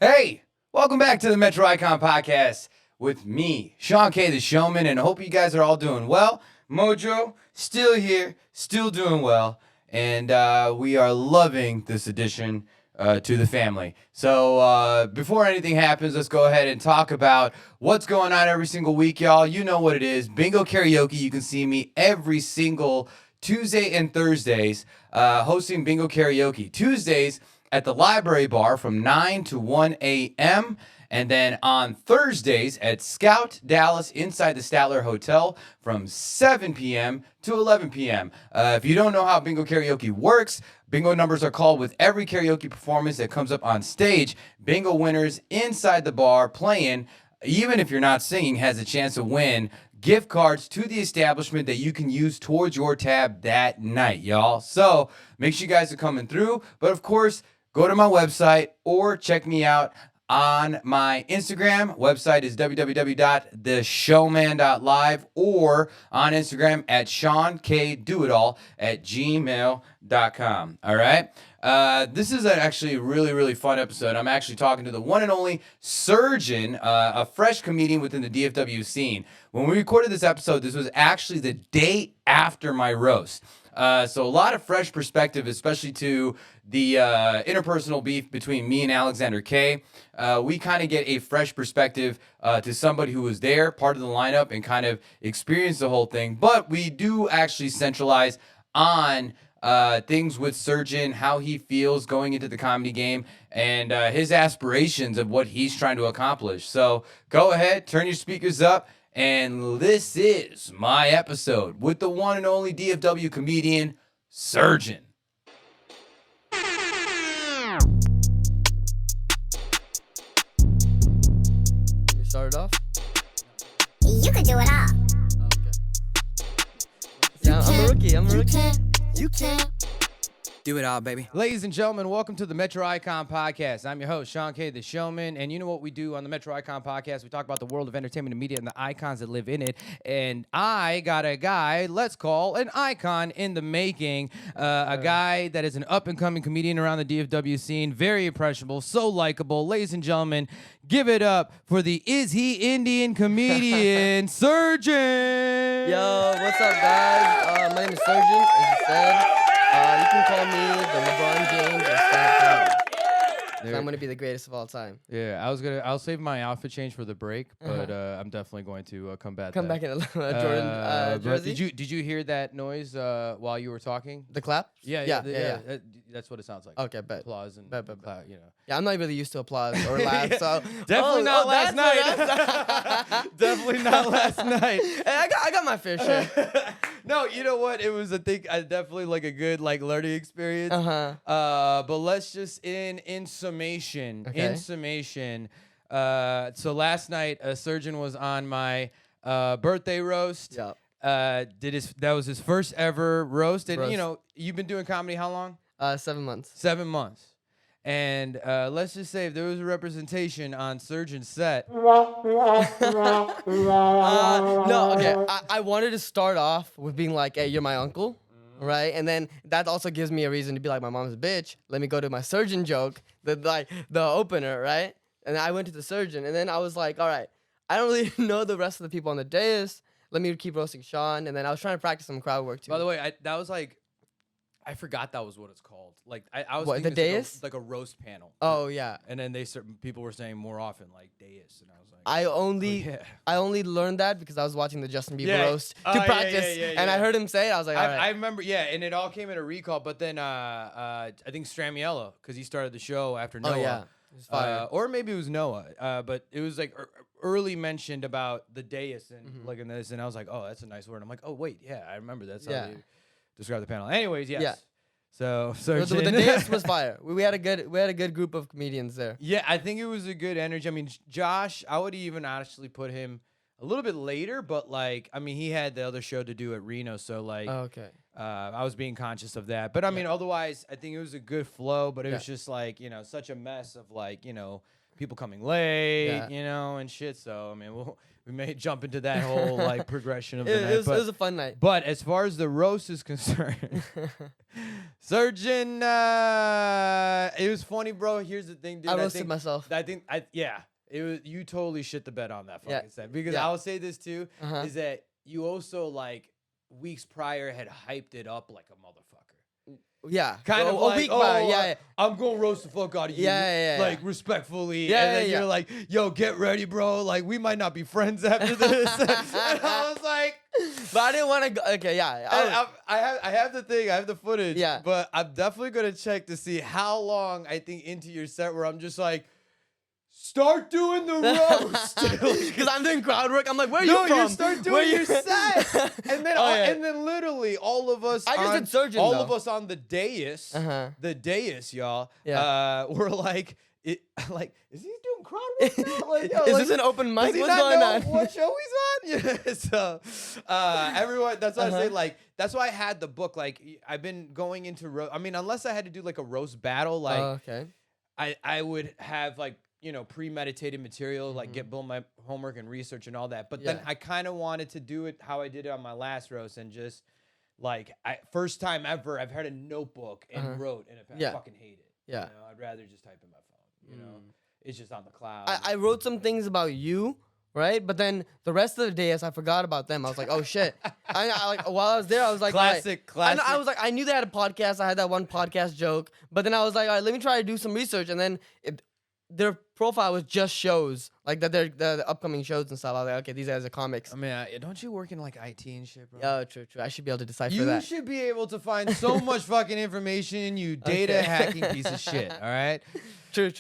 Hey, welcome back to the Metro Icon Podcast with me, Shawn Kay the Showman, and I hope you guys are all doing well. Mojo, still here, still doing well, and we are loving this addition to the family. So before anything happens, let's go ahead and talk about what's going on every single week, y'all. You know what it is. Bingo Karaoke. You can see me every single Tuesday and Thursdays hosting Bingo Karaoke. Tuesdays at the Library Bar from 9 to 1 a.m., and then on Thursdays at Scout Dallas inside the Statler Hotel from 7 p.m. to 11 p.m. If you don't know how Bingo Karaoke works, bingo numbers are called with every karaoke performance that comes up on stage. Bingo winners inside the bar playing, even if you're not singing, has a chance to win gift cards to the establishment that you can use towards your tab that night, y'all. So make sure you guys are coming through. But of course, go to my website or check me out on my Instagram. Website is www.theshowman.live or on Instagram at SeanKDoitall@gmail.com. All right. This is actually a really, really fun episode. I'm actually talking to the one and only Sirjan, a fresh comedian within the DFW scene. When we recorded this episode, this was actually the day after my roast. So a lot of fresh perspective, especially to the interpersonal beef between me and Alexander K. We kind of get a fresh perspective to somebody who was there, part of the lineup, and kind of experienced the whole thing. But we do actually centralize on things with Sirjan, how he feels going into the comedy game, and his aspirations of what he's trying to accomplish. So go ahead, turn your speakers up, and this is my episode with the one and only DFW comedian, Sirjan. Can you start it off? You could do it all. Oh, okay. Yeah, I'm a rookie. You can. Do it all, baby. Ladies and gentlemen, welcome to the Metro Icon Podcast. I'm your host, Shawn Kay the Showman, and you know what we do on the Metro Icon Podcast? We talk about the world of entertainment and media and the icons that live in it, and I got a guy, let's call an icon in the making, a guy that is an up-and-coming comedian around the DFW scene, very impressionable, so likable. Ladies and gentlemen, give it up for the Is He Indian comedian, Sirjan! Yo, what's up, guys? My name is Sirjan, as you said. You can call me the LeBron James of stand-up comedy. I'm gonna be the greatest of all time. Yeah, I'll save my outfit change for the break, but I'm definitely going to come back Come back in a Jordan jersey. Did you hear that noise while you were talking? The clap? Yeah. That's what it sounds like. Okay, bet. Applause and Bet. clap, you know. Yeah, I'm not really used to applause or laugh, so Definitely not last night. Definitely not last night. Hey, I got my fair share. No, you know what? It was definitely like a good learning experience. But let's just in summation. Okay. In summation. So last night, Sirjan was on my birthday roast. Yeah. That was his first ever roast, and Roast. you know you've been doing comedy how long? 7 months. 7 months. And let's just say if there was a representation on Sirjan's set. No, okay. I wanted to start off with being like, hey, you're my uncle, right? And then that also gives me a reason to be like, my mom's a bitch. Let me go to my Sirjan joke, the opener, right? And I went to the Sirjan, and then I was like, all right, I don't really know the rest of the people on the dais. Let me keep roasting Shawn. And then I was trying to practice some crowd work too. By the way, that was like, I forgot that was what it's called. Like I was What, thinking the it's dais? like a roast panel. Oh yeah. And then certain people were saying more often like dais, and I was like, I only learned that because I was watching the Justin Bieber roast to practice, and I heard him say it. I was like, all right. I remember, and it all came in a recall. But then I think Stramiello, because he started the show after Noah. Oh yeah. It was fire. Or maybe it was Noah. But it was like early mentioned about the dais and like in this, and I was like, oh, that's a nice word. I'm like, oh wait, yeah, I remember that's how they describe the panel. Anyways, yes. Yeah. So The dais was fire. We had a good group of comedians there. Yeah, I think it was a good energy. I mean, Josh, I would even honestly put him a little bit later, but like, I mean, he had the other show to do at Reno, so like, Oh, okay. I was being conscious of that. But I mean, otherwise, I think it was a good flow. But it was Yeah. just like, such a mess of like, people coming late, Yeah. and shit. So I mean, we may jump into that whole like progression of the night. It was a fun night. But as far as the roast is concerned, Sirjan, it was funny, bro. Here's the thing, dude. I roasted myself. It was you totally shit the bed on that Yeah. fucking set because Yeah. I'll say this too Uh-huh. is that you also like weeks prior had hyped it up like a motherfucker. Yeah. Kind of a like, week prior. Yeah. I'm gonna roast the fuck out of you, Yeah. like respectfully. Yeah, and then yeah. you're like, yo, get ready, bro. Like we might not be friends after this. And I was like, But I didn't want to go. Okay, yeah. I have the thing, I have the footage. Yeah. But I'm definitely gonna check to see how long I think into your set where I'm just like, start doing the roast. Because I'm doing crowd work. I'm like, where are No, you from? you start doing your set, and then Oh, yeah. and then literally all of us, I just on, did Sirjan, all though. of us on the dais, y'all, Yeah. were like, like, is he doing crowd work now? Like, yo, Is like, this an open mic? does he What's not going know on? what show he's on? Yeah. So, everyone, that's why I say like, that's why I had the book. Like, I've been going into I mean, unless I had to do like a roast battle, like, Okay. I would have like, premeditated material, like build my homework and research and all that. But then Yeah. I kind of wanted to do it how I did it on my last roast and just like first time ever I've had a notebook and wrote and I Yeah. fucking hate it. Yeah. I'd rather just type in my phone. It's just on the cloud. I wrote some things about you, right? But then the rest of the day, as I forgot about them, I was like, oh shit. I like while I was there, I was like, Classic. I was like, I knew they had a podcast. I had that one podcast joke, but then I was like, all right, let me try to do some research, and then their profile was just shows, like that they're the upcoming shows and stuff. I was like, okay, these guys are comics. I mean, don't you work in like IT and shit, bro? Oh, true. I should be able to decipher You that. should be able to find so much fucking information, you data Okay. hacking piece of shit. All right. True.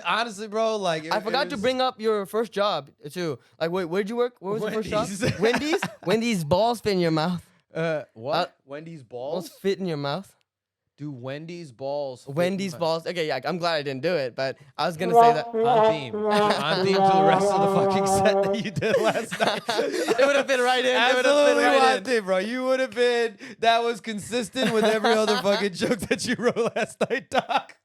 Honestly, bro, like I forgot to bring up your first job too. Like, where'd you work? What was your first Wendy's. job? Wendy's. Wendy's balls fit in your mouth. What? Wendy's Balls balls? fit in your mouth. Do Wendy's balls? fit in Wendy's my- balls. Okay, yeah, I'm glad I didn't do it, but I was gonna say that. On theme. On theme to the rest of the fucking set that you did last night. It would have been right in. Absolutely It would have on been right in. theme, bro. You would have been. That was consistent with every other fucking joke that you wrote last night, Doc.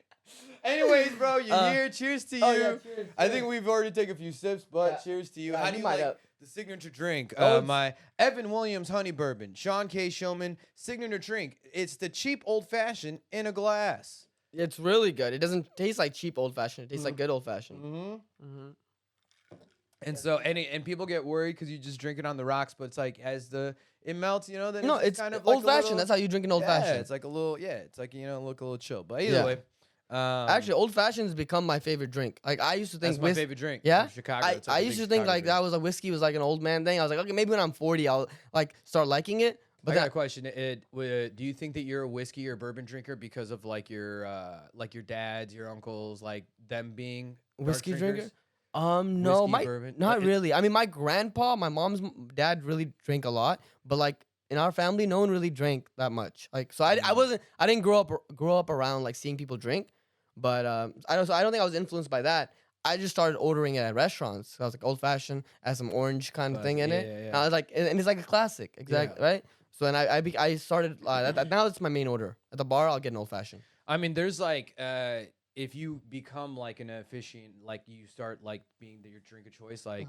Anyways, bro, you're here. Cheers to you. Oh, yeah, cheers, I think we've already taken a few sips, but Yeah. cheers to you. Yeah, How you do you might like have. the signature drink? Oh, it's- My Evan Williams honey bourbon, Shawn Kay Showman signature drink. It's the cheap old fashioned in a glass. It's really good. It doesn't taste like cheap old fashioned. It tastes like good old fashioned. Mm-hmm. And so, and people get worried because you just drink it on the rocks, but it's like as it melts, then No, it's it's kind of like old fashioned. That's how you drink an old yeah, fashioned. it's like a little, it's like look a little chill. But either Yeah. way, Actually, old fashioned has become my favorite drink. Like I used to think that's my favorite drink. Yeah, from Chicago. I It's like a used big to think Chicago like drink. that was a whiskey was like an old man thing. I was like, okay, maybe when I'm 40, I'll like start liking it. But But I got that, a question. Do you think that you're a whiskey or bourbon drinker because of like your dads, your uncles, like them being dark whiskey drinker? drinkers? No, Whiskey, bourbon? not Like, really. I mean, my grandpa, my mom's dad really drank a lot, but like in our family, no one really drank that much. Like, so I didn't grow up around like seeing people drink, but I don't think I was influenced by that. I just started ordering it at restaurants. So I was like old fashioned, has some orange kind of thing in it. yeah, yeah. And I was like, and it's like a classic, exactly, right? So then I started now it's my main order at the bar. I'll get an old fashioned. I mean, there's like if you become like an officiant, like you start like being your drink of choice, like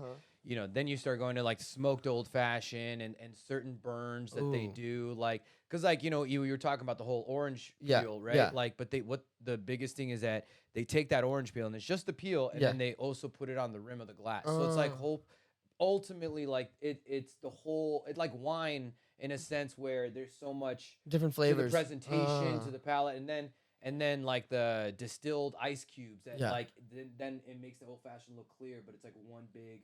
then you start going to like smoked old fashioned and certain burns that they Ooh. do, like because like you were talking about the whole orange Yeah, peel, right? yeah. Like, but what the biggest thing is that they take that orange peel and it's just the peel, and Yeah. then they also put it on the rim of the glass, so it's like ultimately like it's the whole like wine in a sense where there's so much Different to the flavors. presentation, to the palate, and then like the distilled ice cubes that Yeah. like then it makes the old fashioned look clear, but it's like one big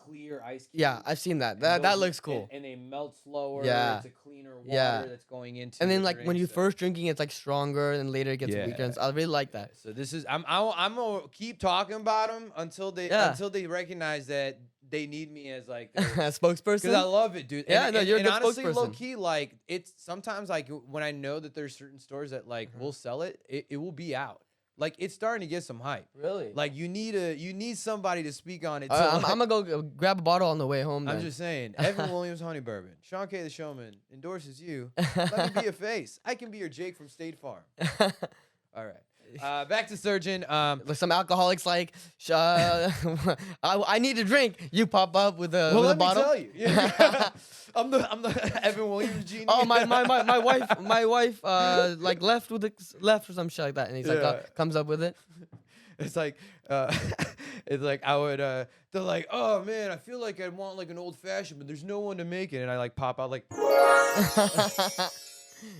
clear ice cube. Yeah, I've seen that. And That those- looks cool. And they melt slower. Yeah. It's a cleaner water Yeah. that's going into. And then the like when drink, you so- first drinking, it's like stronger, and later it gets Yeah. weaker. I really like that. So this is I'm gonna keep talking about them until they recognize that they need me as like. Spokesperson. Because I love it, dude. Yeah, no, you're a and good honestly, spokesperson. low key, like it's sometimes like when I know that there's certain stores that like will sell it, it will be out Like it's starting to get some hype. Really? Like you need somebody to speak on it. I'm like, gonna go grab a bottle on the way home. I'm Then. just saying, Evan Williams Honey Bourbon, Shawn Kay the Showman endorses you. Let me be a face. I can be your Jake from State Farm. All right. Back to Sirjan. Some alcoholics like, I need a drink. You pop up with a, Well, with a let me bottle. tell you. Yeah. I'm the Evan Williams genie. Oh my wife like left or some shit like that, and he's like Yeah. comes up with it. It's like, it's like I would. They're like, oh man, I feel like I want like an old fashioned, but there's no one to make it, and I like pop out like.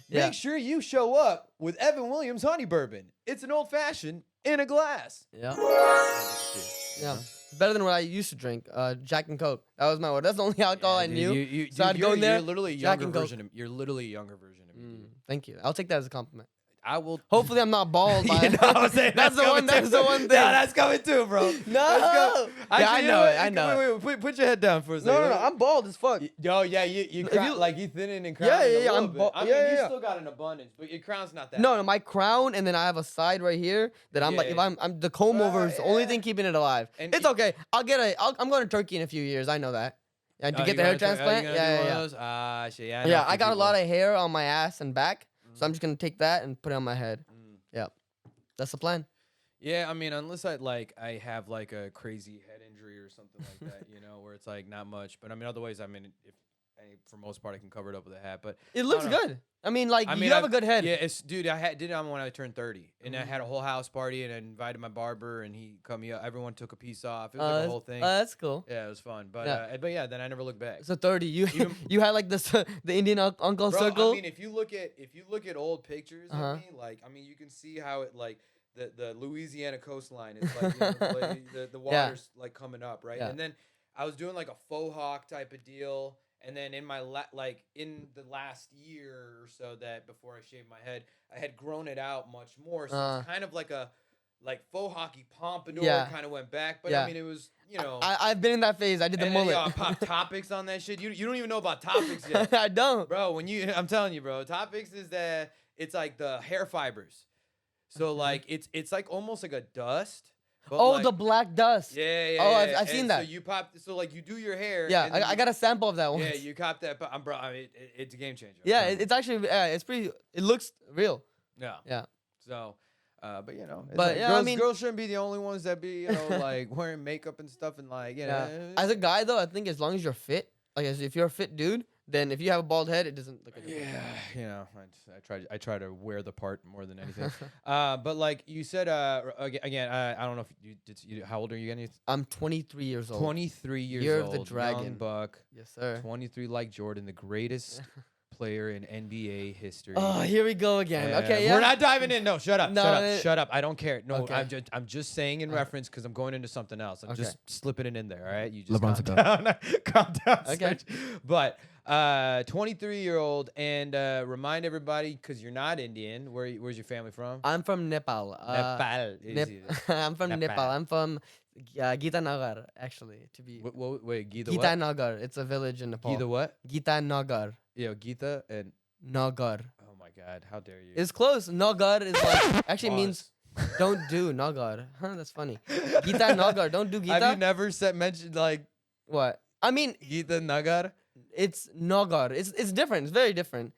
Yeah. Make sure you show up with Evan Williams Honey Bourbon. It's an old fashioned in a glass. Yeah. Yeah. Better than what I used to drink. Jack and Coke. That was my word. That's the only alcohol I knew. So I'd go in there. You're literally a Jack younger and Coke. version. You're literally a younger version of me. dude. Thank you. I'll take that as a compliment. I will. Hopefully, I'm not bald. By You know what I'm saying? that's the one. That's the one thing. No, that's coming too, bro. No. Yeah, I know it. I know. Wait, put your head down for a second. No. I'm bald as fuck. Yo, yeah, you like you thinning and Yeah, crowning yeah, a yeah, little I'm bit. bald. I mean, Yeah, you yeah. still got an abundance, but your crown's not that. No, my crown, and then I have a side right here that I'm like, if Yeah. I'm the comb over is the only thing keeping it alive. And It's okay. I'm going to Turkey in a few years. I know that. Yeah, to get the hair transplant. Yeah. Ah, shit. Yeah, Yeah, I got a lot of hair on my ass and back, so I'm just gonna take that and put it on my head. Yeah, that's the plan. Yeah, I mean, unless I have like a crazy head injury or something like that, where it's like not much. But I mean, otherwise, I mean, for most part, I can cover it up with a hat. But It looks I don't know. good. I mean, like you have a good head. Yeah, dude, did it when I turned 30, and I had a whole house party, and I invited my barber, and he cut me up. Everyone took a piece off. It was like a whole thing. That's cool. Yeah, it was fun. But Yeah. then I never looked back. So 30, you had like this the Indian uncle Bro, circle. I mean, if you look at old pictures of me, like, I mean, you can see how it like the Louisiana coastline is like the water's like coming up, right? Yeah. And then I was doing like a faux hawk type of deal, and then in my in the last year or so that before I shaved my head, I had grown it out much more, so it's kind of like a faux hockey pompadour kind of went back, but I mean it was I've been in that phase. I did the and mullet. then, I popped topics on that shit. You don't even know about topics yet. I don't. Bro, I'm telling you, bro, topics is that it's like the hair fibers. So like it's like almost like a dust. But Oh, like, the black dust. yeah. Oh, yeah. I've seen And that. So you pop. So like you do your hair. Yeah, and then I got a sample of that one. Yeah, you cop that. But bro, I mean, it's a game changer. Yeah, it's actually it's pretty. It looks real. Yeah. Yeah. So, but it's But, like, yeah, I girls, mean- girls shouldn't be the only ones that be like wearing makeup and stuff and like Yeah. As a guy though, I think as long as you're fit, like if you're a fit dude, then if you have a bald head, it doesn't look like I try to wear the part more than anything. But like you said, again, I don't know if you how old are you again? I'm 23 years old. 23 years Year old. of the Dragon. Young buck. Yes, sir. 23 like Jordan, the greatest player in NBA history. Oh, here we go again. Yeah. Okay, yeah. We're not diving in. No, shut up. No, Shut up. I don't care. No, Okay. I'm just saying in reference because I'm going into something else. I'm Okay. just slipping it in there. All right, you just LeBron's calm down. Calm down. Okay. Serge. But 23-year-old, and remind everybody because you're not Indian. Where's your family from? I'm from Nepal. Nepal. I'm from Nepal. Nepal. I'm from Gitanagar, actually, to be. Wait, Gita what? Gitanagar. It's a village in Nepal. Gita what? Gitanagar. Yo, Gita and Nagar. oh my God, how dare you? It's close. Nagar is like actually Pause. means don't do Nagar. Huh, that's funny. Gita Nagar. Don't do Gita. Have you never mentioned like What? I mean, Gita Nagar? it's Nagar. It's different. It's very different.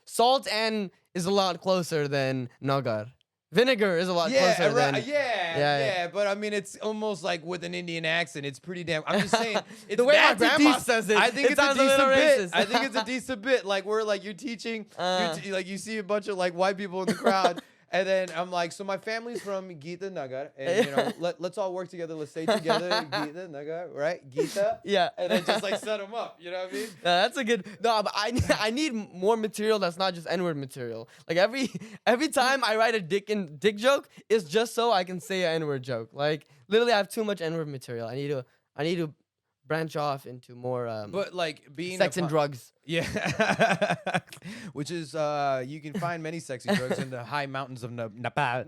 Salt and is a lot closer than Nagar. Vinegar is a lot closer than. Yeah. But I mean, it's almost like with an Indian accent. It's pretty damn. I'm just saying. It's, The way my that's a grandma dec- says it, I think it it's a sounds a decent little bit. racist. I think it's a decent bit. Like we're like you're teaching. Like you see a bunch of like white people in the crowd. And then I'm like, so my family's from Gita Nagar, and let's all work together. Let's stay together, Gita Nagar, right? Gita, Yeah. and then just like set them up. You know what I mean? That's a good. No, but I need more material that's not just N-word material. Like every time I write a dick joke, it's just so I can say an N-word joke. Like literally, I have too much N-word material. I need to branch off into more. But like being sex and drugs. Yeah, which is you can find many sexy drugs in the high mountains of Nepal.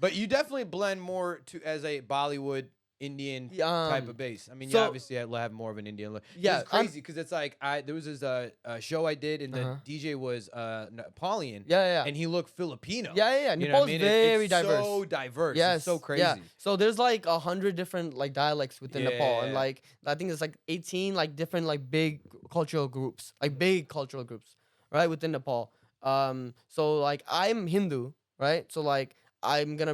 But you definitely blend more to as a Bollywood Indian Yeah, type of bass. I mean, you so- obviously have more of an Indian look. Yeah, It's crazy because it's like there was this show I did, and the DJ was Napoleon. Yeah. And he looked Filipino. Yeah. You know Nepal's what I mean? very It's diverse. so diverse. Yes, It's so crazy. Yeah. So there's like 100 different like dialects within Nepal, and Yeah. like I think it's like 18 like different like big cultural groups, right, within Nepal. So like I'm Hindu, right? So like I'm gonna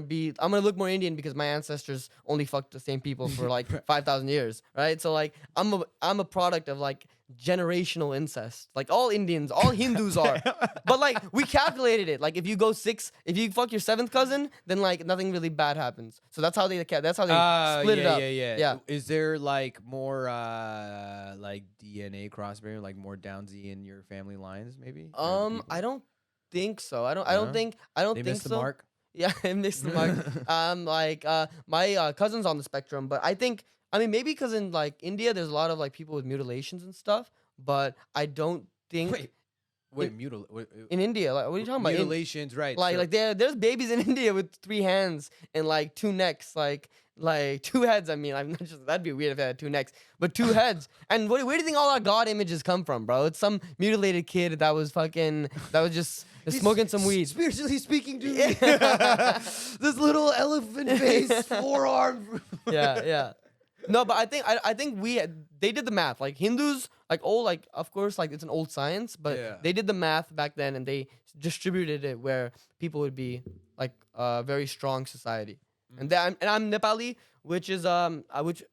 look more Indian because my ancestors only fucked the same people for like 5,000 years, right? So like I'm a product of like generational incest, like all Indians, all Hindus are. But like we calculated it. Like if you fuck your seventh cousin, then like nothing really bad happens. So that's how they split it up. Yeah. Is there like more like DNA crossbreeding, like more Downsy in your family lines, maybe? Or people? I don't think so. I don't No? think They think missed so. the mark. Yeah, I missed the mark. My cousin's on the spectrum, but I mean maybe because in like India there's a lot of like people with mutilations and stuff, but I don't think Wait, in India, like what are you talking about? mutilations, right? Like so- like there's babies in India with 3 hands and like 2 necks, like 2 heads. I mean, I'm not just that'd be weird if I had 2 necks, but 2 heads. And where do you think all our god images come from, bro? It's some mutilated kid that was just smoking some weed. Spiritually speaking, dude. This little elephant face, forearm. Yeah. No, but I think they did the math. Like Hindus, like of course, like it's an old science, but Yeah. they did the math back then and they distributed it where people would be like a very strong society. And I'm Nepali, which is which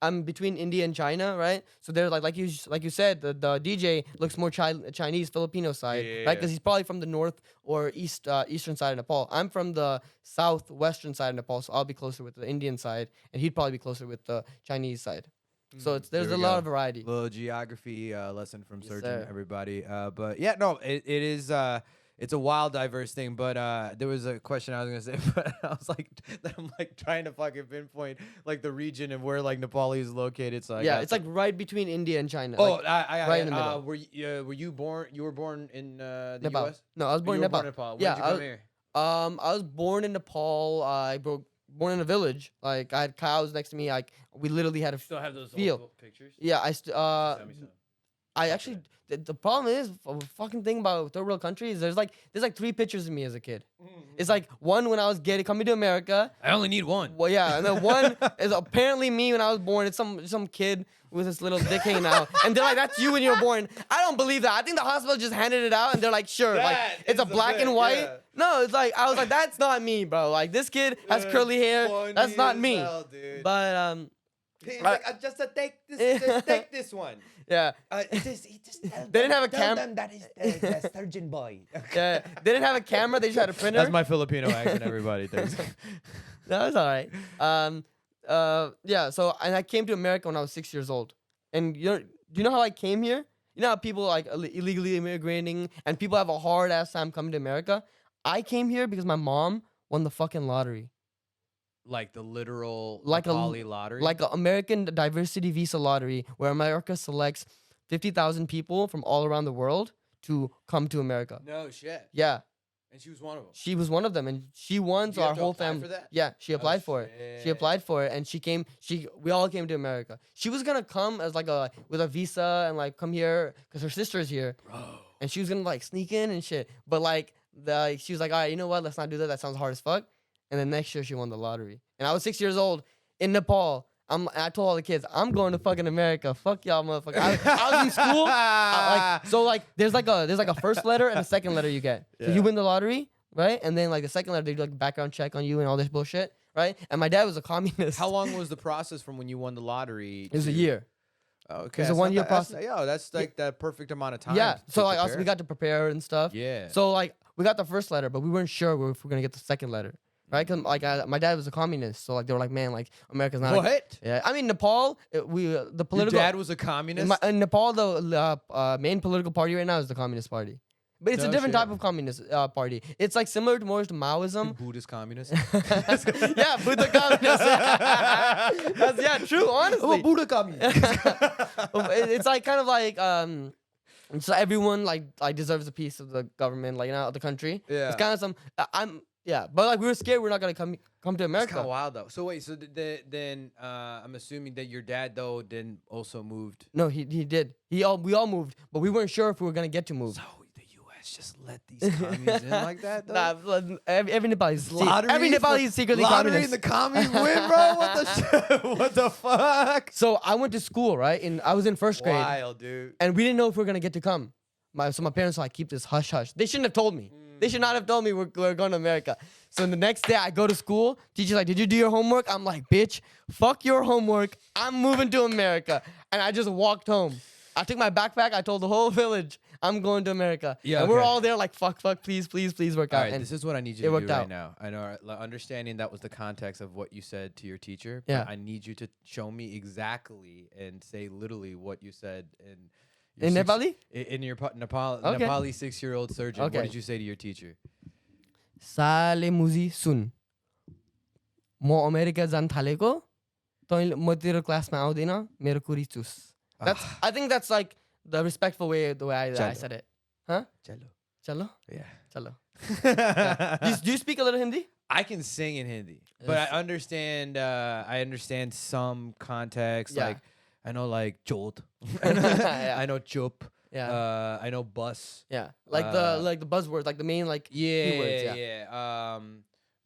I'm between India and China, right? So there's like you said, the DJ looks more Chinese Filipino side, right? Because he's probably from the north or eastern side of Nepal. I'm from the southwestern side of Nepal, so I'll be closer with the Indian side, and he'd probably be closer with the Chinese side. So there's There a we lot go. of variety. Little geography lesson from Yes, Sirjan, sir. everybody. But yeah, no, it is. It's a wild, diverse thing. But there was a question I was gonna say, but I was like, I'm like trying to fucking pinpoint like the region and where like Nepal is located. So I Yeah, got it's like right between India and China. Oh, like, I right in the middle. were you born? You were born in the Nepal. U.S. No, I was born in You were Nepal. born in Nepal. When Yeah, did you I come was- here? I was born in Nepal. Born in a village. Like I had cows next to me. Like we literally had a Still have those feel. old pictures? Yeah, Send me some. I actually the problem is fucking thing about third world countries. There's like 3 pictures of me as a kid. It's like one when I was coming to America. I only need one. Well, yeah, and then one is apparently me when I was born. It's some kid with this little dick hanging out, and they're like, "That's you when you were born." I don't believe that. I think the hospital just handed it out, and they're like, "Sure, like That it's a is the black and bit, white." yeah. No, it's like I was like, "That's not me, bro. Like this kid has curly hair. That's not me." But He's like, like, just take this one. yeah. They didn't have a tell cam- them that is the surgeon boy. Yeah, they didn't have a camera. They just had a printer. That's my Filipino accent, everybody. Thanks. No, it's all right. Yeah. So, and I came to America when I was 6 years old. And do you know how I came here? You know how people like illegally immigrating and people have a hard ass time coming to America? I came here because my mom won the fucking lottery. Like the literal Like a- Nepali lottery. Like an American diversity visa lottery where America selects 50,000 people from all around the world to come to America. no shit. Yeah. And she was one of them. She was one of them, and she won. Did So you our have to whole apply family. for that? Yeah, she applied for it. She shit. applied for it, and she came. We all came to America. She was gonna come as with a visa and like come here because her sister's here, and she was gonna like sneak in and shit. But like she was like, all right, you know what? Let's not do that. That sounds hard as fuck. And then next year she won the lottery, and I was 6 years old in Nepal. I told all the kids, I'm going to fucking America. Fuck y'all, motherfucker. I was in school. There's like a first letter and a second letter you get. So you win the lottery, right? And then like the second letter, they do like background check on you and all this bullshit, right? And my dad was a communist. How long was the process from when you won the lottery? It was a year. Okay. It's a 1 year process. That's like the perfect amount of time. Yeah. to So like also we prepare. got to prepare and stuff. Yeah. So like we got the first letter, but we weren't sure if we're gonna get the second letter, right? Because like my dad was a communist, so like they were like, man, like America's not. What? Yeah. I mean Nepal, the Your political. dad was a communist. In Nepal, the main political party right now is the Communist Party. But it's a No different shit. type of communist party. It's like similar to more to Maoism. Buddhist communist. Yeah, Buddha communist. That's true, honestly. Buddha communist. It's like kind of like so everyone like deserves a piece of the government, like the country. Yeah. It's kind of some. Yeah, but like we were scared we're not gonna come to It's America. kind of wild though. So wait, so then I'm assuming that your dad though didn't also moved. No, he did. We all moved, but we weren't sure if we were gonna get to move. So the U.S. just let these commies in like that though. Nah, every Nepali's Lottery every Nepali is secretly lottery communist. and the commies win, bro. What the shit? What the fuck? So I went to school, right? And I was in first grade, Wild, dude. and we didn't know if we were gonna get to come. So my parents were like, keep this hush hush. They shouldn't have told me. They should not have told me we're going to America. So the next day I go to school. Teacher's like, did you do your homework? I'm like, bitch, fuck your homework. I'm moving to America. And I just walked home. I took my backpack. I told the whole village, I'm going to America. Yeah, and we're okay. all there like, fuck, please work All out. right, And this is what I need you it to do worked right out. now. I know, understanding that was the context of what you said to your teacher. Yeah. But I need you to show me exactly and say literally what you said In Nepali? In your Okay. Nepali 6-year-old surgeon. Okay. What did you say to your teacher? साले मुजी सुन म America जान थालेको तैँले म तेरो क्लासमा आउँदिन मेरो कुरी चुस. That's I think that's like the respectful way the way I Chalo. said it. Huh? Chalo. Chalo? Yeah. Chalo. Yeah. Do you speak a little Hindi? I can sing in Hindi, but Yes. I understand some context. Yeah. Like I know like jod. Yeah. I know chup. Yeah. I know bus. Yeah. Like the buzzwords, like the main like keywords, yeah.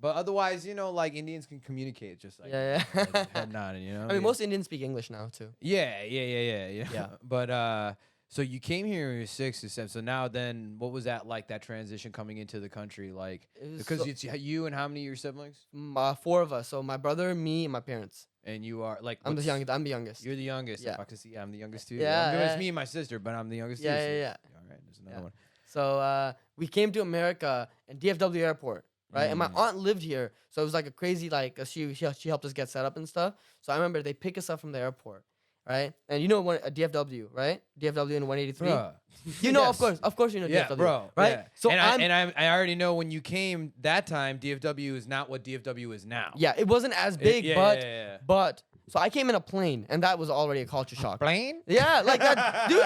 But otherwise, like Indians can communicate just like Yeah, yeah. like head nodding, I mean, most Indians speak English now too. Yeah. Yeah. But so you came here when you were 6 or 7. So now then, what was that like? That transition coming into the country, like It was because so- it's you and how many of your siblings? 4 of us. So my brother, me, and my parents. And you are like I'm the what's- youngest. I'm the youngest. You're the youngest. Yeah. If I can see, I'm the youngest too. Yeah, It's yeah. me and my sister, but I'm the youngest Yeah, too. so yeah, it's- All right, there's another Yeah. one. So we came to America in DFW airport, right? And my Mm. aunt lived here, so it was like a crazy she helped us get set up and stuff. So I remember they pick us up from the airport, right? And you know what a DFW, right? DFW in 183. Bruh. You know, Yes. of course, you know Yeah, DFW, bro. right? Yeah. So and I'm I already know when you came that time, DFW is not what DFW is now. yeah, it wasn't as big, yeah. but so I came in a plane, and that was already a culture shock. Plane? Yeah, like that, dude.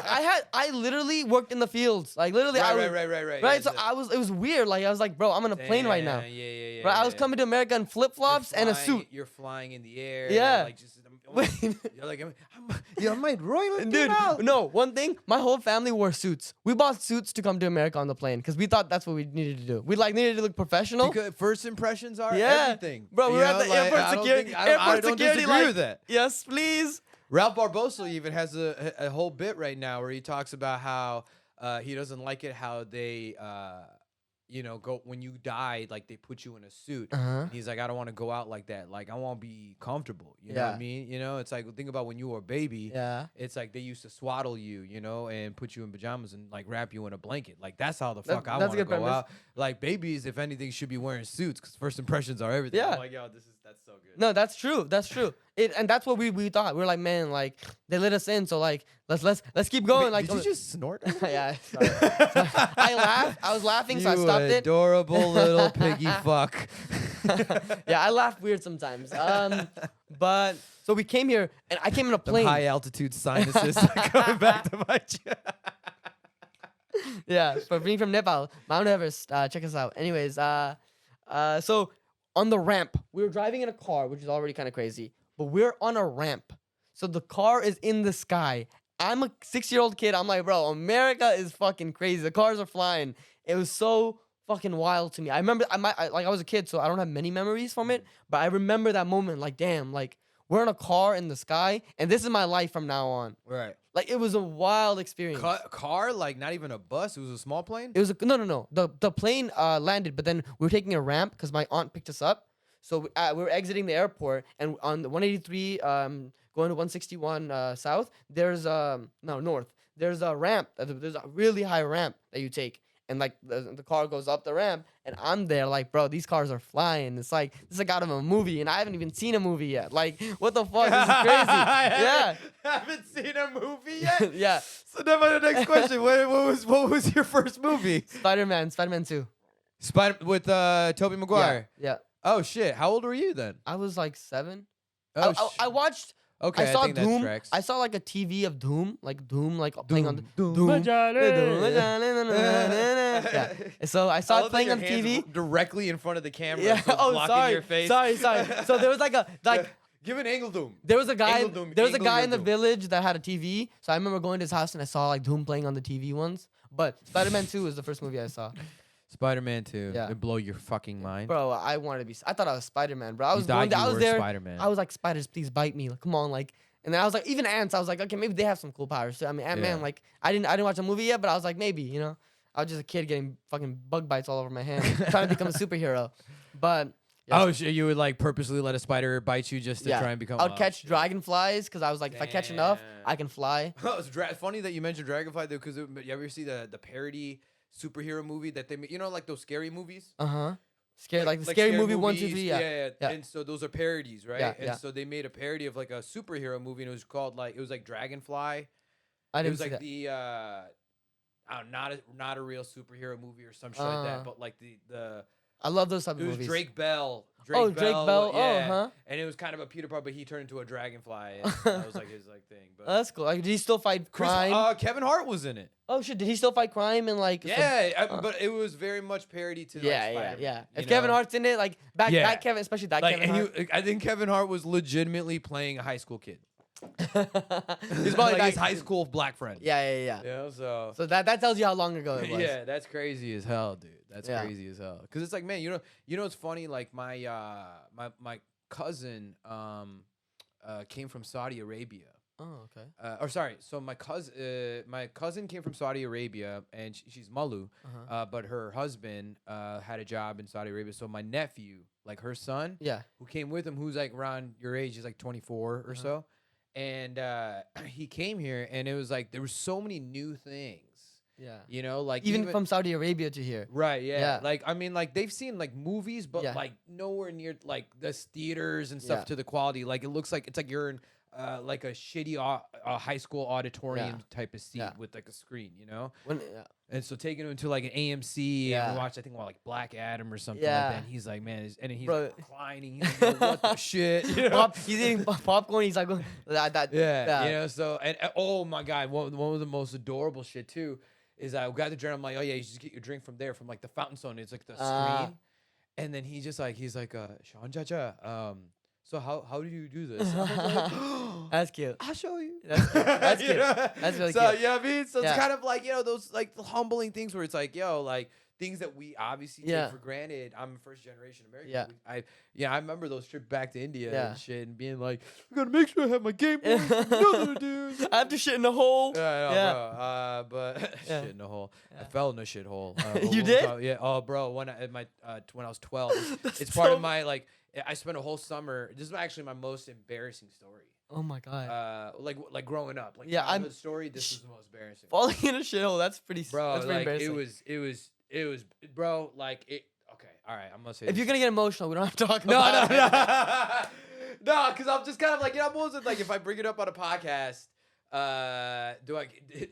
I literally worked in the fields, like literally. I was, Right. Right, so it was weird. Like I was like, bro, I'm on a plane right now. Yeah. Right, I was coming to America in flip flops and a suit. You're flying in the air. Yeah. Like just, you're like, I might royally Dude, get out. no, one thing, my whole family wore suits. We bought suits to come to America on the plane because we thought that's what we needed to do. We like needed to look professional. Because first impressions are Yeah. everything. Bro, we You were at know, the like, airport I don't security. think- I don't Airport security, disagree like, with that. yes, please. Ralph Barbosa even has a whole bit right now where he talks about how he doesn't like it how they go when you die, like they put you in a suit. Uh-huh. He's like, I don't want to go out like that. Like I want to be comfortable. You know what I Yeah. mean? It's like think about when you were a baby. Yeah. It's like they used to swaddle you, and put you in pajamas and like wrap you in a blanket. Like that's how the That- fuck I that's want a to good go premise. out. Like babies, if anything, should be wearing suits because first impressions are everything. Yeah. I'm like, yo, that's so good. No, that's true. That's true. And that's what we thought. We were like, man, like they let us in, so like let's keep going. Wait, like, did you just snort? yeah. Sorry. I laughed. I was laughing, so I You stopped it. adorable little piggy fuck. Yeah, I laugh weird sometimes. But so we came here, and I came in a Them plane. high altitude sinuses coming back to my chest. Yeah, for being from Nepal, Mount Everest. Check us out. Anyways, so on the ramp, we were driving in a car, which is already kind of crazy, but we're on a ramp. So the car is in the sky. I'm a 6-year-old kid. I'm like, bro, America is fucking crazy. The cars are flying. It was so fucking wild to me. I remember, I was a kid, so I don't have many memories from it, but I remember that moment. Like, damn, like we're in a car in the sky, and this is my life from now on. Right. Like it was a wild experience. Car, like not even a bus. It was a small plane. It was no. The plane landed, but then we were taking a ramp because my aunt picked us up. So we were exiting the airport, and on the 183 going to 161 south, there's north. There's a ramp. There's a really high ramp that you take, and like the car goes up the ramp, and I'm there like, bro, these cars are flying. It's like this is like out of a movie, and I haven't even seen a movie yet. Like, what the fuck? This is crazy. Yeah. haven't seen a movie yet. Yeah. So then my next question: what was your first movie? Spider-Man 2. Spider with Tobey Maguire. Yeah. Oh shit! How old were you then? I was like 7. Oh, I watched Okay, I saw think Doom. that tracks. I saw like a TV of Doom, like playing on the Doom. Yeah. So I saw it playing on TV. Directly in front of the camera. Yeah. So it's Oh, blocking sorry. your face. Sorry. So there was Give an angle Doom. there was a guy Angle Doom, there was a angle guy your in the Doom. village that had a TV. So I remember going to his house and I saw like Doom playing on the TV once. But Spider-Man 2 was the first movie I saw. Spider-Man 2. Yeah. It'd blow your fucking mind. Bro, I wanted to be. I thought I was Spider-Man, bro. I was thought going there. you I was were there. Spider-Man. I was like, spiders, please bite me. Like, come on, like. And then I was like, even ants. I was like, okay, maybe they have some cool powers. I mean, Ant-Man. Yeah. Like, I didn't watch a movie yet, but I was like, maybe, you know. I was just a kid getting fucking bug bites all over my hand, trying to become a superhero. But yeah, Oh, shit, you would like purposely let a spider bite you just to try and become. I'd oh, catch shit. dragonflies because I was like, if I catch enough, Damn. I can fly. It's funny that you mentioned Dragonfly though, because you ever see the parody superhero movie that they made? You know, like those scary movies. Scary, like the scary movie 1, 2, 3. movies, Yeah. Yeah. And so those are parodies, right? Yeah, And yeah. so they made a parody of like a superhero movie, and it was called like Dragonfly. I It didn't was see like that. the not a real superhero movie or some shit like that, but like the I love those type of it was movies. Drake Bell. Oh, Drake Bell. Oh, yeah. huh. And it was kind of a Peter Pan, but he turned into a dragonfly, and that was like his like thing. But That's cool. Like, did he still fight crime? Kevin Hart was in it. Oh shit, did he still fight crime and like? But it was very much parody to Yeah, like yeah, Spider-Man, yeah. you If Kevin know? Hart's in it, like that Kevin, especially that like, Kevin and Hart. I think Kevin Hart was legitimately playing a high school kid. He's He's probably like his that- high school black friend. Yeah. You know, so So that tells you how long ago it was. yeah, that's crazy as hell, dude. That's Yeah. crazy as hell. Cause it's like, man, you know, it's funny. Like my cousin came from Saudi Arabia. Oh, okay. Or sorry, so my cousin came from Saudi Arabia, and she's Malu, but her husband had a job in Saudi Arabia. So my nephew, like her son, Yeah. who came with him, who's like around your age, he's like 24 or so, and he came here, and it was like there were so many new things, Yeah. you know, like Even from Saudi Arabia to here. right, yeah. Yeah. Like I mean, like they've seen like movies, but Yeah. like nowhere near like the theaters and stuff Yeah. to the quality. Like it looks like it's like you're in like a shitty high school auditorium type of seat Yeah. with like a screen, you know. When, And so taking him to like an AMC Yeah. and we watched, I think, like Black Adam or something Yeah. like that. And he's like, man, and he's Bro. like, reclining. He's like, what the shit? You know? He's eating popcorn. He's like, that. Yeah, you know. So and oh my god, one of the most adorable shit too is I got the drink. I'm like, oh yeah, you just get your drink from there, from like the fountain zone. It's like the screen, and then he's like, Shawn Cha, so how do you do this? I was like, That's cute. I'll show you. That's cute. That's You cute. know? That's really So cute. you know what I mean? So Yeah. it's kind of like, you know, those like the humbling things where it's like, yo, like things that we obviously Yeah. take for granted. I'm a first generation American. Yeah. I remember those trips back to India Yeah. and shit, and being like, I gotta make sure I have my Game Boy. Nothing to do. I have to shit in the hole. Yeah, I know, Yeah. bro. But Yeah. shit in the hole. I Yeah. fell in a shithole. You did? Yeah. Oh, bro. When I was 12, That's it's part so- of my like. I spent a whole summer. This is actually my most embarrassing story. Oh my god. Like growing up. Like Yeah, I'm- childhood story. This was the most embarrassing. Falling in a shithole. That's pretty. Bro, That's pretty like embarrassing. it was, bro. Like it. Okay, all right. I'm gonna say. If this. you're gonna get emotional, we don't have to talk no, about no, it. no, no, because I'm just kind of like, you know, I'm always like, if I bring it up on a podcast,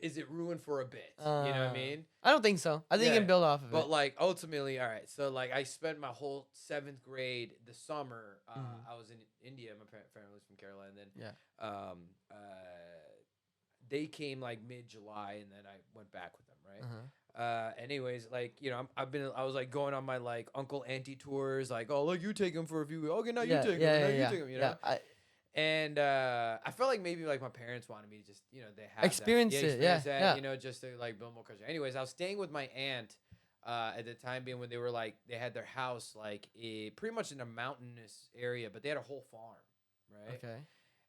is it ruined for a bit? You know what I mean? I don't think so. I think you Yeah. can build off of But it. like ultimately, all right. So like I spent my whole 7th grade the summer. Mhm. I was in India. My family was from Kerala, and then Yeah. they came like mid-July, and then I went back with them, right? Uh-huh. Anyways, like, you know, I was like going on my like uncle auntie tours, like, oh look, you take him for a few weeks. Okay, now you take him. Now you take him. You know. And I felt like maybe like my parents wanted me to just, you know, they have Experience that. it, Experience yeah, that, yeah. you know, just to like build more culture. Anyways, I was staying with my aunt at the time being when they were like, they had their house like pretty much in a mountainous area, but they had a whole farm, right? Okay.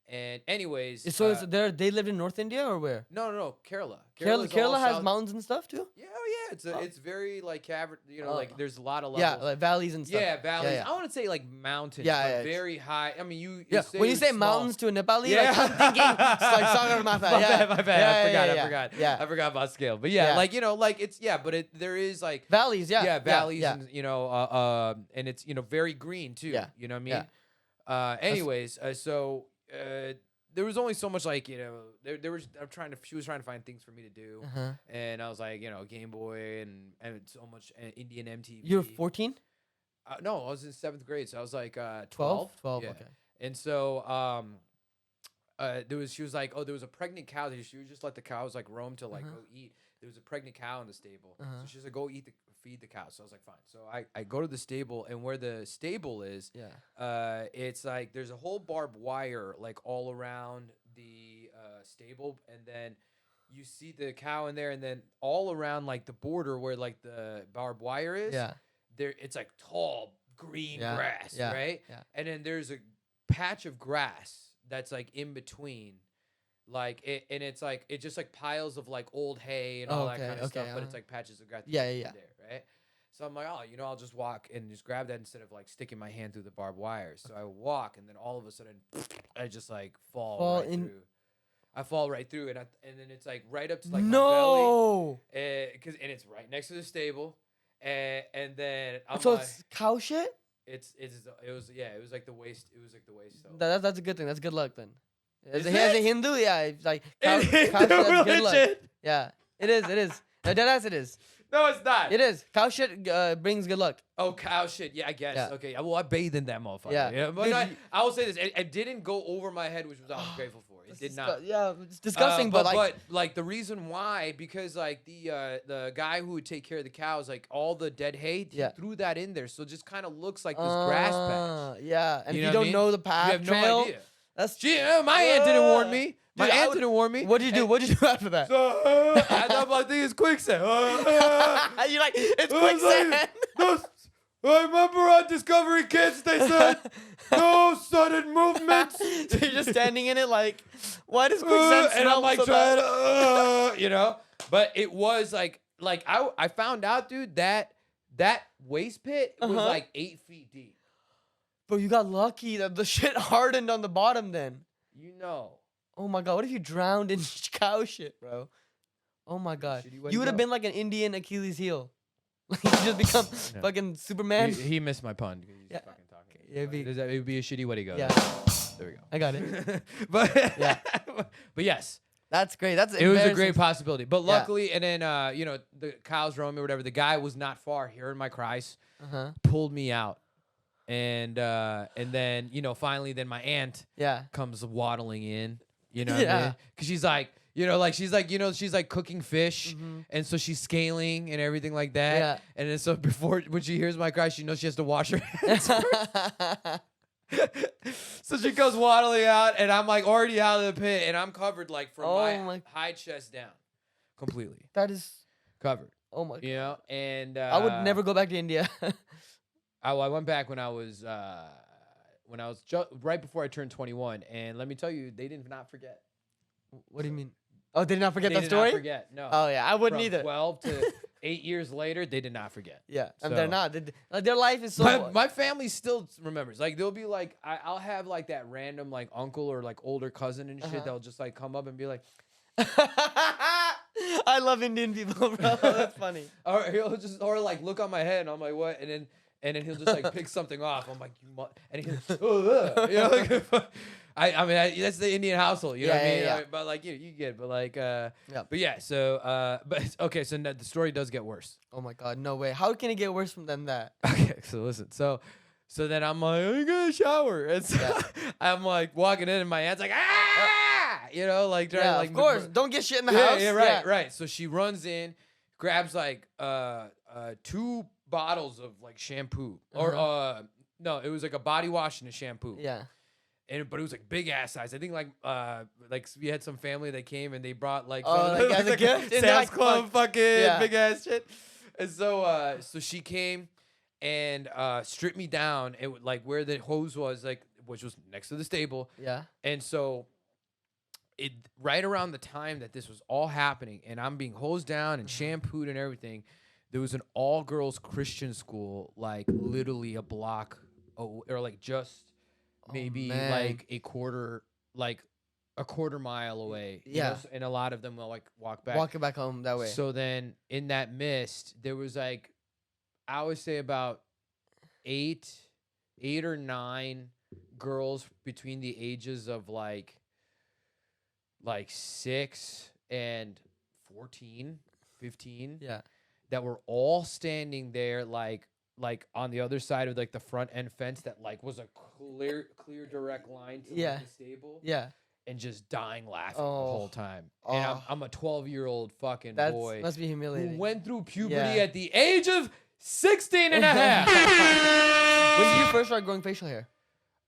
And anyways, So is there? They lived in North India or where? no, Kerala. Kerala, Kerala's all Kerala has south- mountains and stuff too. Yeah, oh, yeah, it's very like cavern, you know, Oh. like there's a lot of Yeah, levels. like valleys and stuff. Yeah, valleys. Yeah, I want to say like mountains, Yeah, but yeah, very high. I mean, you Yeah. say When you say small. mountains to a Nepali, Yeah. like, I'm thinking it's like Sagar Matha. Yeah. My bad. Yeah, I forgot. Yeah. I forgot about scale. But yeah, Yeah. like, you know, like it's but there is like Valleys. Yeah. valleys Yeah. and, you know, and it's, you know, very green too. Yeah. You know what I mean? Yeah. Anyways, there was only so much, like, you know, there was she was trying to find things for me to do, Uh-huh. and I was like, you know, Game Boy and so much Indian MTV. You're 14? No, I was in 7th grade, so I was like 12. 12? Yeah. Okay. And so she was like, oh, there was a pregnant cow. She would just let the cows like roam to like go eat. There was a pregnant cow in the stable, so she's like, go feed the cow. So I was like, fine. So I go to the stable, and where the stable is, it's like there's a whole barbed wire like all around the stable, and then you see the cow in there, and then all around like the border where like the barbed wire is, there it's like tall green grass, right? Yeah. And then there's a patch of grass that's like in between, like and it's like it just like piles of like old hay and all that kind of stuff, but it's like patches of grass. There, right? So I'm like, oh, I'll just walk and just grab that instead of like sticking my hand through the barbed wire. So I walk, and then all of a sudden, I just like fall right through. I fall right through, and then it's like right up to like my belly, and it's right next to the stable, and then I'm so like, it's cow shit. It was like the waist. It was like the waist. So. That's a good thing. That's good luck then. As a it? Hindu, it's like cow shit, that's good luck. Yeah, it is. No, deadass, it is. No, it's not. It is. Cow shit brings good luck. Oh, cow shit. Yeah, I guess. Yeah. Okay. Well, I bathed in that motherfucker. Yeah. But I will say this. It didn't go over my head, which I was grateful for. It did not. Yeah, it's disgusting, but like the reason why, because like the guy who would take care of the cows, like all the dead hay, he threw that in there, so it just kind of looks like this grass patch. Yeah, and you if you don't know the path, you have trail, no idea. That's my aunt didn't warn me. My aunt didn't warn me. What'd you do? What'd you do after that? So, I thought my thing is quicksand. You're like, it's quicksand. I remember on Discovery Kids, they said, no sudden movements. So you're just standing in it like, why does quicksand smell and I'm like so trying bad? to, But it was like I found out, dude, that waste pit was like 8 feet deep. Bro, you got lucky that the shit hardened on the bottom then. Oh my God, what if you drowned in cow shit, bro? Oh my God. You would have been like an Indian Achilles heel. Like you just become fucking Superman. He missed my pun. He's fucking talking. It would be a shitty way to go. Yeah. There we go. I got it. But yes. That's great. It was a great possibility. But luckily, and then the cows roaming or whatever, the guy was not far, hearing my cries, pulled me out. And then, finally then my aunt comes waddling in, what I mean? Cause she's like, she's like cooking fish, and so she's scaling and everything like that. Yeah. And then so when she hears my cry, she knows she has to wash her hands. So she goes waddling out, and I'm like already out of the pit, and I'm covered like from my high chest down, completely. That is covered. Oh my God. And I would never go back to India. I went back when I was right before I turned 21, and let me tell you, they did not forget. What do you mean? Oh, they did not forget that story? They did not forget. No. Oh yeah, I wouldn't From either. 12 to 8 years later, they did not forget. Yeah, and they're not. Their life is so. My family still remembers. Like they'll be like, I'll have like that random like uncle or like older cousin and shit that'll just like come up and be like. I love Indian people, bro. That's funny. Or he'll just like look on my head, and I'm like, what? And then he'll just like pick something off. I'm like, and he'll, I mean, that's the Indian household, you know what I mean? Yeah. But like, you get it, but like, but yeah, so, but okay, so the story does get worse. Oh my God, no way. How can it get worse than that? Okay, so listen, so then I'm like, I gotta shower. And so I'm like walking in, and my aunt's like, like trying to like. Of course, don't get shit in the house. Yeah, right. So she runs in, grabs like 2 bottles of like shampoo, or no, it was like a body wash and a shampoo. Yeah. But it was like big ass size. I think like we had some family that came and they brought like as a gift, Sam's Club fucking big ass shit. And so she came and stripped me down and like where the hose was, like which was next to the stable. Yeah. And so it right around the time that this was all happening and I'm being hosed down and shampooed and everything, there was an all girls Christian school like literally a block or like just maybe like a quarter mile away. Yeah. And a lot of them will like walking back home that way. So then in that mist, there was like, I would say about 8 or 9 girls between the ages of like 6 and 14, 15. Yeah. That were all standing there like on the other side of like the front end fence that like was a clear direct line to like, the stable. Yeah. and just dying laughing the Oh. whole time. And Oh. I'm a 12-year-old fucking That boy must be who humiliating. went through puberty Yeah. at the age of 16 and a half. When did you first start growing facial hair?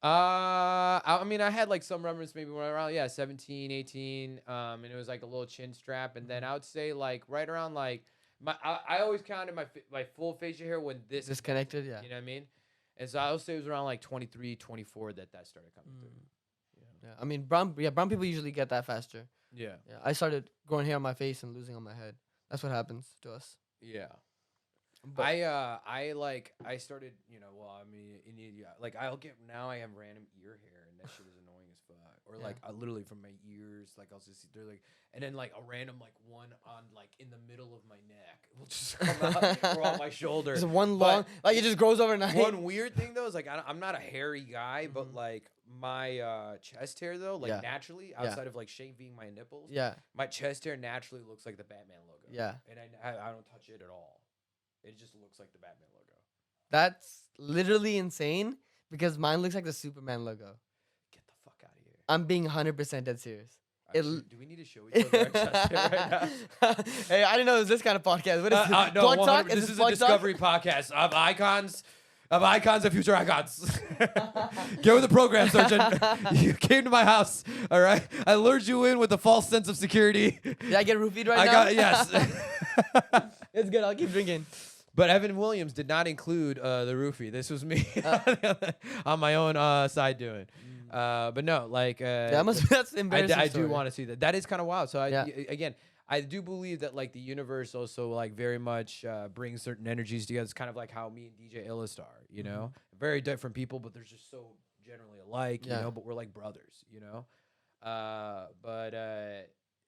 I mean, I had like some remnants maybe when around 17, 18, and it was like a little chin strap, and then I would say like right around like I always counted my full facial hair when this Disconnected, yeah. you know what I mean? And so I would say it was around like 23, 24 that started coming through. Yeah, I mean, brown people usually get that faster. Yeah. Yeah, I started growing hair on my face and losing on my head. That's what happens to us. Yeah. But I started, well, I mean, like I have random ear hair and that shit is annoying as fuck. Or Yeah. like literally from my ears, like I'll just they're like, and then like a random like one on like in the middle of my neck will just come out or on my shoulder. Just one But long, like it just grows overnight. One weird thing though is like I'm not a hairy guy, but Mhm. like my chest hair though, like Yeah. naturally outside of like shaving my nipples, Yeah, my chest hair naturally looks like the Batman logo. yeah. And I don't touch it at all. It just looks like the Batman logo. That's literally insane because mine looks like the Superman logo. Get the fuck out of here. I'm being 100% dead serious. Actually, do we need to show each other our chest hair right now? Hey, I didn't know it was this kind of podcast. What is this? No, Plug 100 talk? this is a plug talk? discovery podcast of icons of future icons. Get with the program, Sirjan. You came to my house, all right? I lured you in with a false sense of security. Did I get roofied right I now? got yes. It's good. I'll keep drinking. But Evan Williams did not include the roofie. This was me on my own side doing. But no, like That's embarrassing. I do story. want to see that. That is kind of wild. So Yeah. again, I do believe that like the universe also like very much brings certain energies together. It's kind of like how me and DJ Illistar, you know, very different people, but they're just so generally alike, Yeah. you know. But we're like brothers, you know. But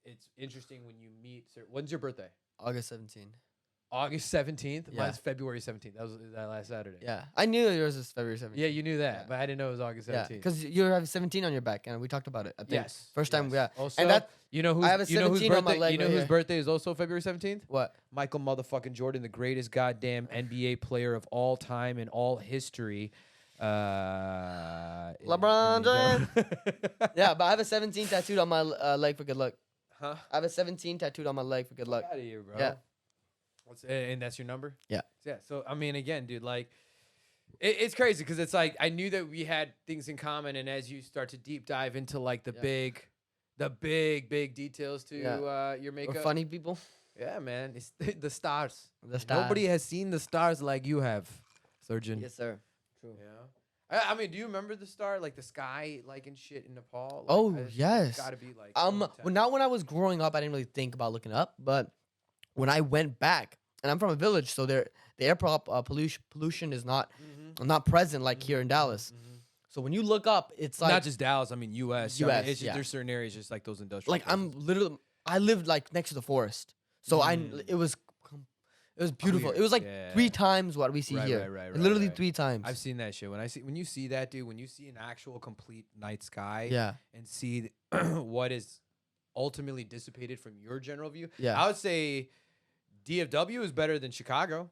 it's interesting when you meet. When's your birthday? August 17. August 17th. Yeah. Mine's February 17th. That was that last Saturday. Yeah, I knew yours was February 17. Yeah, you knew that, Yeah. but I didn't know it was August 17th. Yeah, because you have 17 on your back, and we talked about it. I think. Yes. First time, yeah. Also, And that you know who's I have a you know whose 17 on my birthday? leg You know right whose here. birthday is also February 17th? what? Michael motherfucking Jordan, the greatest goddamn NBA player of all time in all history. LeBron James. Yeah, but I have a 17 tattooed on my leg for good luck. Huh? I have a 17 tattooed on my leg for good luck. Get out of here, bro. Yeah. And that's your number? Yeah. Yeah. So I mean, again, dude, like, it's crazy because it's like I knew that we had things in common, and as you start to deep dive into like the big details to your We're makeup, funny people. yeah, man, it's the stars. The stars. Nobody has seen the stars like you have, Surgeon. Yes, sir. True. Yeah. I mean, do you remember the star, like the sky, like and shit in Nepal? Like, Oh, it's yes. Gotta be like. Well, not when I was growing up, I didn't really think about looking up, but when I went back, and I'm from a village, so the air pollution is not present like here in Dallas. So when you look up, it's like not just Dallas. I mean, U.S. I mean, US, it's just, yeah. there's certain areas just like those industrial. like places. I lived like next to the forest, so it was beautiful. Clear, It was like yeah. 3 times what we see Right, here. right, Literally right. 3 times. I've seen that shit. When you see that, dude, when you see an actual complete night sky, Yeah. and see what is ultimately dissipated from your general view, Yeah. I would say DFW is better than Chicago.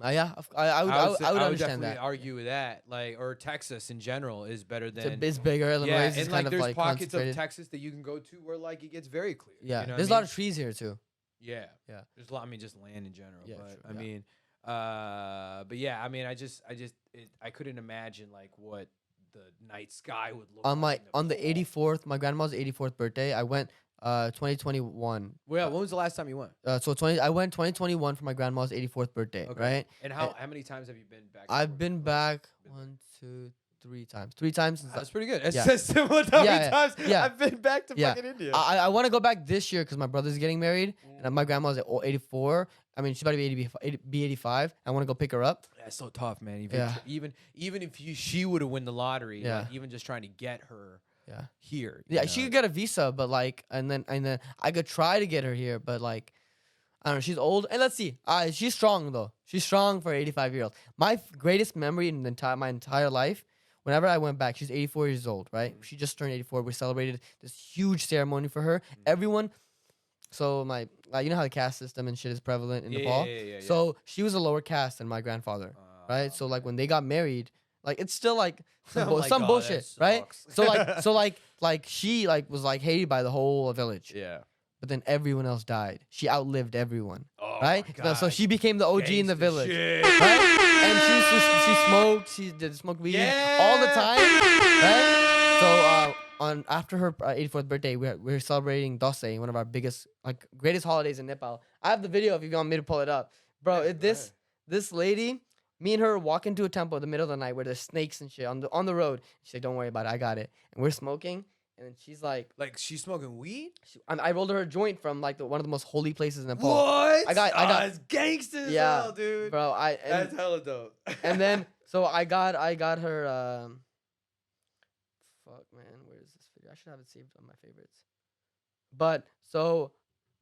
Yeah. I would understand definitely that. argue with that. Like, or Texas in general is better than. It's bigger. Illinois Yeah, is and kind like of there's like pockets of concentrated. Texas that you can go to where like it gets very clear. Yeah. you know There's a what I lot mean? of trees here too. Yeah, Yeah. There's a lot. I mean, just land in general. Yeah, but true, I yeah. mean, but yeah, I mean, I couldn't imagine like what the night sky would look On like. on the Nepal. 84th, my grandma's 84th birthday, I went 2021. Well, yeah, when was the last time you went? I went 2021 for my grandma's 84th birthday, Okay. right? And how many times have you been back? and I've forth? been back 1, 2, 3 times. 3 times since That's pretty good. It's Yeah. just similar to how Yeah, many yeah, times yeah. I've been back to Yeah. fucking India. I want to go back this year because my brother's getting married, and my grandma's at 84. I mean, she's about to be 85. I want to go pick her up. That's so tough, man. Even Yeah. even if she would have won the lottery, Yeah. like, even just trying to get her Yeah. here. Yeah, you she know? could get a visa, but like, and then I could try to get her here, but like, I don't know. She's old, and let's see. She's strong though. She's strong for an 85-year-old. My greatest memory in my entire life, whenever I went back, she's 84 years old, right? She just turned 84. We celebrated this huge ceremony for her. Everyone. So you know how the caste system and shit is prevalent in Nepal. Yeah. So she was a lower caste than my grandfather, right? So like when they got married, Like it's still like some, Oh my some God, bullshit, that right? sucks. So she like was like hated by the whole village. Yeah. But then everyone else died. She outlived everyone, Oh right? my So God. she became the OG in the Gangsta village, shit. right? And she smoked, she did smoke weed all the time, right? So on after her 84th birthday, we're celebrating Dosai, one of our biggest, like greatest holidays in Nepal. I have the video if you want me to pull it up, bro. This lady, me and her walk into a temple in the middle of the night where there's snakes and shit on the road. She's like, "Don't worry about it, I got it." And we're smoking. And then she's like, She's smoking weed? I rolled her a joint from like one of the most holy places in Nepal. What? I got It's gangsta as yeah, hell, dude. bro. That's hella dope. And then so I got her. Fuck man, where is this video? I should have it saved on my favorites. But so,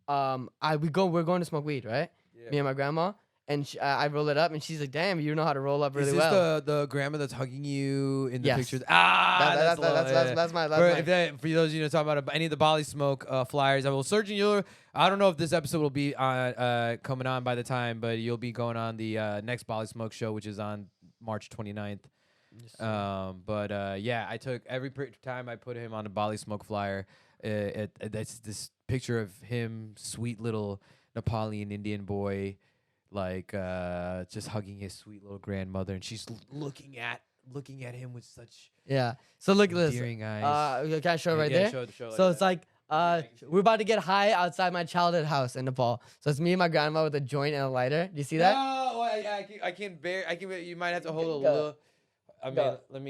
we're going to smoke weed, right? Yeah. Me and my grandma. And I roll it up, and she's like, "Damn, you know how to roll up really Is this well." the grandma that's hugging you in the Yes. pictures? That's my. For those of you who know talking about any of the Bali Smoke flyers, Sirjan, I don't know if this episode will be on coming on by the time, but you'll be going on the next Bali Smoke show, which is on March 29th. Yeah, I took every time I put him on a Bali Smoke flyer. That's this picture of him, sweet little Nepali Indian boy. Like just hugging his sweet little grandmother, and she's looking at him with such So look at this. endearing eyes. Can I show it right there? Show So it's like we're about to get high outside my childhood house in Nepal. So it's me and my grandma with a joint and a lighter. Do you see that? No, I can't bear. You might have to hold a Go. little. I mean, Go. let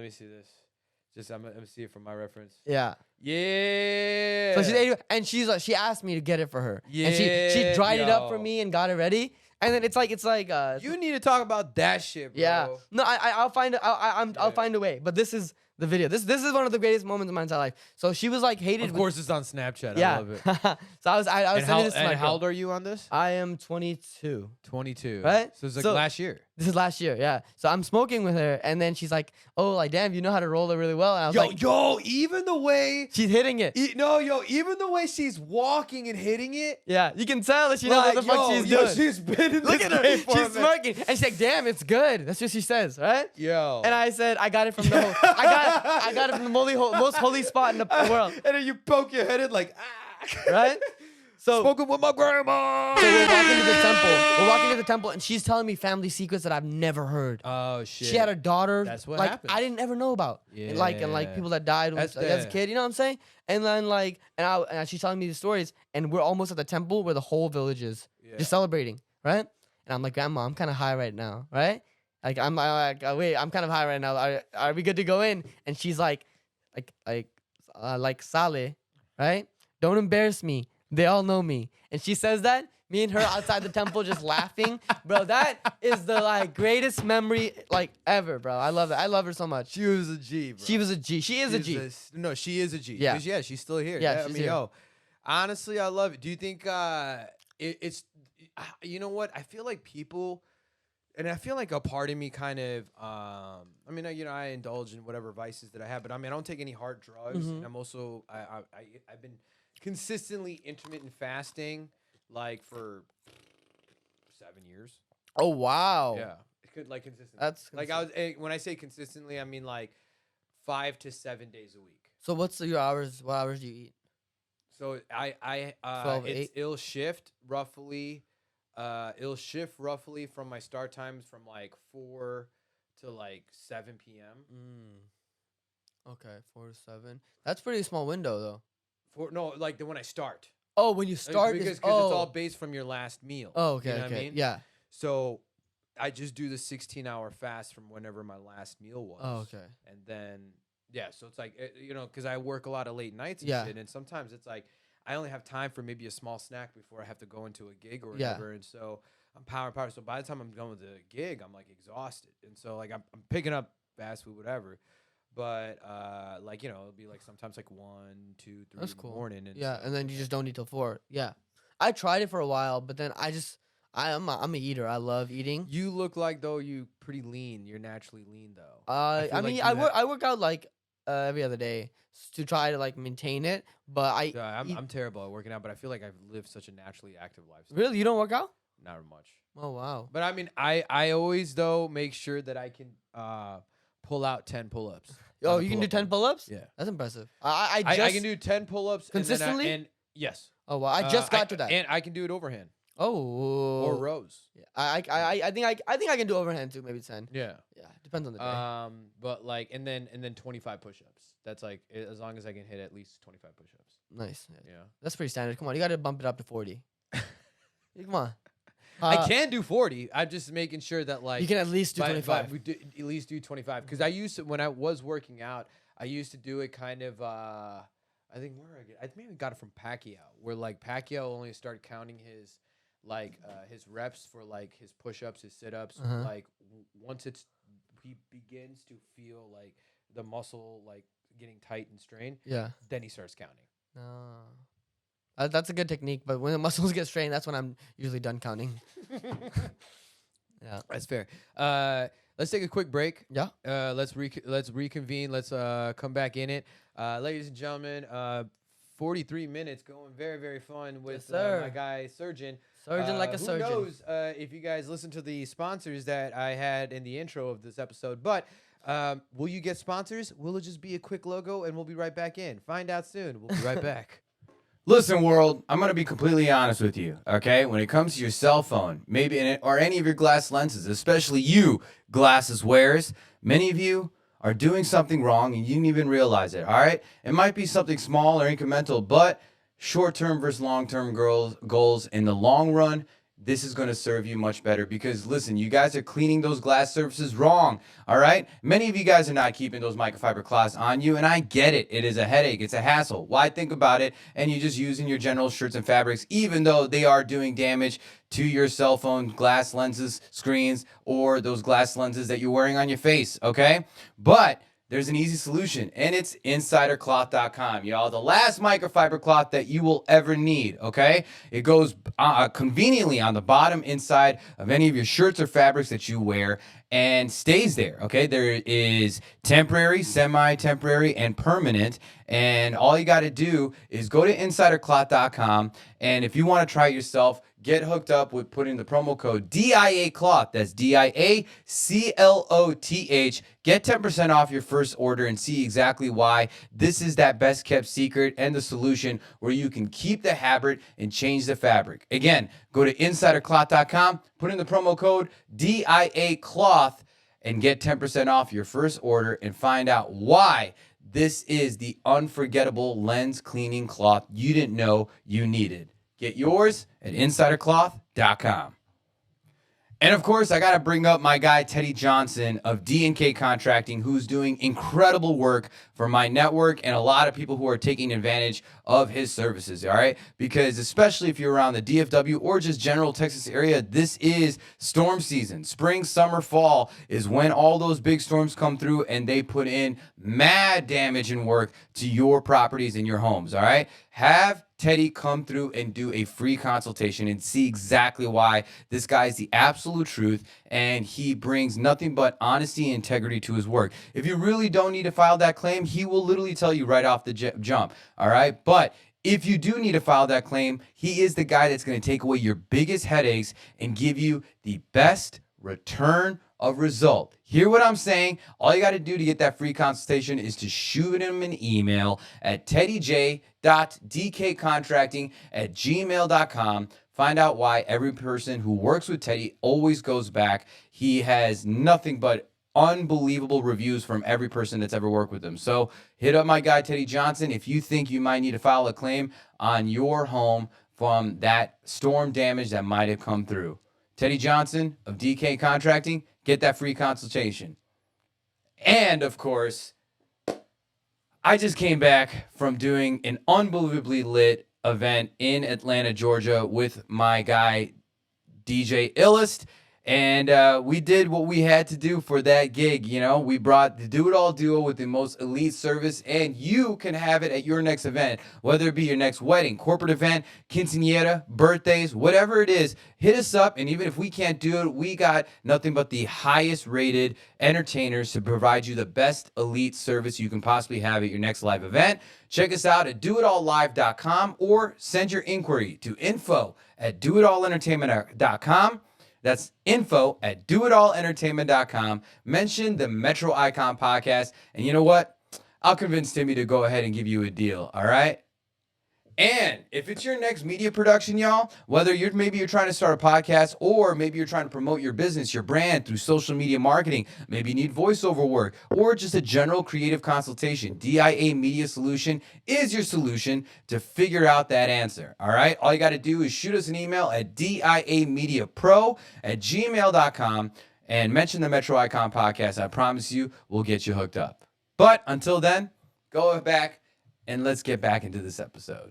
me see this. Just I'm gonna see it from my reference. Yeah. Yeah. So she's 80, and she asked me to get it for her. And she Yeah, dried it up for yo. me and got it ready. And then it's like You need to talk about that shit, bro. yeah. No, I'll find I'll find a way. But this is the video. This is one of the greatest moments of my entire life. So she was like hated. Of course, it's on Snapchat. Yeah. I love it. So I was And sending this to my how girl. old are you on this? I am 22. 22. Right? So it's like So- last year. This is last year, yeah. So I'm smoking with her, and then she's like, "Oh, like damn, you know how to roll it really well." And I was like, Even the way "She's hitting it." even the way she's walking and hitting it. Yeah, you can tell that she knows what the fuck she's doing. She's been in Look this at her, game for a she's minute. smirking, and she's like, "Damn, it's good." That's what she says, right? Yo. And I said, "I got it from the I got it from the most holy spot in the world, And then you poke your head in like, right?" So Spoken with my grandma. we're walking to the temple. We're walking to the temple, and she's telling me family secrets that I've never heard. Oh shit. She had a daughter. That's what like happens. I didn't ever know about. And like Yeah. people that died when, That's like, as a the- kid. You know what I'm saying? And then and she's telling me the stories, and we're almost at the temple where the whole village is just celebrating, right? And I'm like, Grandma, I'm kind of high right now, right? Like I'm like, wait, I'm kind of high right now. Are we good to go in? And she's like Saleh, right? Don't embarrass me. They all know me. And she says that. Me and her outside the temple just laughing. Bro, that is the greatest memory ever, bro. I love that. I love her so much. She was a G, bro. She was a G. She is a G. No, she is a G. Yeah. 'Cause, she's still here. Yeah, I she's mean, here. yo, honestly, I love it. Do you think it's, you know what? I feel like people, and I feel like a part of me kind of, I mean, I indulge in whatever vices that I have, but I mean, I don't take any hard drugs. And I'm also, I've been consistently intermittent fasting for 7 years. Oh, wow. Yeah, it could consistently. That's When I say consistently, I mean 5 to 7 days a week. So what's your hours? What hours do you eat? So 12, 8? it'll shift roughly. It'll shift roughly from my start times from 4 to 7 p.m. Okay, 4 to 7. That's pretty small window though. When I start. Oh, when you start because is it's all based from your last meal. Oh, okay, You know what okay. I mean? Yeah. So I just do the 16-hour fast from whenever my last meal was. Oh, okay. And then so it's because I work a lot of late nights and Yeah. shit, and sometimes it's I only have time for maybe a small snack before I have to go into a gig or Yeah. whatever, and so I'm power. So by the time I'm going to the gig, I'm exhausted, and so I'm picking up fast food, whatever. But it'll be sometimes 1, 2, 3 That's in cool. the morning, and Yeah, so- and then you just don't eat till 4. Yeah. I tried it for a while, but then I'm an eater. I love eating. You look like though you pretty lean. You're naturally lean though. I feel mean, you I work out every other day to try to maintain it, but Yeah, I'm terrible at working out, but I feel like I've lived such a naturally active lifestyle. really, you don't work out? not much. Oh wow. But I mean, I always though make sure that I can pull out 10 pull-ups. Oh, on the you can do pull-up 10 bar. pull-ups? Yeah. That's impressive. I just I can do 10 pull-ups Consistently? and yes. Oh wow. I just got to that. And I can do it overhand Oh. or rows. Yeah. I think I can do overhand too, maybe 10. Yeah. Yeah, depends on the day. But like and then 25 push-ups. That's like as long as I can hit at least 25 push-ups. Nice. Yeah. Yeah. That's pretty standard. Come on, you got to bump it up to 40. Come on. I can do 40. I'm just making sure that like You can at least do But 25. we do, at least do 25 because I used to when I was working out. I used to do it kind of. I think I maybe got it from Pacquiao, where like Pacquiao only started counting his his reps for like his push-ups, his sit-ups. Like once he begins to feel like the muscle like getting tight and strained. Yeah. Then he starts counting. That's a good technique, but when the muscles get strained, that's when I'm usually done counting. Yeah. That's fair. Let's take a quick break. Yeah. Let's reconvene. Let's come back in it. Ladies and gentlemen, 43 minutes going very, very fun with my guy Sirjan. Surgeon like a surgeon. Who knows if you guys listen to the sponsors that I had in the intro of this episode, but will you get sponsors? Will it just be a quick logo and we'll be right back in? Find out soon. We'll be right back. Listen, world, I'm going to be completely honest with you, okay? When it comes to your cell phone, maybe or any of your glass lenses, especially you glasses wearers, many of you are doing something wrong and you didn't even realize it, all right? It might be something small or incremental, but short-term versus long-term goals in the long run, this is going to serve you much better because, listen, you guys are cleaning those glass surfaces wrong, all right? Many of you guys are not keeping those microfiber cloths on you, and I get it. It is a headache. It's a hassle. Why think about it? And you're just using your general shirts and fabrics, even though they are doing damage to your cell phone glass lenses, screens, or those glass lenses that you're wearing on your face, okay? But there's an easy solution, and it's insidercloth.com. Y'all, the last microfiber cloth that you will ever need, okay? It goes conveniently on the bottom inside of any of your shirts or fabrics that you wear and stays there, okay? There is temporary, semi-temporary, and permanent, and all you got to do is go to insidercloth.com, and if you want to try it yourself, get hooked up with putting the promo code DIA Cloth. That's DIACLOTH. Get 10% off your first order and see exactly why this is that best kept secret and the solution where you can keep the habit and change the fabric. Again, go to insidercloth.com, put in the promo code DIA Cloth and get 10% off your first order and find out why this is the unforgettable lens cleaning cloth you didn't know you needed. Get yours at insidercloth.com. And of course, I got to bring up my guy, Teddy Johnson of D&K Contracting, who's doing incredible work for my network and a lot of people who are taking advantage of his services, all right? Because especially if you're around the DFW or just general Texas area, this is storm season. Spring, summer, fall is when all those big storms come through and they put in mad damage and work to your properties and your homes, all right? Have Teddy come through and do a free consultation and see exactly why this guy is the absolute truth and he brings nothing but honesty and integrity to his work. If you really don't need to file that claim, he will literally tell you right off the jump, all right? But if you do need to file that claim, he is the guy that's going to take away your biggest headaches and give you the best return of result. Hear what I'm saying? All you got to do to get that free consultation is to shoot him an email at teddyj.dkcontracting@gmail.com. Find out why every person who works with Teddy always goes back. He has nothing but unbelievable reviews from every person that's ever worked with him. So hit up my guy, Teddy Johnson, if you think you might need to file a claim on your home from that storm damage that might have come through. Teddy Johnson of DK Contracting, get that free consultation. And of course, I just came back from doing an unbelievably lit event in Atlanta, Georgia with my guy, DJ Illest. And we did what we had to do for that gig. You know, we brought the Do It All duo with the most elite service, and you can have it at your next event, whether it be your next wedding, corporate event, quinceañera, birthdays, whatever it is. Hit us up, and even if we can't do it, we got nothing but the highest rated entertainers to provide you the best elite service you can possibly have at your next live event. Check us out at doitallive.com or send your inquiry to info@doitallentertainment.com. That's info@doitallentertainment.com. Mention the Metro Icon podcast. And you know what? I'll convince Timmy to go ahead and give you a deal. All right? And if it's your next media production, y'all, whether maybe you're trying to start a podcast or maybe you're trying to promote your business, your brand through social media marketing, maybe you need voiceover work or just a general creative consultation, DIA Media Solution is your solution to figure out that answer. All right? All you got to do is shoot us an email at diamediapro@gmail.com and mention the Metro Icon podcast. I promise you we'll get you hooked up. But until then, go back and let's get back into this episode.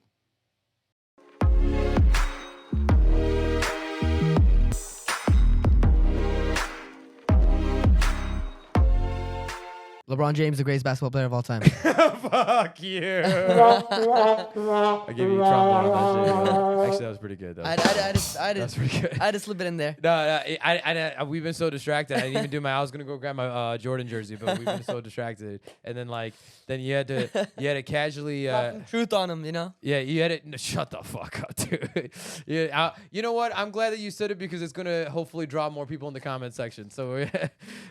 LeBron James, the greatest basketball player of all time. Fuck you. I give you a trombone on that shit. Actually, that was pretty good, though. That's pretty good. I had to slip it in there. No, we've been so distracted. I didn't even do my. I was gonna go grab my Jordan jersey, but we've been so distracted. And then then you had to casually. Truth on him, you know. Yeah, you had it. No, shut the fuck up, dude. Yeah, you know what? I'm glad that you said it because it's gonna hopefully draw more people in the comment section. So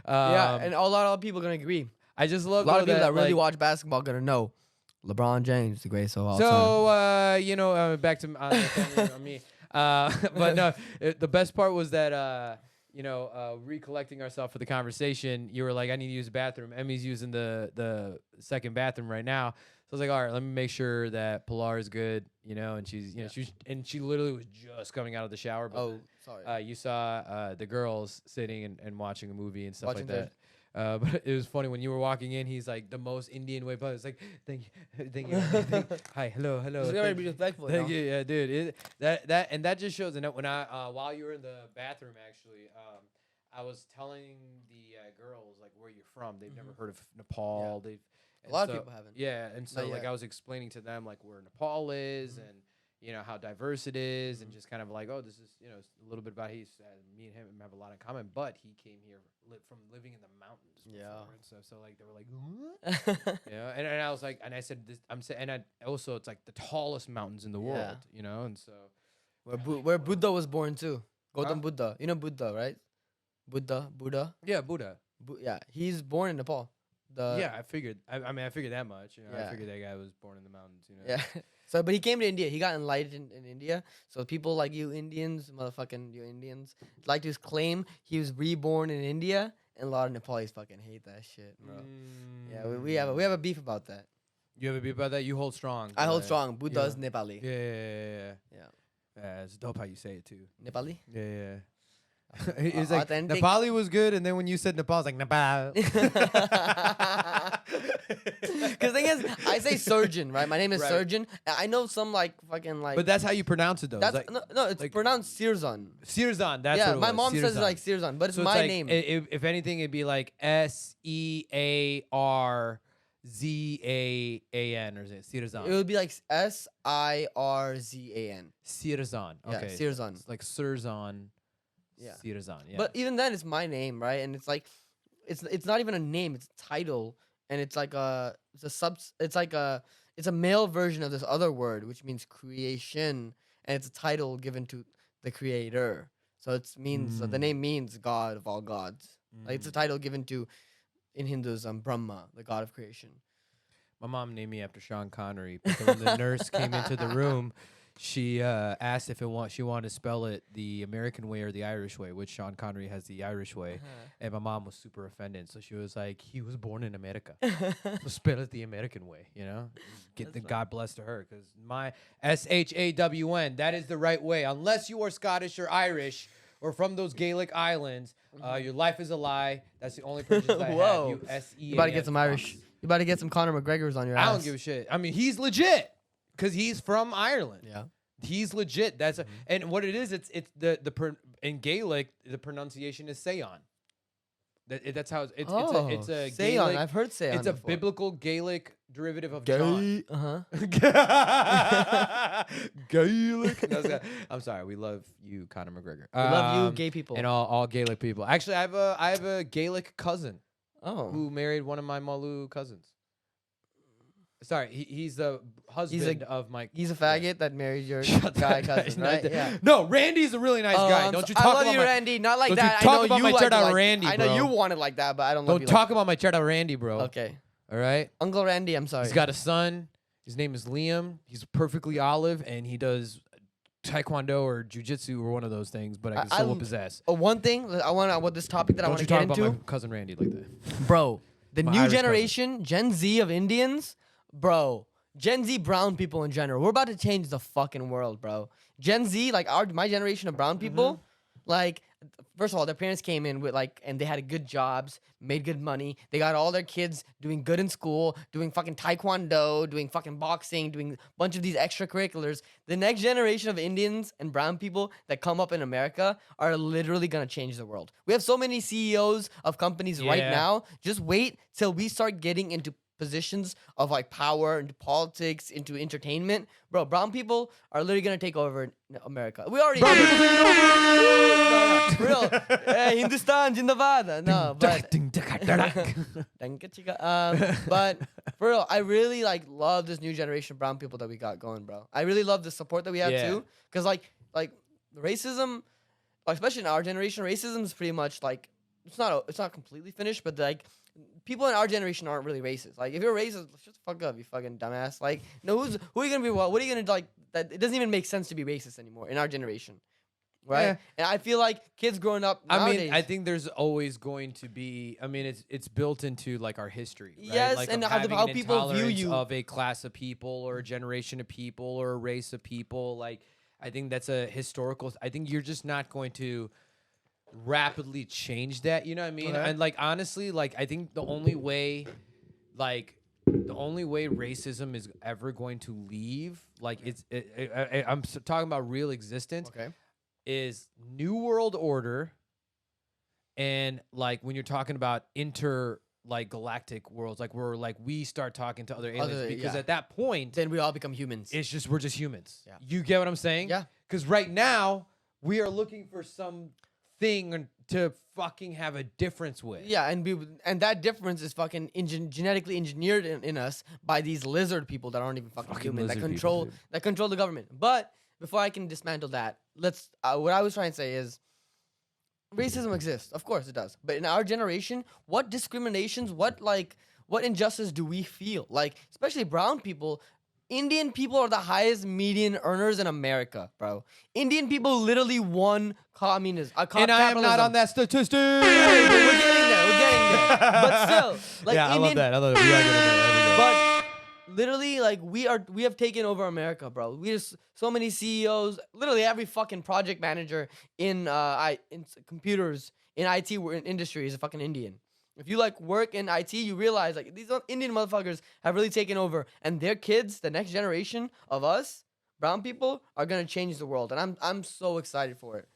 Yeah, and a lot of people are gonna agree. I just love A lot of people that really like, watch basketball gonna know LeBron James, the greatest of all time. So back to on me. But no, the best part was that recollecting ourselves for the conversation. You were like, I need to use the bathroom. Emmy's using the second bathroom right now. So I was like, all right, let me make sure that Pilar is good. And she's she literally was just coming out of the shower. But, sorry. You saw the girls sitting and watching a movie and stuff Watching like that. But it was funny when you were walking in. He's like the most Indian way, but it's like, thank you, hi, hello. He's gotta be respectful. Thank you, yeah, dude. That just shows. And when while you were in the bathroom, actually, I was telling the girls like where you're from. They've never heard of Nepal. Yeah. A lot of people haven't. Yeah, and so I was explaining to them like where Nepal is and. How diverse it is, and just kind of like, oh, this is, a little bit about me and him have a lot in common, but he came here from living in the mountains. Yeah. And stuff. So like they were like, and I was like, and I said this, also it's like the tallest mountains in the world, and so where Buddha was born too. Gautam Buddha. You know Buddha, right? Buddha. Yeah, Buddha. Yeah, he's born in Nepal. I figured. I figured that much. Yeah. I figured that guy was born in the mountains. Yeah. So, but he came to India. He got enlightened in India. So people like you Indians, like to claim he was reborn in India, and a lot of Nepalis fucking hate that shit, bro. Yeah, we have a beef about that. You have a beef about that? You hold strong. I hold strong. Buddha is Nepali. Yeah. It's dope how you say it too. Nepali. Yeah. He's like, Authentic. Nepali was good, and then when you said Nepal, I was like, Nepal. Because the thing is, I say Sirjan, right? My name is Sirjan. I know some fucking. But that's how you pronounce it, though. That's like, no, it's pronounced Sirjan. Sirjan, that's what it was. My mom says it Sirjan. like Sirjan, but it's So my like, name. If anything, it'd be like SEARZAAN, or is it Sirjan? It would be like SIRZAN. Sirjan. Okay. Yeah, Sirjan. It's like Sirjan. Yeah. Sirjan, yeah. But even then, it's my name, right? And it's like, it's not even a name; it's a title, and it's like it's a male version of this other word, which means creation, and it's a title given to the creator. So it means the name means God of all gods. Like it's a title given to, in Hinduism, Brahma, the god of creation. My mom named me after Sean Connery, but when the nurse came into the room, she asked if she wanted to spell it the American way or the Irish way, which Sean Connery has the Irish way. And my mom was super offended. So she was like, he was born in America. So spell it the American way, God bless to her. Because my SHAWN, that is the right way. Unless you are Scottish or Irish or from those Gaelic islands, your life is a lie. That's the only purchase I Whoa. have. You about to get some Irish. You about to get some Conor McGregor's on your ass. I don't give a shit. I mean, he's legit. Because he's from Ireland. Yeah. He's legit. That's and what it is. It's in Gaelic the pronunciation is Seon. That's how it's it's a Seon. Gaelic, I've heard Seon. it's a before. biblical Gaelic derivative of John. Gaelic. I'm sorry. We love you, Conor McGregor. We love you, gay people. and all Gaelic people. Actually, I have a Gaelic cousin who married one of my Malu cousins. Sorry, he's the husband of my. He's a faggot that married your Shut guy that cousin, guy. right? Yeah. No, Randy's a really nice guy. I'm Don't you I talk love about you, my Randy. Not like don't that. you I talk know about you my like, chat out like Randy, I know bro. you want it like that, but I don't love Don't you talk about my chat out Randy, bro. like Okay. All right. Uncle Randy, I'm sorry. He's got a son. His name is Liam. He's perfectly olive, and he does taekwondo or jujitsu or one of those things. But I can still whoop his ass. One thing I want with this topic that I Don't want you to get talk about into, my cousin Randy like that, bro. The My new Irish generation, Gen Z of Indians, bro. Gen Z brown people in general. We're about to change the fucking world, bro. Gen Z, like my generation of brown people, like first of all, their parents came in with and they had good jobs, made good money. They got all their kids doing good in school, doing fucking taekwondo, doing fucking boxing, doing a bunch of these extracurriculars. The next generation of Indians and brown people that come up in America are literally gonna change the world. We have so many CEOs of companies right Yeah. now. Just wait till we start getting into positions of power, into politics, into entertainment. Bro, brown people are literally gonna take over America. We already Brown did. people taking over. No, for real. Hey, Hindustan, Jindabad. No, but but for real, I really love this new generation of brown people that we got going, bro. I really love the support that we have Yeah. too, because like racism, especially in our generation, racism is pretty much it's not completely finished, but people in our generation aren't really racist. Like, if you're racist, shut the fuck up, you fucking dumbass. Like, no, who are you gonna be? What are you gonna that? It doesn't even make sense to be racist anymore in our generation, right? Yeah. And I feel like kids growing up nowadays. I mean, I think there's always going to be. I mean, it's built into our history. Right? Yes, and of how having how an people view intolerance you. of a class of people or a generation of people or a race of people. I think that's a historical. I think you're just not going to rapidly change that. You know what I mean? Okay. And honestly, I think the only way racism is ever going to leave, I'm talking about real existence. Okay. Is New World Order, and when you're talking about galactic worlds, where we start talking to other aliens, because at that point Then we all become humans. it's just we're just humans. Yeah. You get what I'm saying? Yeah. Because right now we are looking for something to fucking have a difference with. Yeah, and that difference is fucking genetically engineered in us by these lizard people that aren't even fucking human, that lizard people, control the government. But before I can dismantle that, what I was trying to say is racism exists. Of course it does. But in our generation, what discriminations, what injustice do we feel? Especially brown people. Indian people are the highest median earners in America, bro. Indian people literally won communism. And I am not on that statistic. Hey, but we're getting there. But still, yeah, Indian, I love that. We are getting there. but literally, we have taken over America, bro. We just so many CEOs. Literally every fucking project manager in computers in IT industry is a fucking Indian. If you work in IT, you realize these Indian motherfuckers have really taken over, and their kids, the next generation of us, brown people, are gonna change the world, and I'm so excited for it.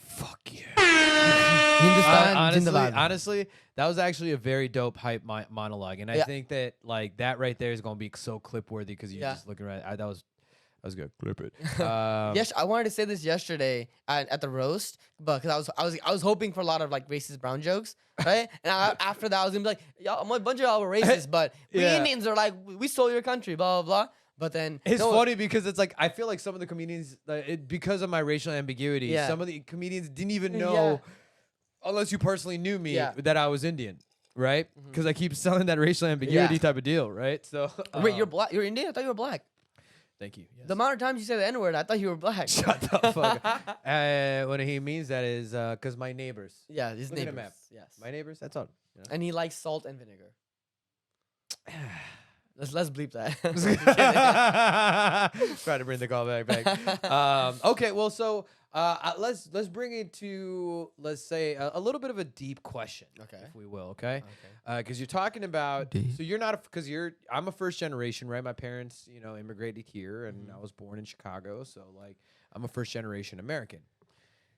Fuck yeah. Hindustan, honestly, that was actually a very dope hype monologue, and I Yeah. think that that right there is gonna be so clip worthy because you're Yeah. just looking right. That was good. Clip it. Yes, I wanted to say this yesterday at the roast, but because I was hoping for a lot of racist brown jokes, right? And after that, I was gonna be like, y'all, a bunch of y'all were racist, but we Yeah. Indians are we stole your country, blah blah blah. But then It's funny because it's I feel like some of the comedians, because of my racial ambiguity, Yeah. some of the comedians didn't even know, Yeah. unless you personally knew me, Yeah. that I was Indian, right? Because I keep selling that racial ambiguity Yeah. type of deal, right? So Wait, you're black? You're Indian? I thought you were black. Thank you. Yes. The amount of times you say the N word, I thought you were black. Shut the fuck up. What he means that is because my neighbors. Yeah, his Look at neighbors. the map. Yes. My neighbors, that's all. You know? And he likes salt and vinegar. Let's bleep that. Try to bring the call back. Okay, well, so Let's bring it to, let's say, a little bit of a deep question, Okay. if we will, okay? Because you're talking about, so you're not, because I'm a first generation, right? My parents, immigrated here, and I was born in Chicago, so like I'm a first generation American.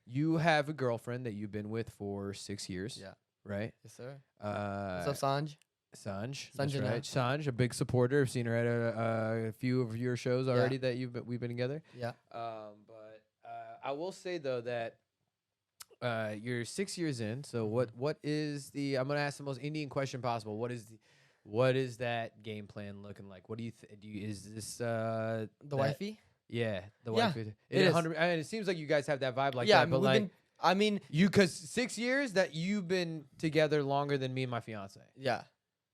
You have a girlfriend that you've been with for 6 years, Yeah. right? Yes, sir. What's up, Sanj? Sanj, that's Sanjana. right. Sanj, a big supporter. I've seen her at a few of your shows already that we've been together. Yeah. But I will say though that you're 6 years in. So what is the? I'm gonna ask the most Indian question possible. What is that game plan looking like? What do you is this The wifey? Yeah, the Yeah, wifey. it is. It seems like you guys have that vibe like Yeah, that. But we've like been. I mean, because 6 years that you've been together longer than me and my fiance. yeah.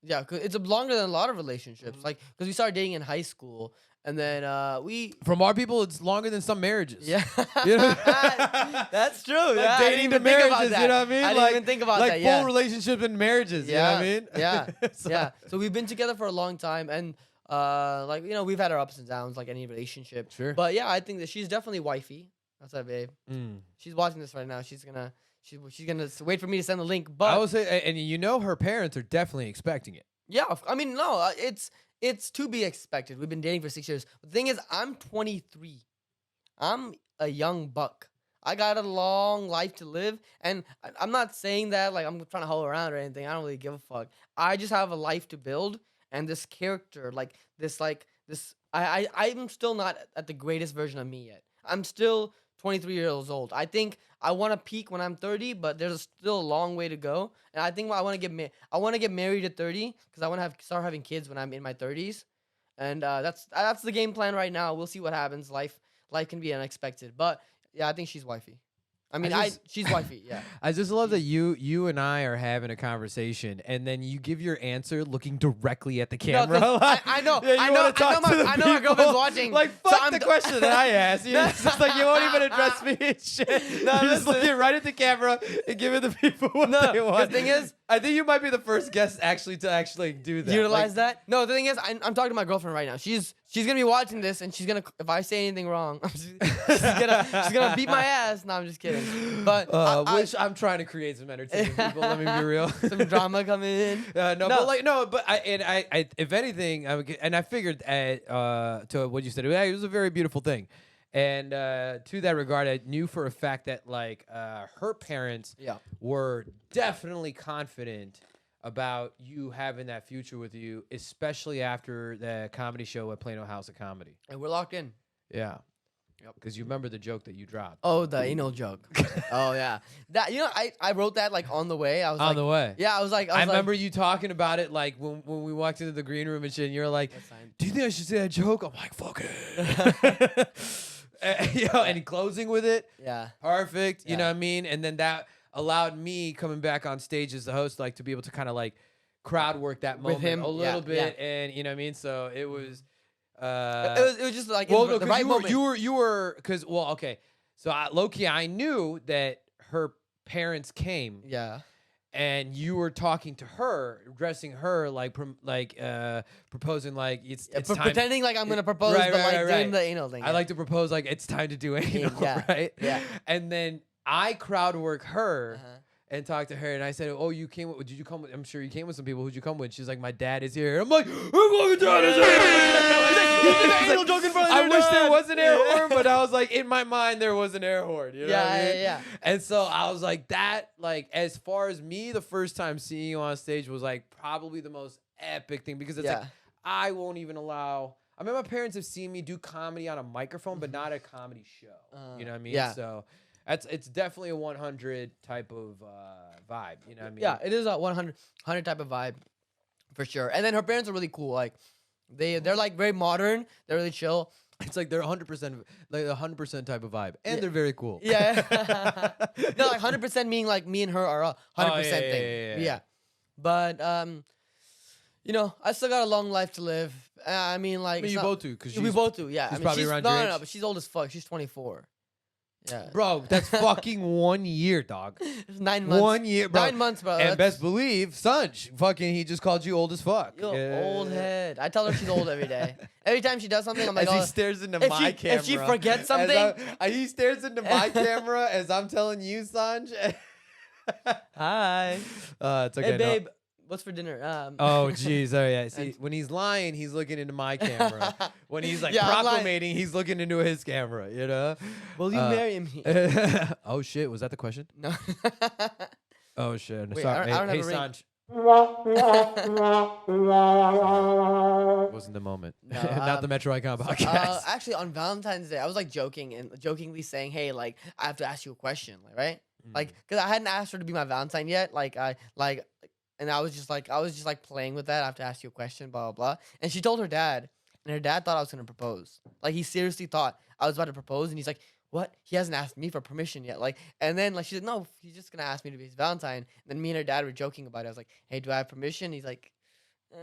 Yeah, 'cause it's longer than a lot of relationships. Like, because we started dating in high school, and then we. From our people, it's longer than some marriages. Yeah, You know? that's true. Like yeah, I didn't dating even to think about marriages, that. you know what I mean? I didn't even think about like that. Yeah, full relationships and marriages. yeah, You know what I mean? yeah, So- yeah. So we've been together for a long time, and we've had our ups and downs, like any relationship. Sure. But yeah, I think that she's definitely wifey. That's right, babe. Mm. She's watching this right now. She's gonna wait for me to send the link. But I will say, and her parents are definitely expecting it. yeah, I mean, no, it's to be expected. We've been dating for 6 years. The thing is, I'm 23. I'm a young buck. I got a long life to live, and I'm not saying that like I'm trying to hoe around or anything. I don't really give a fuck. I just have a life to build, and this character, I'm still not at the greatest version of me yet. I'm still 23 years old. I think I want to peak when I'm 30, but there's still a long way to go. And I think I want to get married at 30 because I want to start having kids when I'm in my 30s. And that's the game plan right now. We'll see what happens. Life can be unexpected, but yeah, I think she's wifey. I mean, she's wifey. Yeah. I just love that you and I are having a conversation, and then you give your answer looking directly at the camera. 'cause I know. Yeah, you I know. wanna talk to the I know my girlfriend's people. watching. Like, so fuck I'm the d- question that I asked. It's just like you won't even address me and shit. No, You're just listen. looking right at the camera and giving the people what No, they want. the thing is, I think you might be the first guest to do that. utilize Like, that. No, the thing is, I'm talking to my girlfriend right now. She's gonna be watching this, and she's gonna, if I say anything wrong, she's gonna beat my ass. No, I'm just kidding. But which I'm trying to create some entertainment, people. Let me be real. some drama coming in. But I if anything, I figured to what you said, it was a very beautiful thing, and to that regard, I knew for a fact that like her parents were definitely confident about you having that future with you, especially after the comedy show at Plano House of Comedy. And we're locked in. Yeah. Because you remember the joke that you dropped. Oh, the anal joke. Oh yeah, that I wrote that like on the way. I was On like, the way. yeah, I was like, I remember you talking about it like when we walked into the green room and shit, and you're like, That's fine. do you think I should say that joke? I'm like, fuck it. And closing with it. Yeah. Perfect. You Yeah. know what I mean? And then that allowed me coming back on stage as the host, like to be able to kind of like crowd work that With moment him, a little yeah, bit. And you know what I mean? So it was it was just like well, in no, the 'cause right moment. you were because okay. So low-key, I knew that her parents came. Yeah. And you were talking to her, addressing her like proposing like it's time. Pretending like I'm gonna propose Right, the right, like right, doing right. the anal thing. I like to propose like it's time to do anal, Yeah, right? yeah. And then I crowd work her Uh-huh. and talk to her, and I said, "Oh, you came with? Did you come with? I'm sure you came with some people. Who'd you come with?" She's like, "My dad is here." I'm like, "Her fucking dad is here!" Anal joke in front of I your wish there dad. was an air horn, but I was like, in my mind, there was an air horn. You know what I mean? Yeah. And so I was like, that, like, as far as me, the first time seeing you on stage was like probably the most epic thing because it's Yeah. like, I won't even allow. I mean, my parents have seen me do comedy on a microphone, but not a comedy show. You know what I mean? yeah. So it's definitely a 100 type of vibe. You know what I mean? Yeah, it is a 100 type of vibe, for sure. And then her parents are really cool. Like, they're like very modern. They're really chill. It's like they're 100%, like 100% type of vibe, and Yeah. they're very cool. Yeah. No, like 100% meaning like me and her are a 100% yeah, thing. yeah. But I still got a long life to live. I mean, like I mean, it's you not- both do because we both do. Yeah, she's I mean, probably around your no, age? but she's old as fuck. She's 24. Yeah. Bro, that's fucking 1 year, dog. It's 9 months. 1 year, bro. 9 months, bro. And That's- best believe, Sanj, fucking, he just called you old as fuck. Yo, Yeah. old head. I tell her she's old every day. Every time she does something, I'm like, As he oh, stares into if my she- camera. if she forgets as something- he stares into my camera as I'm telling you, Sanj. hi. It's okay. Hey, no. babe, what's for dinner? Oh, jeez. Oh, yeah. See, And- when he's lying, he's looking into my camera. When he's like Yeah, I'm lying. proclamating, he's looking into his camera, you know? Will you marry me? Oh, shit. Was that the question? No. Oh, shit. Wait, Sorry. I don't hey, have a ring. Sanj. Wasn't the moment. No, Not the Metro Icon podcast. Actually, on Valentine's Day, I was like joking and jokingly saying, "Hey, like I have to ask you a question, right? Like, cause I hadn't asked her to be my Valentine yet. And I was just like playing with that. I have to ask you a question, blah blah blah. And she told her dad, and her dad thought I was gonna propose. Like he seriously thought I was about to propose, and he's like, "What? He hasn't asked me for permission yet." Like, and then like she's like, "No, he's just gonna ask me to be his Valentine." And then me and her dad were joking about it. I was like, "Hey, do I have permission?" He's like,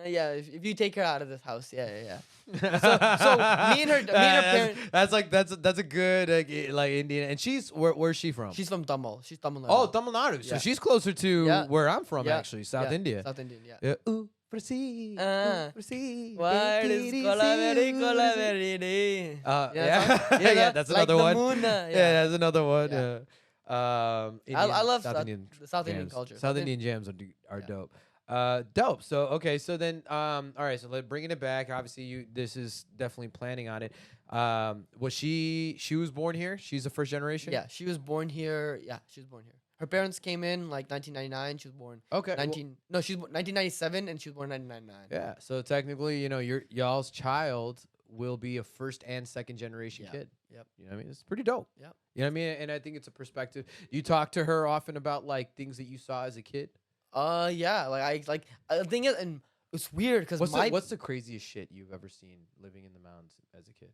"Yeah, if you take her out of this house, yeah." So me and her parents. That's a good like Indian. And where's she from? She's from Tamil. She's Tamil Nadu. Oh, Tamil Nadu. So Yeah. she's closer to Yeah. where I'm from, Yeah. actually, South Yeah, India. South Indian, yeah. Yeah. Ooh, proceed. Ah. Ooh, proceed. What Take is it Kolaveri, easy. Kolaveri day? Yeah, that's like another the one. moon, Yeah, that's another one. Yeah. I love South South- Indian the South Indian jams. culture. South Indian jams are Yeah. dope. Dope. So okay, so then all right, so bringing it back. Obviously, this is definitely planning on it. Was she was born here? She's a first generation. Yeah, she was born here. Yeah, she was born here. Her parents came in like 1999. She was born Okay. well, 1997, and she was born 1999. yeah. So technically, y'all's child will be a first and second generation Yeah. kid. Yep. You know what I mean? It's pretty dope. Yep. You know what I mean? And I think it's a perspective. You talk to her often about like things that you saw as a kid. Yeah. The thing is, and it's weird because What's the craziest shit you've ever seen living in the mountains as a kid?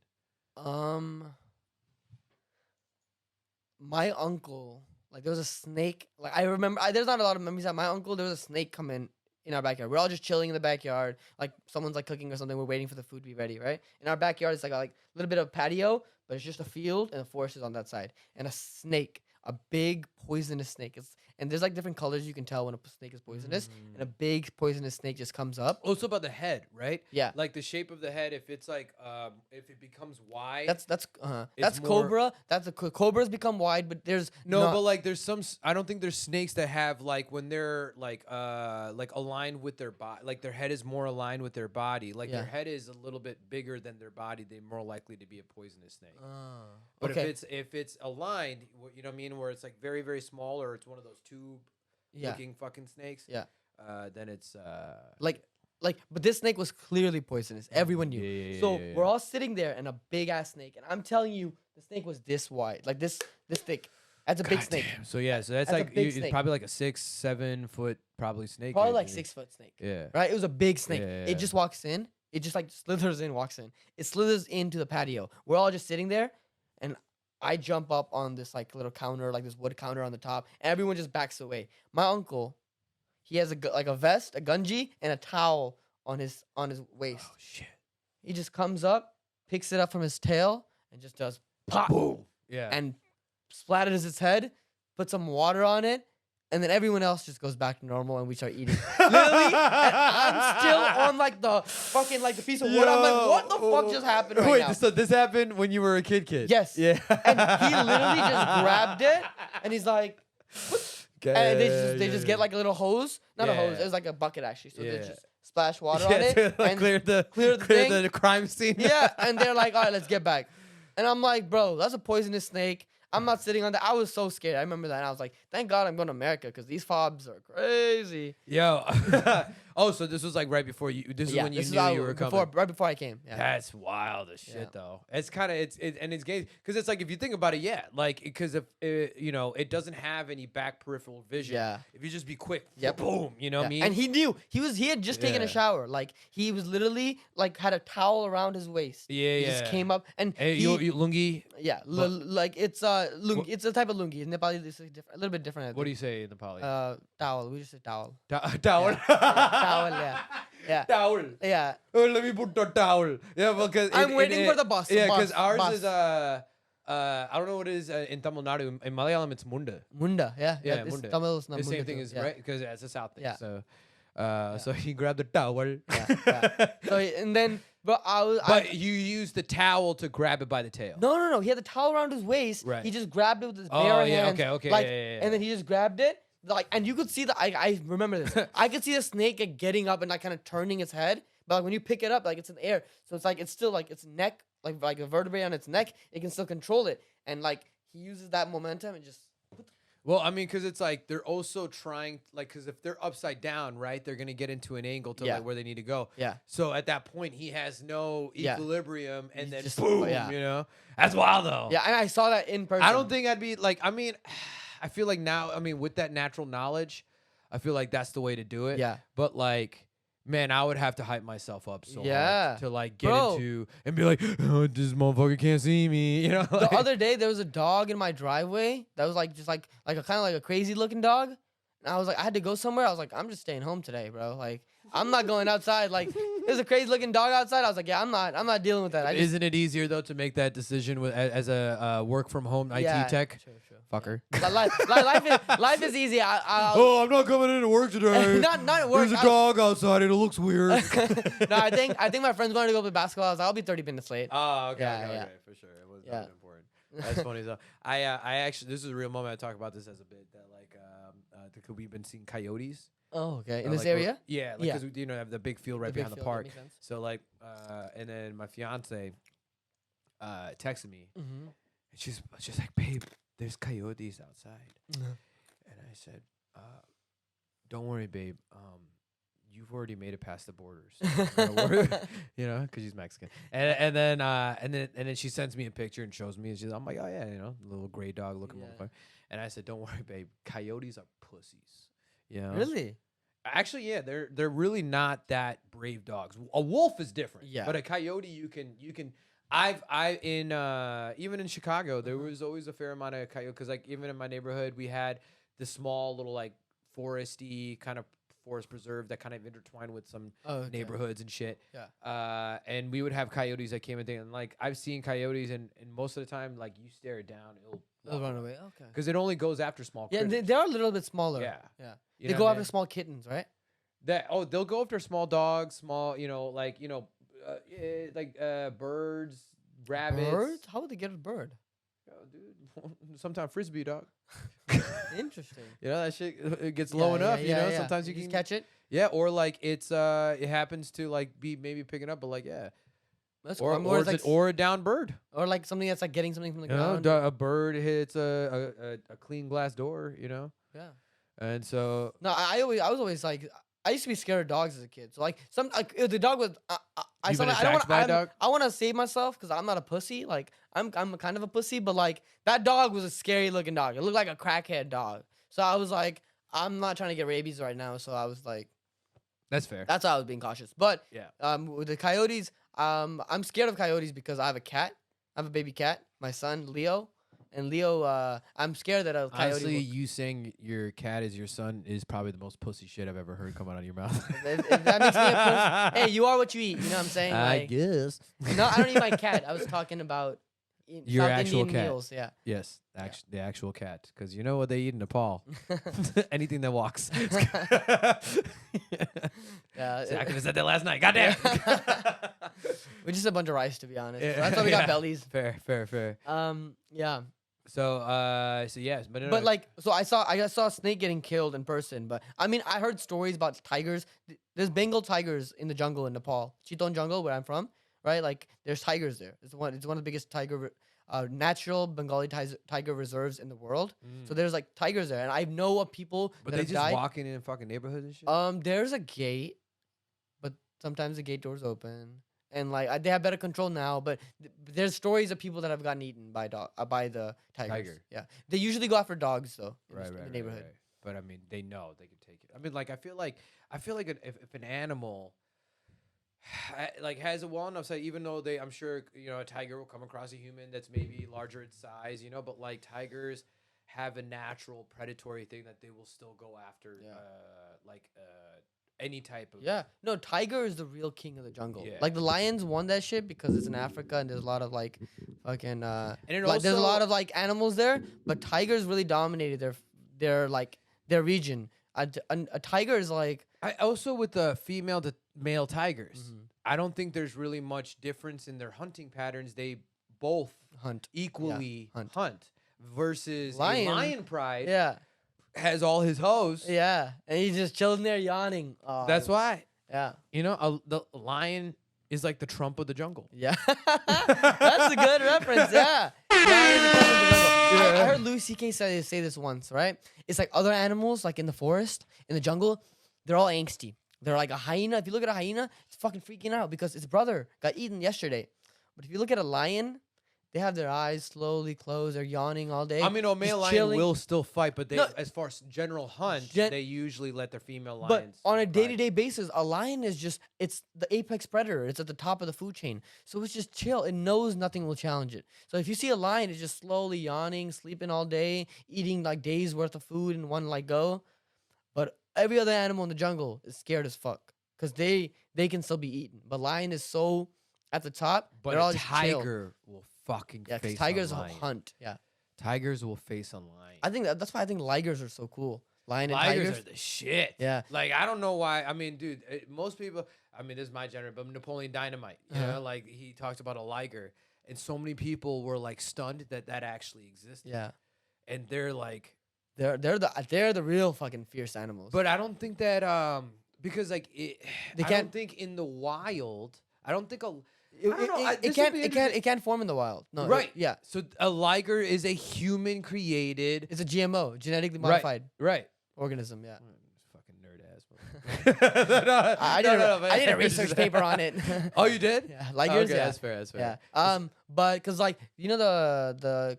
My uncle, like there was a snake. Like I remember, there's not a lot of memories of my uncle. There was a snake come in our backyard. We're all just chilling in the backyard. Like someone's like cooking or something. We're waiting for the food to be ready, right? In our backyard, it's like a little bit of patio, but it's just a field and the forest is on that side. And a snake, a big poisonous snake. And there's like different colors you can tell when a snake is poisonous. And a big poisonous snake just comes up. Also about the head, right? Yeah. Like the shape of the head. If it's like, if it becomes wide. That's more- cobra. That's cobras become wide, but there's No, not- but like there's some. I don't think there's snakes that have like when they're like aligned with their body, like their head is more aligned with their body. Like their Yeah. head is a little bit bigger than their body. They're more likely to be a poisonous snake. But But if it's aligned, you know what I mean, where it's like very very small, or it's one of those tube looking fucking snakes. Yeah. Then it's but this snake was clearly poisonous. Everyone knew. Yeah, So yeah. we're all sitting there, and a big ass snake, and I'm telling you, the snake was this wide, like this thick. That's a big snake. Damn. So yeah, so that's That's a like big it's snake. probably like a 6-7 foot probably snake. Probably like usually. 6-foot snake. Yeah. Right? It was a big snake. Yeah. It just walks in. It just like slithers in, walks in. It slithers into the patio. We're all just sitting there, and I jump up on this like little counter, like this wood counter on the top, and everyone just backs away. My uncle, he has a vest, a gunji, and a towel on his waist. Oh shit. He just comes up, picks it up from his tail, and just does pop, Boom. Yeah. and splatters its head, puts some water on it, and then everyone else just goes back to normal, and we start eating. Literally, and I'm still on like the fucking like the piece of wood. I'm like, what the fuck just happened right Wait, now? so this happened when you were a kid? Yes. Yeah. And he literally just grabbed it, and he's like, and they just get like a little hose, not a hose. Yeah. It was like a bucket actually. So Yeah. they just splash water on it, to, like, and clear the thing. the crime scene. yeah, and they're like, all right, let's get back. And I'm like, bro, that's a poisonous snake. I'm not sitting on that. I was so scared. I remember that. And I was like, thank God I'm going to America because these fobs are crazy. Yo. Oh, so this was like right before you. This is when you knew you were coming. Right before I came. Yeah. That's wild as shit, Yeah. though. It's kind of and it's gay because it's like if you think about it, yeah, like because if it doesn't have any back peripheral vision. Yeah. If you just be quick, Yep. boom, you know what I mean? And he knew he had just taken a Yeah. shower. Like he was literally like had a towel around his waist. Yeah, He just yeah. came up and Hey, he, you lungi. yeah, like it's lungi. It's a type of lungi. In Nepali, it's a little bit different. I What do you think. say in Nepali? Towel. We just say towel. Towel. Towel. Yeah. Yeah. Towel. Yeah. Oh, let me put the towel. Yeah, because I'm waiting for the bus, Yeah, bus, because ours bus. is I don't know what it is in Tamil Nadu. In Malayalam, it's munda. Munda, yeah. Yeah, This munda. Tamil is not The same munda thing too, is yeah. right because it's a South thing. Yeah. So he grabbed the towel. Yeah. So and then, but But you used the towel to grab it by the tail. No. He had the towel around his waist. Right. He just grabbed it with his Oh, bare yeah, hands. okay, Like, yeah. And then he just grabbed it. Like, and you could see I remember this. I could see the snake like, getting up and like kind of turning its head. But like when you pick it up, like it's in the air, so it's like it's still like its neck, like a vertebrae on its neck, it can still control it. And like he uses that momentum and just. Well, I mean, because it's like they're also trying, like, because if they're upside down, right, they're gonna get into an angle to Yeah. like where they need to go. Yeah. So at that point, he has no Yeah. equilibrium, and He's then just- boom, yeah. you know, that's wild though. Yeah, and I saw that in person. I don't think I'd be like. I mean, I feel like now, I mean, with that natural knowledge, I feel like that's the way to do it. Yeah. But like, man, I would have to hype myself up so Yeah. hard to like get Bro. into and be like, oh, this motherfucker can't see me, you know. The like- other day there was a dog in my driveway that was like just like a kind of like a crazy looking dog. And I was like, I had to go somewhere. I was like, I'm just staying home today, bro. Like, I'm not going outside. Like, there's a crazy looking dog outside. I was like, yeah, I'm not dealing with that. I just, Isn't it easier though to make that decision with as a work from home IT yeah, tech? True. Fucker. Life is easy. Oh, I'm not coming into work today. not at work. There's a dog outside. It looks weird. No, I think my friend's going to go play basketball. I was like, I'll be 30 minutes late. Oh, okay, Yeah, okay, yeah. okay, for sure. It was Yeah. important. That's funny though. I actually, this is a real moment. I talk about this as a bit that like we've been seeing coyotes Oh, okay. In this like, area? Yeah, like Yeah. because we have the big field right The big behind the field, that park. makes sense. So like, and then my fiance texted me, Mm-hmm. and she's like, "Babe, there's coyotes outside." And I said, "Don't worry, babe. You've already made it past the borders, you know, because she's Mexican." And then she sends me a picture and shows me, and I'm like, "Oh yeah, you know, little gray dog looking Yeah. motherfucker." And I said, "Don't worry, babe. Coyotes are pussies." You know? Really? Actually, yeah, they're really not that brave dogs. A wolf is different. Yeah. But a coyote, you can. Even in Chicago, there was always a fair amount of coyote because like even in my neighborhood, we had the small little like foresty kind of forest preserve that kind of intertwined with some neighborhoods and shit. Yeah. And we would have coyotes that came in there, and like I've seen coyotes, and most of the time, like you stare it down, They'll run away. Okay. because it only goes after small. Yeah, critters. they are a little bit smaller. Yeah. Yeah. You They know go what I after mean? small kittens, right? They'll go after small dogs, small, birds, rabbits. Birds? How would they get a bird? Yo, dude, sometimes frisbee dog. Interesting. You know that shit. It gets low enough. Yeah. Sometimes you just can catch it. Yeah, or like it happens to like be maybe picking up, but like yeah, That's or cool. or, It's like, or a down bird. or like something that's like getting something from the You know, ground. a bird hits a clean glass door. You know, Yeah. and so No, I was always like, I used to be scared of dogs as a kid. So like if the dog was, I You've been don't attacked want. by a dog? I want to save myself because I'm not a pussy. Like I'm kind of a pussy, but like that dog was a scary looking dog. It looked like a crackhead dog. So I was like, I'm not trying to get rabies right now. So I was like, that's fair. that's why I was being cautious. But Yeah. with the coyotes, I'm scared of coyotes because I have a cat. I have a baby cat, my son Leo, and Leo. I'm scared that a coyote. Honestly, will- you saying your cat is your son is probably the most pussy shit I've ever heard come out of your mouth. if that makes me a pussy. Hey, you are what you eat. You know what I'm saying? I Like, guess. no, I don't eat my cat. I was talking about Your South actual Indian cat. meals. Yeah. Yes, the actual cat, because you know what they eat in Nepal? Anything that walks. Yeah. See, I could have said that last night. Goddamn. We're just a bunch of rice, to be honest. Yeah, So that's why we yeah. got bellies. Fair. Yeah. So yes, but But like, so I saw a snake getting killed in person. But I mean, I heard stories about tigers. There's Bengal tigers in the jungle in Nepal, Chiton jungle, where I'm from. Right, like there's tigers there. It's one of the biggest natural Bengali tiger reserves in the world. So there's like tigers there, and I know of people but that they have just died. walking in fucking neighborhoods and shit. There's a gate, but sometimes the gate door's open, and like they have better control now. But there's stories of people that have gotten eeten by the tigers. Tiger. Yeah, they usually go after dogs though. In Right, the neighborhood. Right. But I mean, they know they can take it. I mean, like I feel like if an animal like has a well enough size, even though I'm sure a tiger will come across a human that's maybe larger in size, but like tigers have a natural predatory thing that they will still go after any type of. Yeah. No, tiger is the real king of the jungle. Yeah. Like the lions won that shit because it's in Africa and there's a lot of like fucking And it like, there's a also- lot of like animals there, but tigers really dominated their region. A tiger is like I also with the female to male tigers. Mhm. I don't think there's really much difference in their hunting patterns. They both hunt. equally hunt. hunt. Versus Lion- a lion pride Yeah. has all his hoes. Yeah. And he's just chilling there yawning. Oh, That's why. Yeah. You know, the lion is like the Trump of the jungle. Yeah. That's a good reference. Yeah. Lion is the Trump of the jungle. I heard Louis C.K. say this once, right? It's like other animals, like in the forest, in the jungle, they're all angsty. They're like a hyena. If you look at a hyena, it's fucking freaking out because its brother got eaten yesterday. But if you look at a lion, they have their eyes slowly closed. They're yawning all day. I mean, a male just lion chilling. will still fight, but they, No. as far as general hunt, Gen- they usually let their female But lions. on a ride. day-to-day basis, a lion is it's the apex predator. It's at the top of the food chain. So it's just chill. It knows nothing will challenge it. So if you see a lion, it's just slowly yawning, sleeping all day, eating like days worth of food in one like go. But every other animal in the jungle is scared as fuck because they can still be eaten. But lion is so at the top. But they're a all just chill. tiger will fucking Yeah, 'cause face tigers a lion. hunt. Yeah, Tigers will face a lion. I think that's why I think ligers are so cool. Lion and Tigers tigers. are the shit. Yeah. Like, I don't know why. I mean, dude, most people, I mean, this is my genre, but Napoleon Dynamite, you Uh-huh. know, like he talks about a liger. And so many people were like stunned that that actually existed. Yeah, And they're like, they're the real fucking fierce animals. but I don't think that, because like, They I don't can't- think in the wild, I don't think It, I don't know, it, this it would be interesting. it can't form in the wild. No, Right. yeah, So a liger is a human created. it's a GMO, genetically Right. modified Right. organism. Yeah, Fucking nerd ass. I did a research paper on it. Oh, you did? Yeah, ligers. Okay, yeah, that's fair. That's fair. yeah. But cause like you know the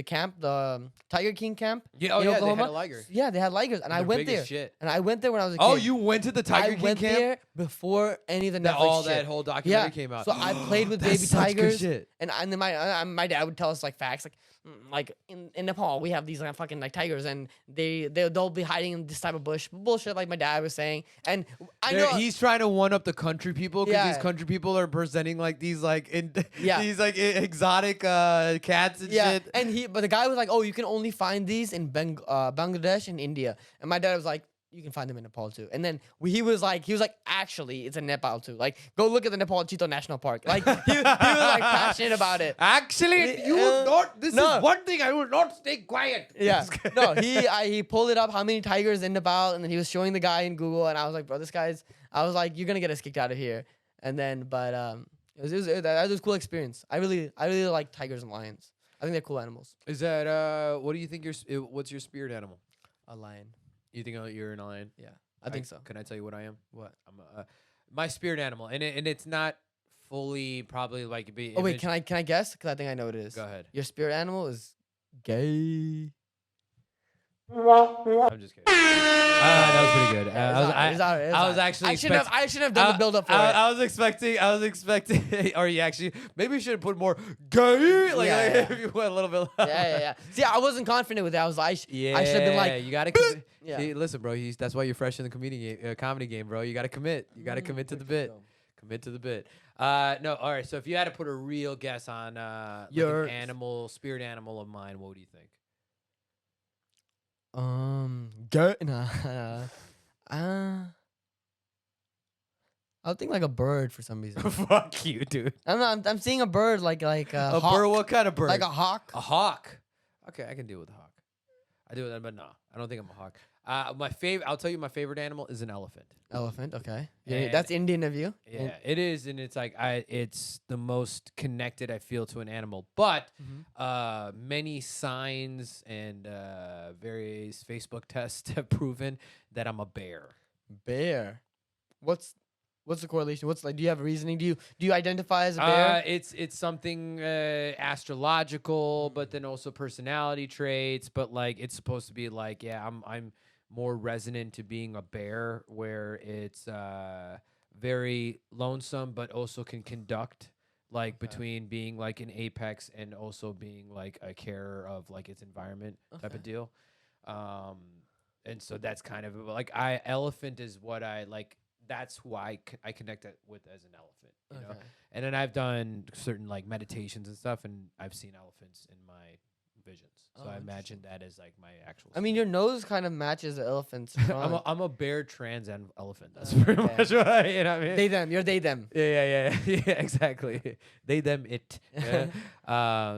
camp, the Tiger King camp. Yeah. Oh, in yeah. They Oklahoma? had a liger. Yeah, they had ligers, and I They're went big as there. shit. And I went there when I was a kid. Oh, you went to the Tiger I King went camp? there before any of the That Netflix all shit. that whole documentary Yeah. came out. So I played with That's baby such good tigers, shit. and then my dad would tell us like facts, like in Nepal we have these like fucking like tigers, and they'll be hiding in this type of bush, bullshit like my dad was saying, and I know He's trying to one up the country people because Yeah. these country people are presenting like these like Yeah. these like exotic cats and yeah, shit. but the guy was like, oh, you can only find these in Bangladesh and India, and my dad was like, you can find them in Nepal too. And then he was like, actually, it's in Nepal too. Like, go look at the Nepal Chito National Park. Like, he was like passionate about it. Actually, you will not. This no. is one thing I will not stay quiet. Yeah, no, he pulled it up how many tigers in Nepal, and then he was showing the guy in Google, and I was like, bro, I was like, you're gonna get us kicked out of here. And then, but that was a cool experience. I really like tigers and lions. I think they're cool animals. Is that what do you think what's your spirit animal? A lion. You think you're a lion? Yeah, I think so. Can I tell you what I am? What? I'm my spirit animal, and it's not fully probably like. Oh wait, can I guess? Because I think I know what it is. Go ahead. Your spirit animal is gay. I'm just kidding. That was pretty good. I was actually. I shouldn't have done the build up for it. I was expecting. Or you actually maybe you should have put more gay. Like, Yeah, yeah. if you went a little bit. Yeah. See, I wasn't confident with that. I was like, I should have been like, you gotta. Yeah. Hey, listen, bro. That's why you're fresh in the comedy game, bro. You gotta commit. You gotta commit to the bit. Commit to the bit. No, all right. So if you had to put a real guess on Your- like an spirit animal of mine, what do you think? gay. I'll think like a bird for some reason. Fuck you, dude. I'm seeing a bird like a A hawk, bird? What kind of bird? like a hawk. A hawk. Okay, I can deal with a hawk. I do that, but no, I don't think I'm a hawk. My favorite. I'll tell you, my favorite animal is an elephant. Elephant. Okay. Yeah, And- that's Indian of you. Yeah, it is, and it's like it's the most connected I feel to an animal. But many signs and various Facebook tests have proven that I'm a bear. Bear. What's the correlation? What's like? Do you have reasoning? Do you identify as a bear? It's something astrological, but then also personality traits. But like it's supposed to be like, yeah, I'm more resonant to being a bear, where it's very lonesome, but also can conduct like between being like an apex and also being like a carer of like its environment type of deal. And so that's kind of like elephant is what I like. that's who I connect it with as an elephant. You know, Okay. and then I've done certain like meditations and stuff, and I've seen elephants in my visions. So Oh, I imagine that is like my actual. I mean, your nose kind of matches the elephant's front. I'm a bear trans elephant. That's Oh, pretty okay. much what I, you know what I mean. They them. You're they them. Yeah, exactly. They, them, it. Yeah.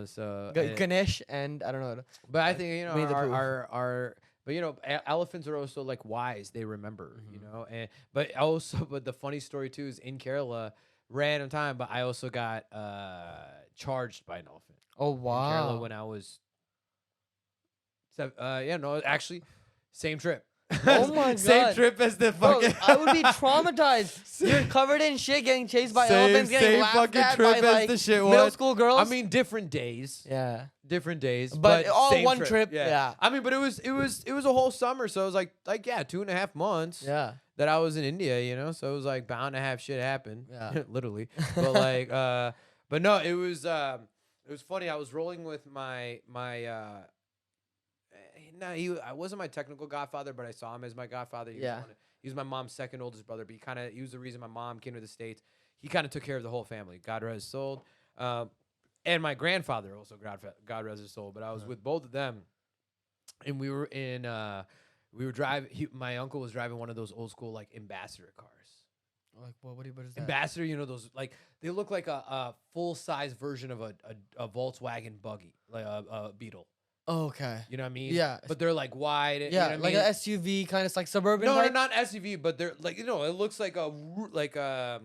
So, Ganesh and I don't know. but I think Winnie the Pooh. but elephants are also like wise. They remember, and but the funny story too is in Kerala, random time, but I also got charged by an elephant. Oh In Kerala wow. when I was, actually, same trip. Oh my Same God. trip as the Bro, fucking. I would be traumatized. You're covered in shit, getting chased by elephants, getting same laughed fucking at trip by as like the shit middle was. school girls. I mean, different days. yeah. Different days, But all same one trip, yeah. I mean, but it was a whole summer, so it was like 2.5 months. Yeah. That I was in India, so it was like bound to have shit happen. Yeah. Literally. But like, but no, it was funny. I was rolling with my I wasn't my technical godfather, but I saw him as my godfather. He Yeah. he was my mom's second oldest brother, but he was the reason my mom came to the States. He kind of took care of the whole family. God rest his soul. And my grandfather also, God rest his soul. But I was with both of them, and we were driving. My uncle was driving one of those old school like ambassador cars. Like what is that? Ambassador, those like they look like a full size version of a Volkswagen buggy, like a Beetle. Oh, okay. You know what I mean? Yeah. But they're like wide. Yeah, you know what like I mean? an SUV kind of like suburban. No, type? they're not SUV, but they're like it looks like like a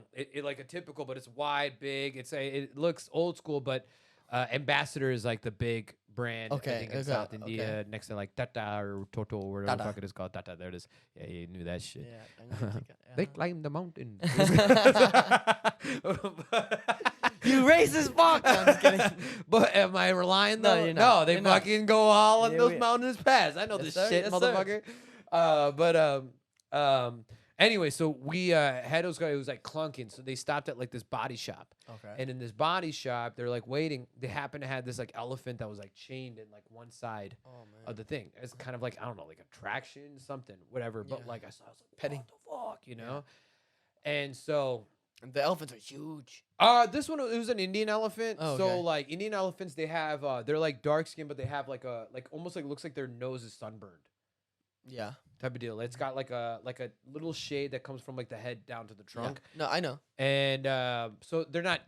typical, but it's wide, big. It looks old school, but Ambassador is like the big brand. Okay, I think in okay, South India, okay. next to like Tata or Toto or whatever the Tata. fuck it is called. Tata, there it is. Yeah, you knew that shit. Yeah. They climbed the mountain. You racist fuck. No, I'm just kidding. But am I relying No, though? you're not. No, they You're not. fucking go all on Yeah, those we- mountains pass. I know Yes, this sir. shit, Yes, sir. motherfucker. Anyway, so we had those guys. It was like clunking, so they stopped at like this body shop. Okay. And in this body shop, they're like waiting. They happened to have this like elephant that was like chained in like one side Oh man. of the thing. It's kind of like I don't know, like attraction, something, whatever. But Yeah. like I was like, Petting. what the fuck, And so The elephants are huge. this one it was an Indian elephant. Oh, So okay. like Indian elephants, they have they're like dark skinned, but they have like almost like looks like their nose is sunburned Yeah. type of deal. It's got like a little shade that comes from like the head down to the trunk, No, I know. and so they're not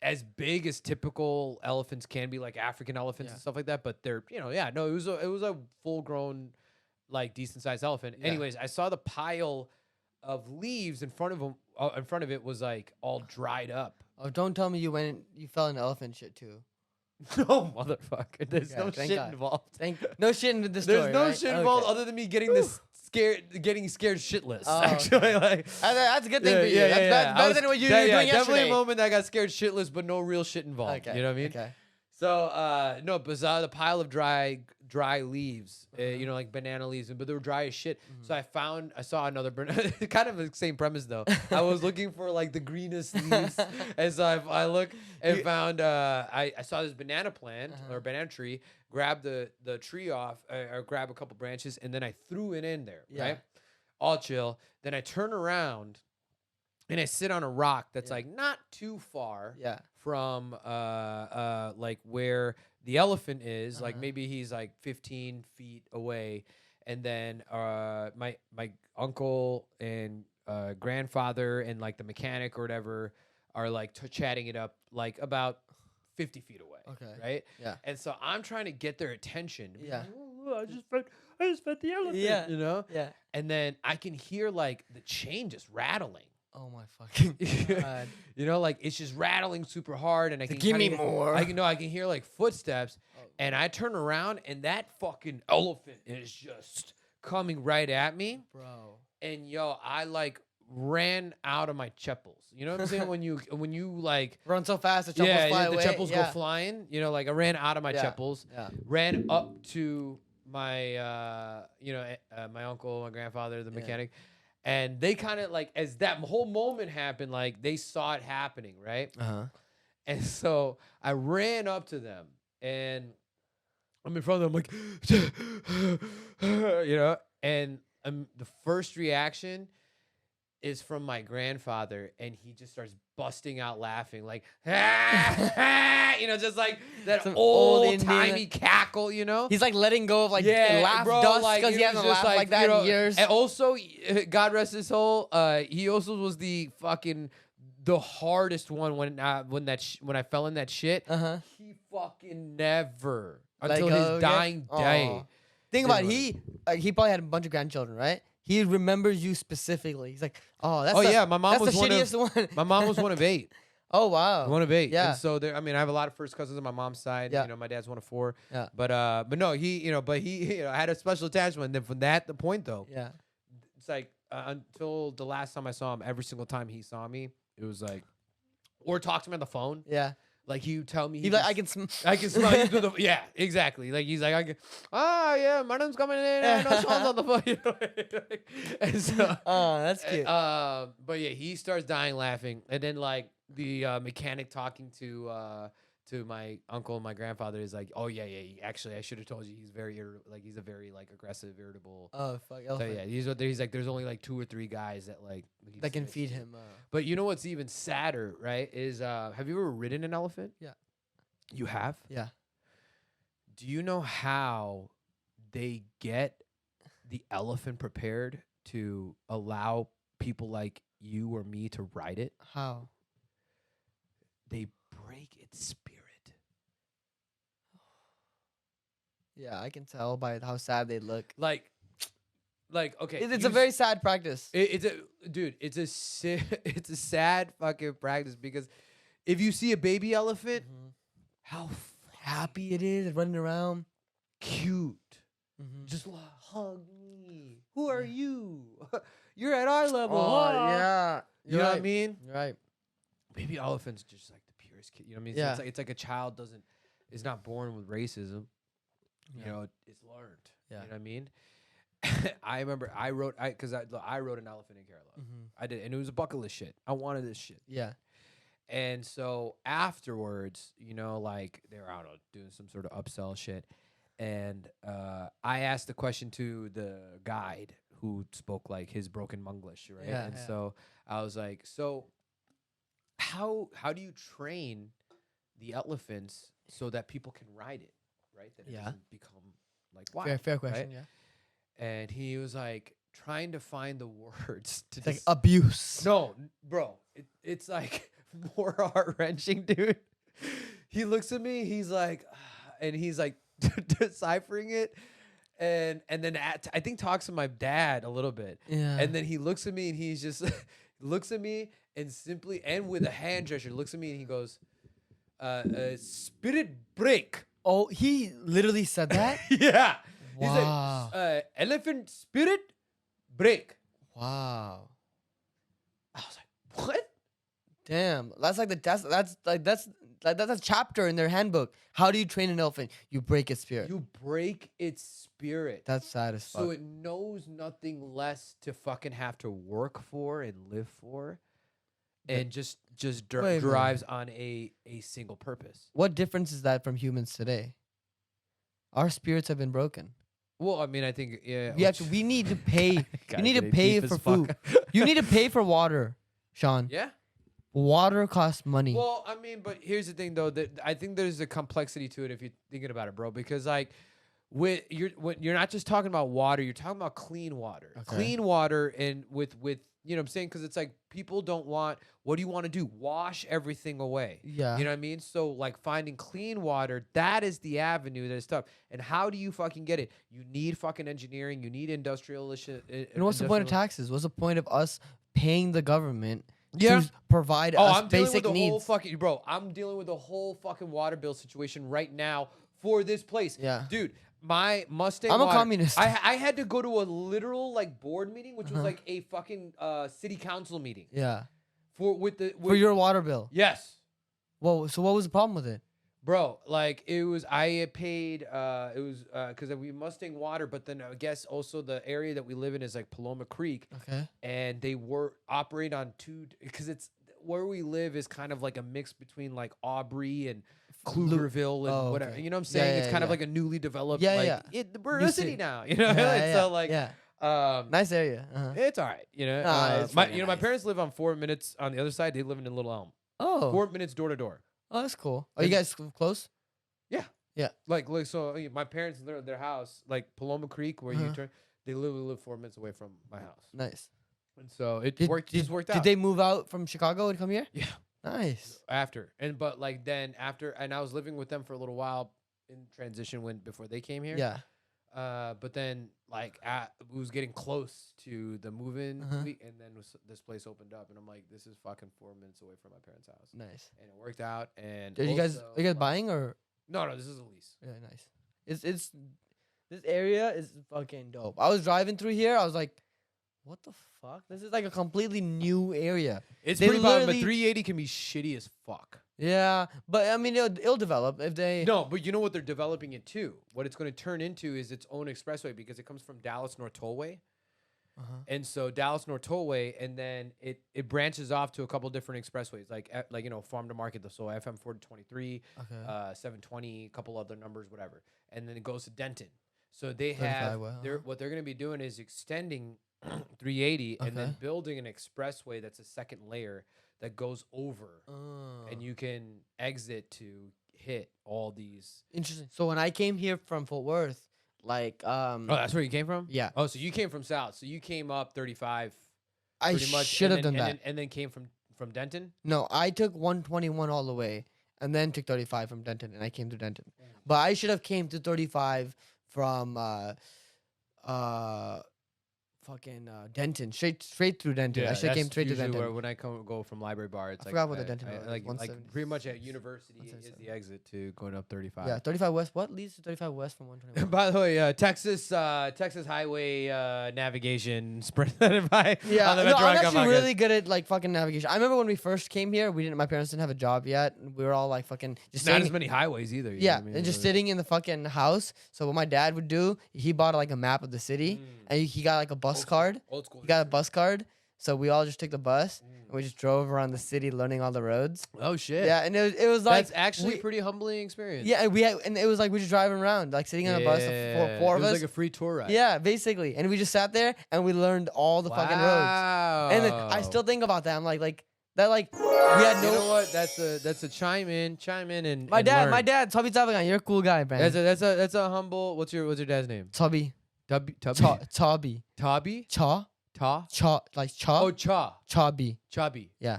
as big as typical elephants can be, like African elephants Yeah. and stuff like that. But they're it was a full grown like decent sized elephant. Yeah. Anyways, I saw the pile of leaves in front of him. In front of it was like all dried up. Oh, don't tell me you fell in elephant shit too. No, motherfucker. There's Okay, no thank shit God. involved. No shit in this story. There's no right? shit involved Okay. other than me getting this getting scared shitless. Oh, actually, like That's a good thing for you. That's better than what you were doing definitely yesterday. a moment that I got scared shitless, but no real shit involved. Okay. You know what I mean? Okay. So no, but the pile of dry leaves, like banana leaves, but they were dry as shit. So I saw another kind of the same premise though. I was looking for like the greenest leaves, and so I look and found I saw this banana plant or banana tree. Grabbed the tree off, or grab a couple branches, and then I threw it in there. Yeah. Right, all chill. Then I turn around, and I sit on a rock that's Yeah. like not too far Yeah. from like where the elephant is, like Uh-huh. maybe he's like 15 feet away, and then my uncle and grandfather and like the mechanic or whatever are like chatting it up like about 50 feet away. Okay. Right. Yeah. And so I'm trying to get their attention. to be Yeah. like, "Oh, I just fed the elephant. Yeah. You know. Yeah. And then I can hear like the chain just rattling. Oh my fucking god. Like it's just rattling super hard, and I can Give me kinda- more. I can hear like footsteps, and I turn around, and that fucking elephant is just coming right at me, Bro. and I like ran out of my cheppels. You know what I'm saying? when you like Run so fast the choppers fly the away. cheppels yeah. go flying. Like I ran out of my Yeah. cheppels, Yeah. ran up to my my uncle, my grandfather, the Yeah. mechanic. And they kind of like, as that whole moment happened, like they saw it happening, right? Uh-huh. And so I ran up to them, and I'm in front of them, like, and the first reaction is from my grandfather, and he just starts busting out laughing, like, ah, just like that Some old old timey Indian- cackle, He's like letting go of like yeah, laugh bro, dust like, because it he was hasn't just laughed like that in years. And also, God rest his soul, he also was the hardest one when I fell in that shit. Uh-huh. He fucking never Let until go his again? dying day. Aw. Think about it. Didn't He probably had a bunch of grandchildren, right? He remembers you specifically. He's like, oh, that's Oh the, yeah, my mom that's was the one shittiest one. my mom was one of 8. Oh wow. One of 8. Yeah. And so there, I mean, I have a lot of first cousins on my mom's side. Yeah. My dad's one of 4. Yeah. But no, he had a special attachment. And then from the point though, Yeah. it's like until the last time I saw him, every single time he saw me, it was like, or talk to me on the phone. Yeah. Like he would tell me, He's like, I can smell you through the. Yeah, exactly. Like he's like, yeah, Madam's coming in. I know Sean's on the phone. And so, Oh, that's cute. but yeah, he starts dying laughing, and then like the mechanic talking to my uncle and my grandfather is like, oh yeah, actually, I should have told you he's very he's a very like aggressive, irritable. Oh fuck. So Elephant. yeah, he's like, there's only like 2 or 3 guys that like That can feed him. But you know what's even sadder, right? Is have you ever ridden an elephant? Yeah. You have? Yeah. Do you know how they get the elephant prepared to allow people like you or me to ride it? How? They break its spirit. Yeah, I can tell by how sad they look. Like okay. It's a very sad practice. It's a sad fucking practice, because if you see a baby elephant, how Happy it is running around. cute. Mhm. Just hug me. Who are you? You're at our level. Oh huh? yeah. You know what I mean? You're right. Baby elephant's just like the purest kid. You know what I mean? Yeah. It's like a child is not born with racism. Yeah. You know, it's learned. Yeah. You know what I mean? I remember I wrote an elephant in Kerala. Mhm. I did, and it was a bucket list shit. I wanted this shit. Yeah. And so afterwards, like they were, I don't know, doing some sort of upsell shit. And I asked the question to the guide who spoke like his broken Monglish, right? Yeah, and yeah. so I was like, so how do you train the elephants so that people can ride it, right? That it Yeah. doesn't become like wild. Fair question. right? Yeah. And he was like trying to find the words to It's like des- abuse. No, bro, it's like more heart wrenching, dude. He looks at me, he's like, and he's like deciphering it, and then I think talks to my dad a little bit, Yeah. and then he looks at me and he's just looks at me and simply and with a hand gesture looks at me and he goes, spirit break. Oh, he literally said that. Yeah. He's Wow. like, elephant spirit break. Wow. I was like, what? Damn. That's like that's a chapter in their handbook. How do you train an elephant? You break its spirit. You break its spirit. That's sad as fuck. So it knows nothing less to fucking have to work for and live for, and just Wait. drives on a single purpose. What difference is that from humans today? Our spirits have been broken. Well, I mean, I think We need to pay. You Gotta need get to it pay deep as for fuck. food. You need to pay for water, Sean. Yeah. Water costs money. Well, I mean, but here's the thing, though. That I think there's a complexity to it if you're thinking about it, bro. Because like, when you're not just talking about water, you're talking about clean water. Okay. Clean water, and with you know what I'm saying? Because it's like people don't want. What do you want to do? Wash everything away. Yeah. You know what I mean? So like finding clean water, that is the avenue that is tough. And how do you fucking get it? You need fucking engineering. You need industrialization. And what's the point of taxes? What's the point of us paying the government Yeah. to provide Oh, us I'm dealing with basic the whole needs? fucking bro. I'm dealing with the whole fucking water bill situation right now for this place. Yeah. Dude, my Mustang. I'm a water- communist. I had to go to a literal like board meeting, which was like a fucking city council meeting Yeah. with For your water bill. yes. Whoa. So what was the problem with it? Bro, like it was, I had paid, it was, because we Mustang water, but then I guess also the area that we live in is like Paloma Creek, Okay. and they were operate on two, because it's where we live is kind of like a mix between like Aubrey and Klugerville and Oh, whatever. okay. You know what I'm Yeah, saying? yeah, it's kind of yeah. like a newly developed, Yeah, like yeah. we're New a city city. now. You know, Yeah, like, yeah, so like, yeah. Nice area. Uh-huh. It's all right. It's My fucking my nice. parents live on 4 minutes on the other side. They live in Little Elm. Oh. 4 minutes door to door. Oh, that's cool. Are you guys close? Yeah. Yeah. Like so my parents their house like Paloma Creek where you turn. They literally live 4 minutes away from my house. Nice. And so it worked. Did, Just worked out. Did they move out from Chicago and come here? Yeah. Nice. After but like then after and I was living with them for a little while in transition before they came here. Yeah. But then like we was getting close to the move-in week, and then this place opened up, and I'm like, this is fucking 4 minutes away from my parents' house. Nice. And it worked out. And Are you guys buying or? No, this is a lease. Yeah, nice. It's this area is fucking dope. I was driving through here. I was like, what the fuck? This is like a completely new area. It's They pretty bad, but literally- 380 can be shitty as fuck. Yeah, but I mean, it'll develop if they. No, but you know what they're developing it to? What it's going to turn into is its own expressway because it comes from Dallas North Tollway. And so Dallas North Tollway, and then it branches off to a couple different expressways, like Farm to Market, so FM 423, 720, a couple other numbers, whatever, and then it goes to Denton. So they have what they're going to be doing is extending 380 and then building an expressway that's a second layer that goes over, and you can exit to hit all these. Interesting. So when I came here from Fort Worth, like Oh, that's where you came from? Yeah. Oh, so you came from South. So you came up 35. I pretty much, should have and then- done and that. Then, and then came from Denton. No, I took 121 all the way, and then took 35 from Denton, and I came to Denton. But I should have came to 35 from Denton, straight through Denton. I should have came straight to Denton. When I go from Library Bar, it's I like forgot what the Denton was, like 170. pretty much at University is 177. the exit to going up 35. Yeah, 35 West. What leads to 35 West from 121? By the way, Texas Highway Navigation presented by Yeah, on the no, Metro I'm Icon actually podcast. really good at like fucking navigation. I remember when we first came here, my parents didn't have a job yet. And we were all like fucking just Not sitting, as many highways either. you know yeah, what I mean? and just sitting in the fucking house. So what my dad would do, he bought like a map of the city, and he got like a bus card. Old school. He got a bus card, so we all just took the bus and we just drove around the city, learning all the roads. Oh shit. Yeah, and it was like That's actually we- a pretty humbling experience. Yeah, and it was like we just driving around, like sitting on a bus, four it of was us. like a free tour ride. Yeah, basically, and we just sat there and we learned all the fucking roads. And then I still think about that. I'm like that, like we had no. You know what? That's a chime in and My and dad, learn. my dad, Tubby Tabagan, you're a cool guy, man. That's a humble. What's your dad's name? Tubby, Tubby. Tubby, Tubby. Cha, like Cha, Oh, Chubby, chubby. yeah,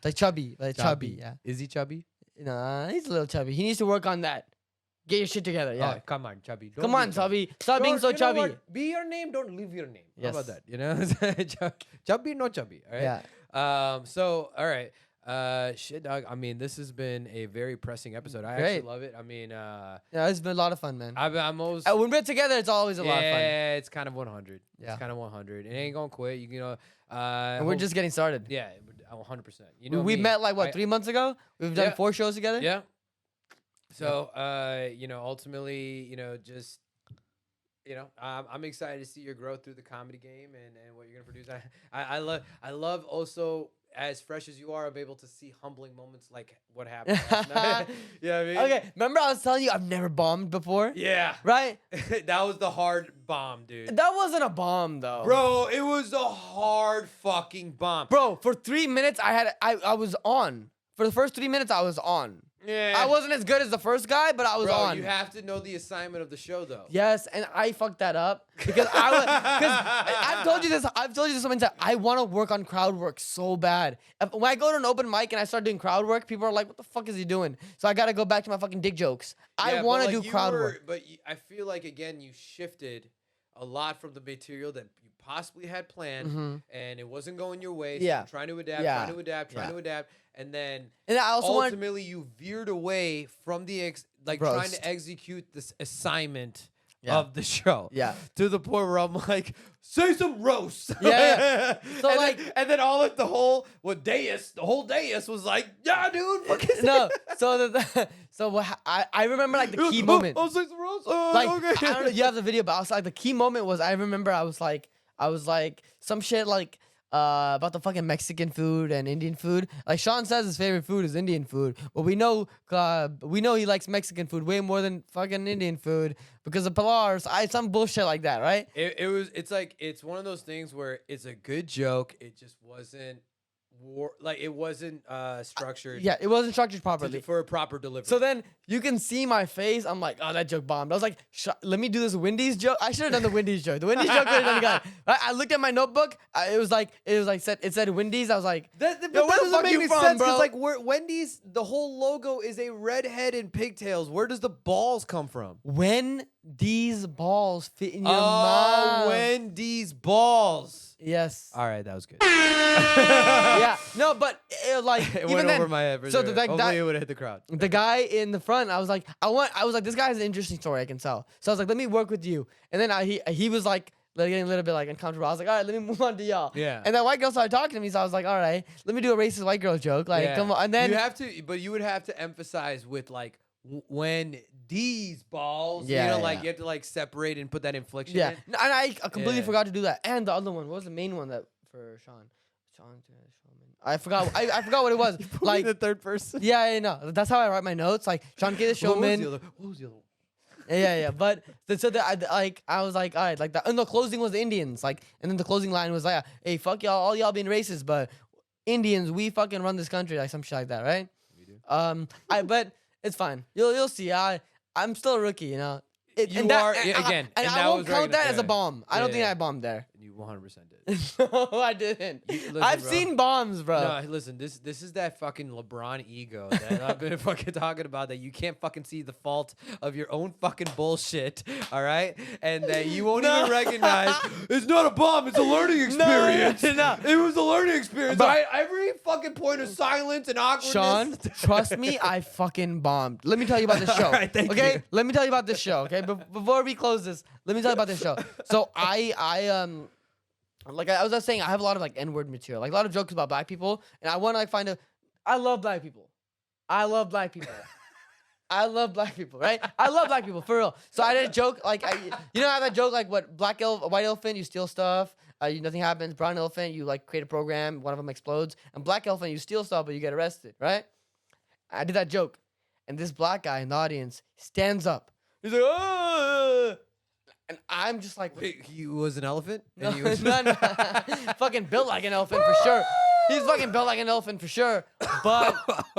like chubby, yeah. Is he chubby? Nah, he's a little chubby. He needs to work on that. Get your shit together, yeah. Oh, come on, chubby. Don't Come be on, Tubby, stop being so You know chubby. what? Be your name. Don't leave your name. Yes. How about that? You know, chubby, no chubby. All right. Yeah. So all right. Shit, dog. I mean, this has been a very pressing episode. I Great. actually love it. I mean, Yeah, it's been a lot of fun, man. I'm almost. When we're together, it's always a lot of fun. Yeah, it's kind of 100. Yeah. It's kind of 100. It ain't gonna quit. You know. And we're just getting started. Yeah, 100%. You know, we me, met like what 3 months ago. We've done Yeah. 4 shows together. Yeah. So, ultimately, just, I'm excited to see your growth through the comedy game and what you're gonna produce. I love also, as fresh as you are, I'm able to see humbling moments like what happened last night. You know what I mean? Okay, remember I was telling you I've never bombed before? Yeah. Right? That was the hard bomb, dude. That wasn't a bomb though. Bro, it was a hard fucking bomb. Bro, for 3 minutes I was on. For the first 3 minutes I was on. Yeah. I wasn't as good as the first guy, but I was Bro, on. you have to know the assignment of the show, though. Yes, and I fucked that up because I've told you this. I've told you this so many times. I want to work on crowd work so bad. When I go to an open mic and I start doing crowd work, people are like, "What the fuck is he doing?" So I gotta go back to my fucking dick jokes. I Yeah, want but, to like, do you crowd were- work. But I feel like, again, you shifted a lot from the material that you possibly had planned, and it wasn't going your way. So Yeah. you're trying to adapt, Yeah. trying to adapt, trying Yeah. to adapt, and then And I also want. ultimately you veered away from the trying Roast. to execute this assignment Yeah. of the show. Yeah. To the point where I'm like, say some roast. Yeah. So, and like- then, and then all of the whole whole dais was like, yeah, dude. fucking No, I remember like the key moment. Oh, say some roast. Like okay. I don't know, you have the video, but I was like the key moment was I remember I was like some shit like about the fucking Mexican food and Indian food. Like Sean says his favorite food is Indian food, but we know he likes Mexican food way more than fucking Indian food because of Pilar. Some bullshit like that, right? It's one of those things where it's a good joke. It just wasn't it wasn't structured. Yeah, it wasn't structured properly for a proper delivery. So then you can see my face. I'm like, oh, that joke bombed. I was like, let me do this Wendy's joke. I should have done the Wendy's joke. The Wendy's joke would have done good. I looked at my notebook. It said Wendy's. I was like, where the fuck you from, bro? Like Wendy's, the whole logo is a redhead and pigtails. Where does the balls come from? When these balls fit in your mouth. Wendy's balls. Yes. All right, that was good. Yeah. No, but It even went then, over my head. so Hopefully it would have hit the crowd. the guy in the front, I was like, this guy has an interesting story I can tell. So I was like, let me work with you. And then he was like getting a little bit like uncomfortable. I was like, all right, let me move on to y'all. Yeah. And that white girl started talking to me, so I was like, all right, let me do a racist white girl joke. Like, come on. And then you would have to emphasize with like when these balls, Yeah, you yeah. have to like separate and put that inflection yeah, in. No, and I completely Yeah. forgot to do that. And the other one, what was the main one that for Shawn Kay the Showman? I forgot. I forgot what it was. Like the third person. Yeah, no. That's how I write my notes. Like Shawn Kay the Showman. What was the other one? Yeah. But I was like, all right, like and the closing was the Indians, like, and then the closing line was like, hey, fuck y'all, all y'all being racist, but Indians, we fucking run this country, like some shit like that, right? We do. But it's fine. You'll see. I'm still a rookie, you know. You are, again, and and I that won't was count that regular, as a yeah. bomb. I don't think Yeah. I bombed there. You 100% did. No, I didn't. Listen, I've bro. seen bombs, bro. No, listen, this is that fucking LeBron ego that I've been fucking talking about, that you can't fucking see the fault of your own fucking bullshit, all right? And that you won't even recognize it's not a bomb, it's a learning experience. No. It was a learning experience. But- Every fucking point of silence and awkwardness. Sean, trust me, I fucking bombed. Let me tell you about this show. All right, thank okay? you. Let me tell you about this show, okay? Before we close this, let me tell you about this show. So like I was saying, I have a lot of like N-word material, like a lot of jokes about black people, and I want to like find I love black people. I love black people. I love black people, right? I love black people, for real. So I did a joke, like, you know how that joke, like, what, white elephant, you steal stuff, nothing happens. Brown elephant, you, like, create a program, one of them explodes. And black elephant, you steal stuff, but you get arrested, right? I did that joke. And this black guy in the audience stands up. He's like, oh! And I'm just like... Wait, he was an elephant? No, And he was no. Fucking built like an elephant for sure. He's fucking built like an elephant for sure. But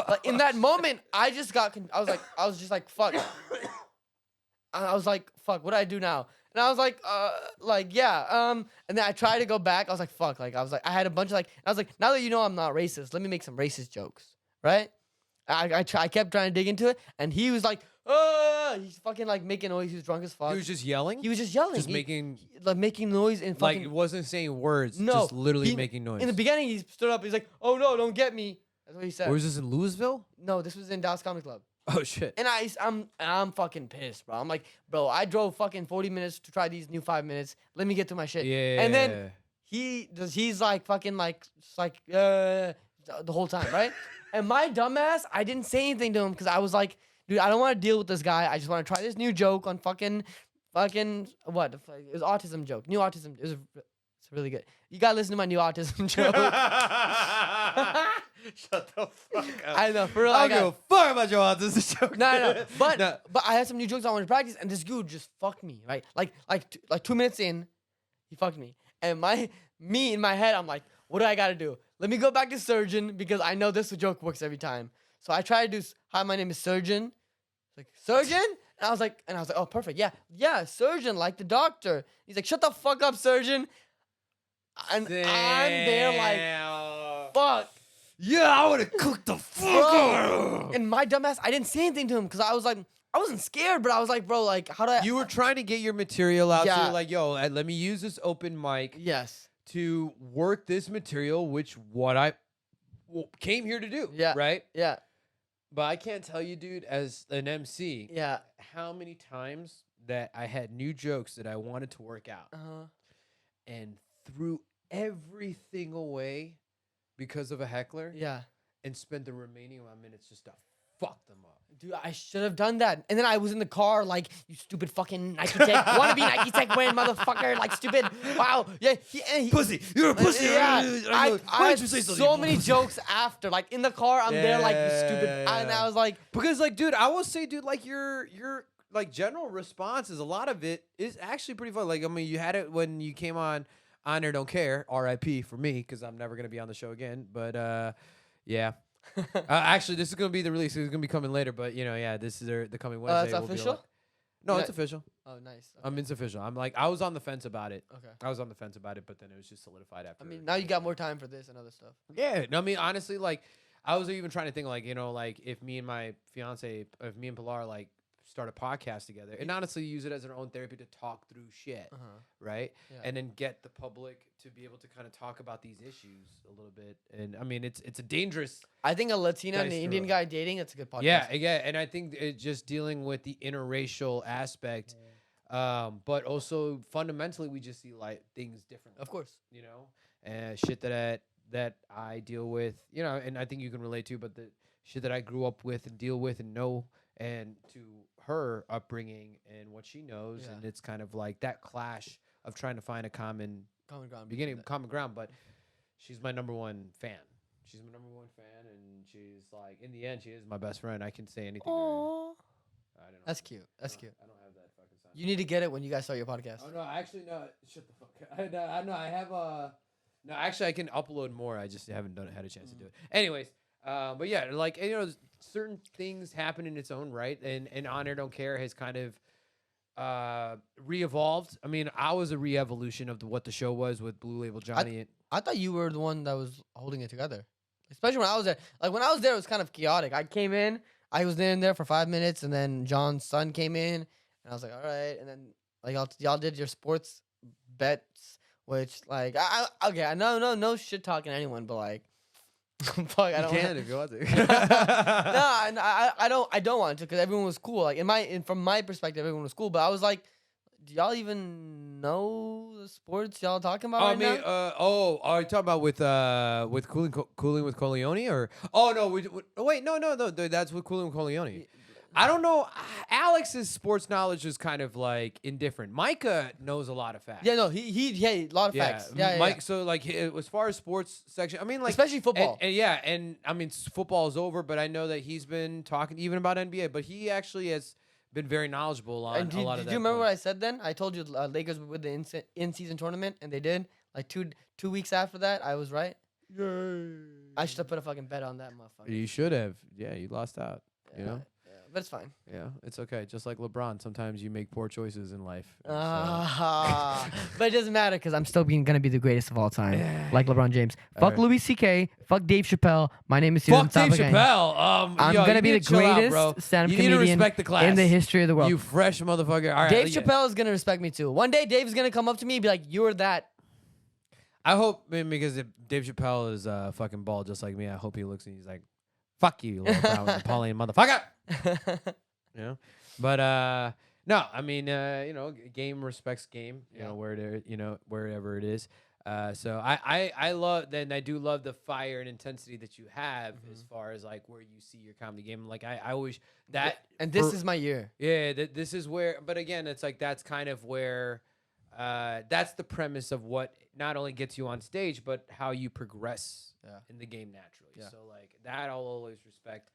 like, in that moment, I just got. I was just like, fuck. And I was like, fuck. What do I do now? And I was like, yeah. And then I tried to go back. I was like, fuck. Like, I had a bunch of like. I was like, now that you know I'm not racist, let me make some racist jokes, right? I kept trying to dig into it, and he was like, he's fucking like making noise. He was drunk as fuck. He was just yelling? He was just yelling. Just making... like making noise and Like, fucking. it wasn't saying words, No, just literally he- making noise. In the beginning, he stood up. He's like, "Oh no, don't get me." That's what he said. Or was this in Louisville? No, this was in Dallas Comedy Club. Oh, shit. And I'm fucking pissed, bro. I'm like, bro, I drove fucking 40 minutes to try these new 5 minutes. Let me get to my shit. Yeah. And then he's like fucking like the whole time, right? And my dumbass, I didn't say anything to him because I was like, dude, I don't want to deal with this guy. I just want to try this new joke on fucking what? It was autism joke. New autism. It's really good. You gotta listen to my new autism joke. Shut the fuck up. I know, for real. I don't give a fuck about your autism joke. No. But No. but I had some new jokes I wanted to practice, and this dude just fucked me, right? Like 2 minutes in, he fucked me. And me in my head, I'm like, what do I gotta do? Let me go back to Sirjan because I know this joke works every time. So I try to do, hi, my name is Sirjan. Like, Sirjan? And I was like, oh, perfect. Yeah, Sirjan, like the doctor. He's like, shut the fuck up, Sirjan. And I'm there like, fuck. Yeah, I would have cooked the fuck Bro. And my dumbass, I didn't say anything to him because I was like, I wasn't scared, but I was like, bro, like, how do I? You were trying to get your material out. So Yeah. you're like, yo, let me use this open mic Yes. to work this material, which what I came here to do. Yeah. Right? Yeah. But I can't tell you, dude, as an MC, Yeah. how many times that I had new jokes that I wanted to work out and threw everything away because of a heckler Yeah. and spent the remaining of my minutes just to fuck them up. Dude, I should have done that. And then I was in the car like, you stupid fucking Nike Tech, wannabe Nike Tech wearing motherfucker, like stupid. Wow, yeah, Pussy, you're a pussy. Yeah, Why I did had you say so many jokes after. Like in the car, I'm there like, you stupid. And I was like, because like, dude, I will say, dude, like your like general response is a lot of it is actually pretty fun. Like, I mean, you had it when you came on Honor Don't Care, R.I.P. for me, because I'm never gonna be on the show again. But yeah. Actually, this is gonna be the release. It's gonna be coming later, but yeah, this is the coming Wednesday. it's will be official? No, Yeah. it's official. oh, nice. I mean, it's official. I'm like, I was on the fence about it. Okay. I was on the fence about it, but then it was just solidified after. I mean, now you got more time for this and other stuff. Yeah, no, I mean, honestly, like, I was even trying to think, like, like if me and my fiance, if me and Pilar, like, start a podcast together, and honestly use it as our own therapy to talk through shit, right? Yeah. And then get the public to be able to kind of talk about these issues a little bit. And I mean, it's a dangerous. I think a Latino and an Dice Indian throw. guy dating, it's a good podcast. Yeah, and I think it's just dealing with the interracial aspect, but also fundamentally we just see like things differently. Of course. And shit that I deal with, and I think you can relate to, but the shit that I grew up with and deal with and know, and to her upbringing and what she knows, Yeah. and it's kind of like that clash of trying to find a common ground. common ground. But she's my number one fan. She's my number one fan, and she's like, in the end, she is my best friend. I can say anything. to her. Aww. I don't know. That's cute. That's cute. I don't have that fucking sound. You need to get it when you guys start your podcast. Oh no, actually no. Shut the fuck up. I know. I have no. Actually, I can upload more. I just haven't had a chance to do it. Anyways, but yeah, like certain things happen in its own right, and Honor Don't Care has kind of re-evolved. I mean, I was a re-evolution of what the show was with Blue Label Johnny. I thought you were the one that was holding it together. Especially when I was there. Like when I was there, it was kind of chaotic. I came in, I was in there for 5 minutes, and then John's son came in, and I was like, all right. And then like y'all did your sports bets, which like I know no shit talking to anyone, but like fuck, I don't. if you want to. No, I don't want to because everyone was cool. Like from my perspective, everyone was cool. But I was like, do y'all even know the sports y'all talking about I right mean, now? are you talking about with cooling with Corleone or? Oh no, wait, no, that's with Cooling with Corleone. I don't know. Alex's sports knowledge is kind of like indifferent. Micah knows a lot of facts. Yeah, no, he a lot of facts. Yeah, Mike. yeah. So like, as far as sports section, I mean, like Especially football. And I mean, football is over, but I know that he's been talking even about NBA. But he actually has been very knowledgeable on And a lot of that. did you remember what I said then? I told you Lakers would win the in-season tournament, and they did. Like two weeks after that, I was right. Yay. I should have put a fucking bet on that motherfucker. You should have. Yeah, you lost out. You know. Yeah, but it's fine. Yeah, it's okay. Just like LeBron, sometimes you make poor choices in life. and But it doesn't matter because I'm still gonna be the greatest of all time, like LeBron James. Fuck Alright. Louis C.K. Fuck Dave Chappelle. My name is Fuck Sirjan. Dave Chappelle. I'm yo, gonna you be the need to chill out, bro. greatest stand-up You need to comedian respect the class. in the history of the world. You fresh motherfucker. All right, Dave yeah. Chappelle is gonna respect me too. One day, Dave's gonna come up to me and be like, "You're that." I hope, man, because if Dave Chappelle is fucking bald just like me, I hope he looks and he's like, "Fuck you, little brown Napoleon motherfucker." You know, but no, I mean, game respects game. You know, wherever it is. So I love, then I do love the fire and intensity that you have as far as like where you see your comedy game. Like I always that, And this is my year. yeah, this is where. But again, it's like that's kind of where. That's the premise of what not only gets you on stage, but how you progress in the game naturally. Yeah. So like that, I'll always respect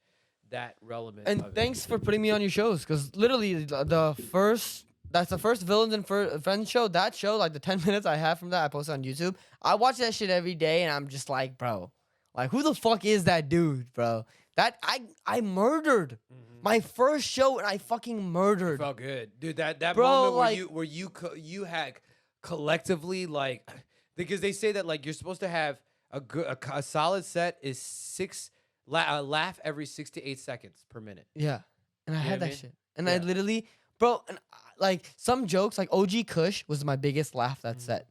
that relevant. And of it. thanks for putting me on your shows, because literally the first Villains and Friends show. That show, like the 10 minutes I have from that, I posted on YouTube. I watch that shit every day, and I'm just like, bro, like who the fuck is that dude, bro? That I murdered my first show, and I fucking murdered. It felt good, dude. That Bro, moment like- where you had collectively like, because they say that like you're supposed to have a solid set is laugh every 6 to 8 seconds per minute. Yeah, and I You know had what I that mean? shit, and I Yeah. literally, bro, and like some jokes, like OG Kush was my biggest laugh that set,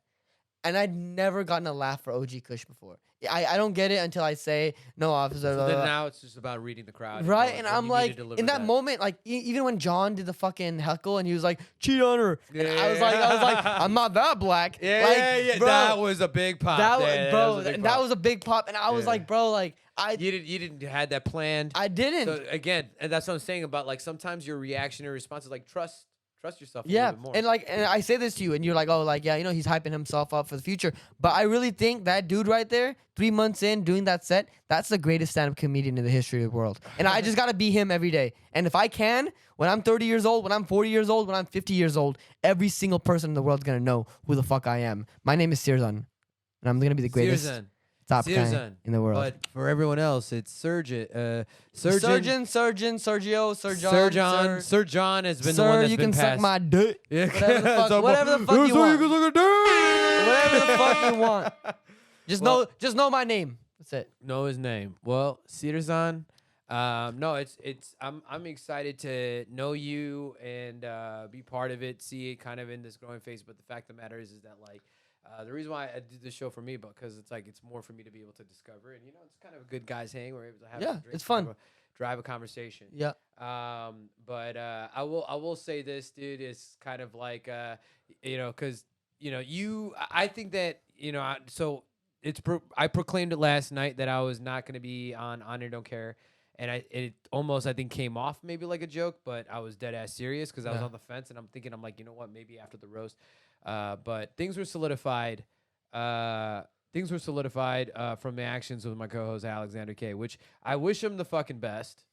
and I'd never gotten a laugh for OG Kush before. I don't get it until I say no, officer. So blah, then blah, now it's just about reading the crowd. right, knowing and when I'm you need to like, deliver in that moment, like even when John did the fucking heckle and he was like, cheat on her, and I was like, I'm not that black. Yeah, like, yeah. bro, That was a big pop. that Yeah, bro, was a big that pop. was a big pop, and I was Yeah. like, bro, like You didn't had that planned. I didn't. So again, and that's what I'm saying about like sometimes your reactionary response is like trust yourself a Yeah, little bit more. and like, and I say this to you, and you're like, oh, like, yeah, he's hyping himself up for the future. But I really think that dude right there, 3 months in, doing that set, that's the greatest stand-up comedian in the history of the world. And I just gotta be him every day. And if I can, when I'm 30 years old, when I'm 40 years old, when I'm 50 years old, every single person in the world's gonna know who the fuck I am. My name is Sirjan, and I'm gonna be the greatest top guy Sirjan. in the world. But for everyone else, it's Sirjan. Sergio, Sir John has been Sir, the one that's you been can passed. suck my dick. Yeah. Whatever the fuck you want. Whatever the fuck you want. Just know my name. That's it. Know his name. Well, Sirjan. No, I'm excited to know you and be part of it, see it kind of in this growing phase. But the fact of the matter is that like the reason why I did this show for me, because it's like it's more for me to be able to discover it. And it's kind of a good guys hang. We're able to have Yeah, some drinks, it's fun. drive a conversation. Yeah. But I will say this, dude, is kind of like because I think that I proclaimed it last night that I was not going to be on Honor Don't Care, and it almost I think came off maybe like a joke, but I was dead ass serious because I was on the fence, and I'm thinking you know what, maybe after the roast, but things were solidified. From the actions with my co-host Alexander K, which I wish him the fucking best.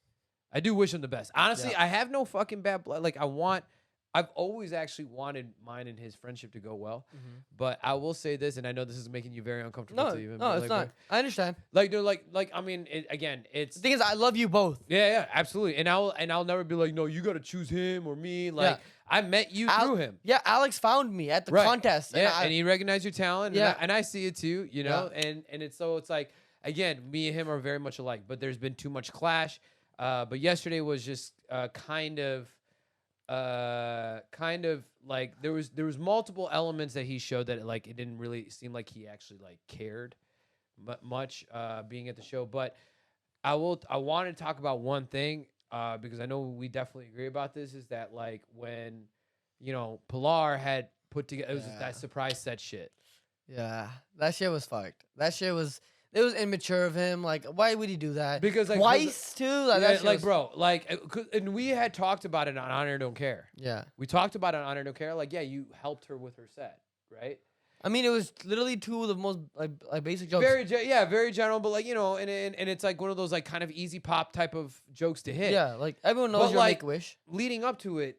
I do wish him the best. Honestly, I have no fucking bad blood. Like I've always actually wanted mine and his friendship to go well. But I will say this, and I know this is making you very uncomfortable. No, to even no, it's not. I understand. Like they're like I mean, it's The thing is, I love you both. yeah, absolutely. And I'll never be like, no, you got to choose him or me. Like I met you through him. Yeah, Alex found me at the contest. Yeah, and he recognized your talent. Yeah. And I see it too. And it's like like me and him are very much alike. But there's been too much clash. But yesterday was just kind of like there was multiple elements that he showed that like it didn't really seem like he actually like cared much being at the show. But I want to talk about one thing because I know we definitely agree about this, is that like when Pilar had put together, it was that surprise set shit. Yeah, that shit was fucked. It was immature of him. Like, why would he do that? Because like twice too. Like, that shit was, bro, like, and we had talked about it on Honor Don't Care. Yeah, we talked about it on Honor Don't Care. Like, yeah, you helped her with her set, right? I mean, it was literally two of the most like basic jokes. Very general, but like and it's like one of those like kind of easy pop type of jokes to hit. Yeah, like everyone knows But, your like, Make-A-Wish. Leading up to it,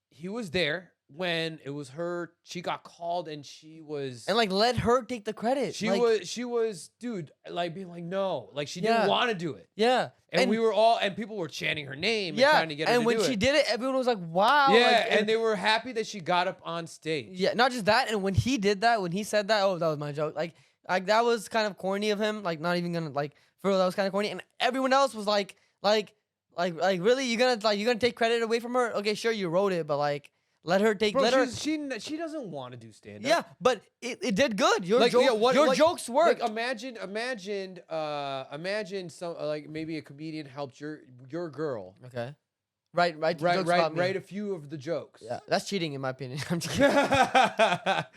he was there when it was her. She got called and she was And like let her take the credit. She like, was dude, like being like no, like she Yeah. didn't want to do it. Yeah, And we were all, and people were chanting her name and yeah, trying to get her and to when do she it. did it, everyone was like, "Wow!" Yeah, like, and they were happy that she got up on stage. yeah, not just that. And when he did that, when he said that, oh, that was my joke. Like that was kind of corny of him. Like not even gonna like for real, that was kind of corny. And everyone else was like, really, you're gonna take credit away from her? Okay, sure, you wrote it, but like. Let her take. Bro, let her. she doesn't want to do stand up. Yeah, but it did good. Your Like, joke, yeah, what- your like- jokes worked. Like imagine some like maybe a comedian helped your girl Okay. Right. jokes about me. write a few of the jokes. Yeah, that's cheating in my opinion. I'm just kidding. I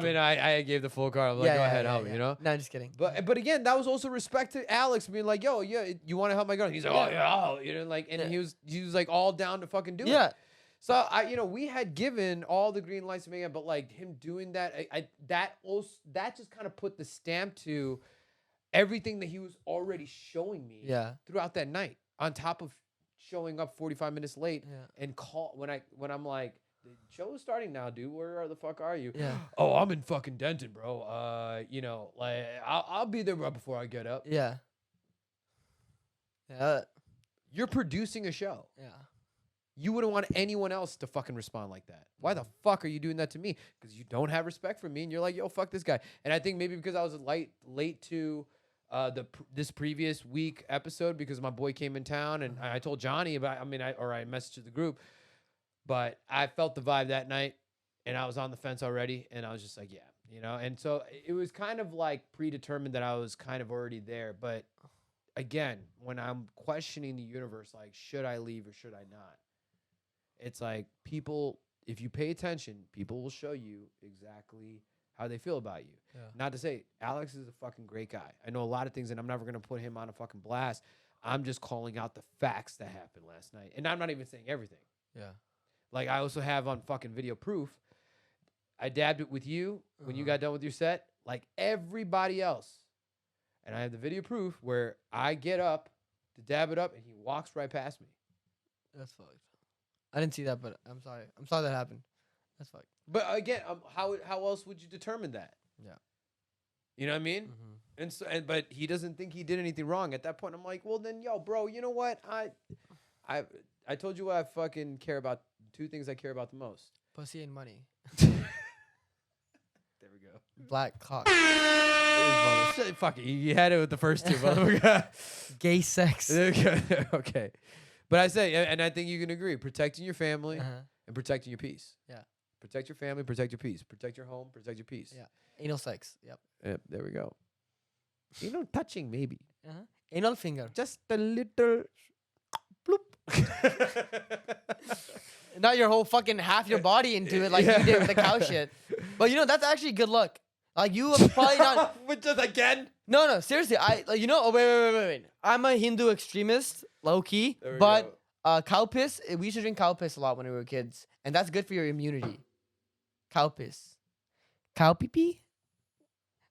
mean, I gave the full card. I'm like, go ahead, help me, you know. No, just kidding. But again, that was also respect to Alex being like, yo, yeah, you want to help my girl? And he's like, oh yeah, like, and he was like all down to fucking do it. Yeah. So we had given all the green lights to Megan, but like him doing that, that just kind of put the stamp to everything that he was already showing me. Yeah. Throughout that night, on top of showing up 45 minutes late and when I'm like, the show is starting now, dude. Where the fuck are you? Yeah. Oh, I'm in fucking Denton, bro. Like I'll be there right before I get up. Yeah. Yeah. You're producing a show. Yeah. You wouldn't want anyone else to fucking respond like that. Why the fuck are you doing that to me? Because you don't have respect for me, and you're like, yo, fuck this guy. And I think maybe because I was late to this previous week episode because my boy came in town, and I told Johnny about. I messaged the group, but I felt the vibe that night, and I was on the fence already, and I was just like, yeah, You know, and so it was kind of like predetermined that I was kind of already there. But again, when I'm questioning the universe, like, should I leave or should I not? It's like people, if you pay attention, people will show you exactly how they feel about you. Yeah. Not to say Alex is a fucking great guy. I know a lot of things, and I'm never going to put him on a fucking blast. I'm just calling out the facts that happened last night. And I'm not even saying everything. Yeah. Like, I also have on fucking video proof. I dabbed it with you when you got done with your set, like everybody else. And I have the video proof where I get up to dab it up, and he walks right past me. That's fucked. I didn't see that, but I'm sorry. I'm sorry that happened. That's fucked. But again, how else would you determine that? Yeah. You know what I mean? Mm-hmm. And so, but he doesn't think he did anything wrong. At that point, I'm like, well, then, yo, bro, you know what? I told you what I fucking care about. 2 things I care about the most. Pussy and money. There we go. Black cock. Fuck it. You had it with the first 2. Motherfucker. Gay sex. Okay. But I say, and I think you can agree, protecting your family and protecting your peace. Yeah. Protect your family, protect your peace. Protect your home, protect your peace. Yeah. Anal sex. Yep. Yep, there we go. You know, touching maybe. Anal finger. Just a little bloop. Not your whole fucking half your body into it like you did with the cow shit. But you know, that's actually good luck. Like you have probably not. Which is again? No, seriously. Oh, wait. I'm a Hindu extremist, low key. There we But cow piss, we used to drink cow piss a lot when we were kids. And that's good for your immunity. Cow piss. Cow pee pee?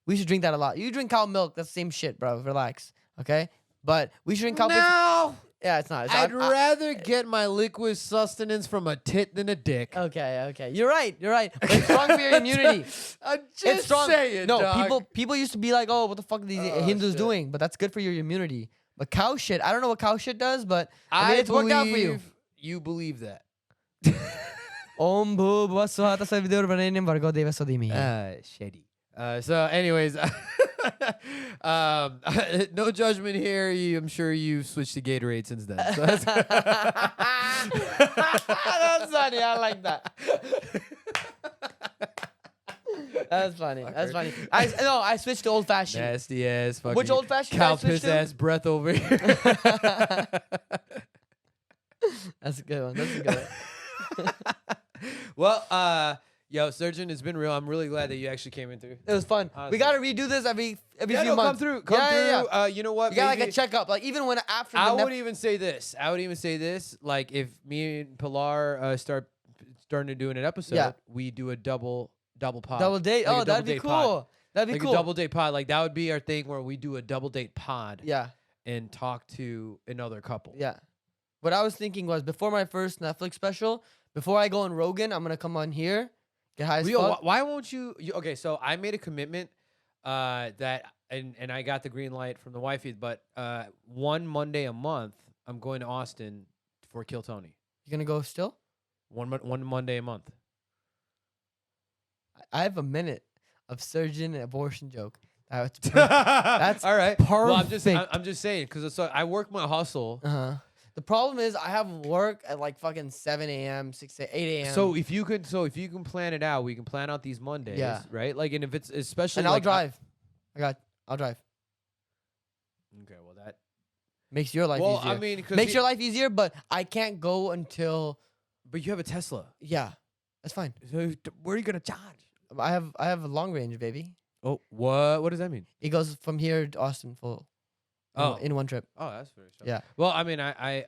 We should drink that a lot. You drink cow milk, that's the same shit, bro. Relax. Okay? But we should drink cow piss. No! Yeah, it's not. I'd rather get my liquid sustenance from a tit than a dick. Okay. You're right. But it's strong for your immunity. I'm just It's strong. saying, No, dog. people used to be like, oh, what the fuck are these Hindus shit. doing? But that's good for your immunity. But cow shit, I don't know what cow shit does, but I mean, it's worked out for you. You believe that. Om bhu bhuvasvaha tasavvidur varenyam vargo devasya dhimahi. Shady. So, anyways, no judgment here. I'm sure you've switched to Gatorade since then. So that's That's funny. I like that. That's funny. I switched to old fashioned. nasty ass fucking Which old fashioned cow I switched piss to? ass breath over here. That's a good one. That's a good one. Well, yo, Sirjan, it's been real. I'm really glad that you actually came in through. It was fun. Honestly. We gotta redo this every Yeah, few no, months. come through. Yeah. You know what? You got like maybe- a checkup. Like even when after I the would even say this. Like if me and Pilar starting to do an episode, Yeah. we do a double pod. double date. Like a Oh, that'd be double date cool. pod. That'd be Like cool. a double date pod. Like that would be our thing where we do a double date pod Yeah. and talk to another couple. Yeah. What I was thinking was before my first Netflix special, before I go on Rogan, I'm gonna come on here, get high as Yo, fuck. why won't you? Okay, so I made a commitment that and I got the green light from the wifey, but one Monday a month I'm going to Austin for Kill Tony. You gonna go still? One Monday a month. I have a minute of surgeon and abortion joke. That's That's all right. Well, I'm perfect. just saying because so I work my hustle. The problem is I have work at like fucking 7 a.m., 8 a.m. So if you can plan it out, we can plan out these Mondays, Yeah. right? Like, and if it's especially, and I'll like, drive. I'll drive. Okay, well that. Makes your life Well, easier. I mean, Makes your life easier, but I can't go until But you have a Tesla. yeah. That's fine. So where are you gonna charge? I have a long range, baby. Oh, what? What does that mean? It goes from here to Austin full. Oh. In one trip. Oh, that's very. Yeah. Well, I mean, I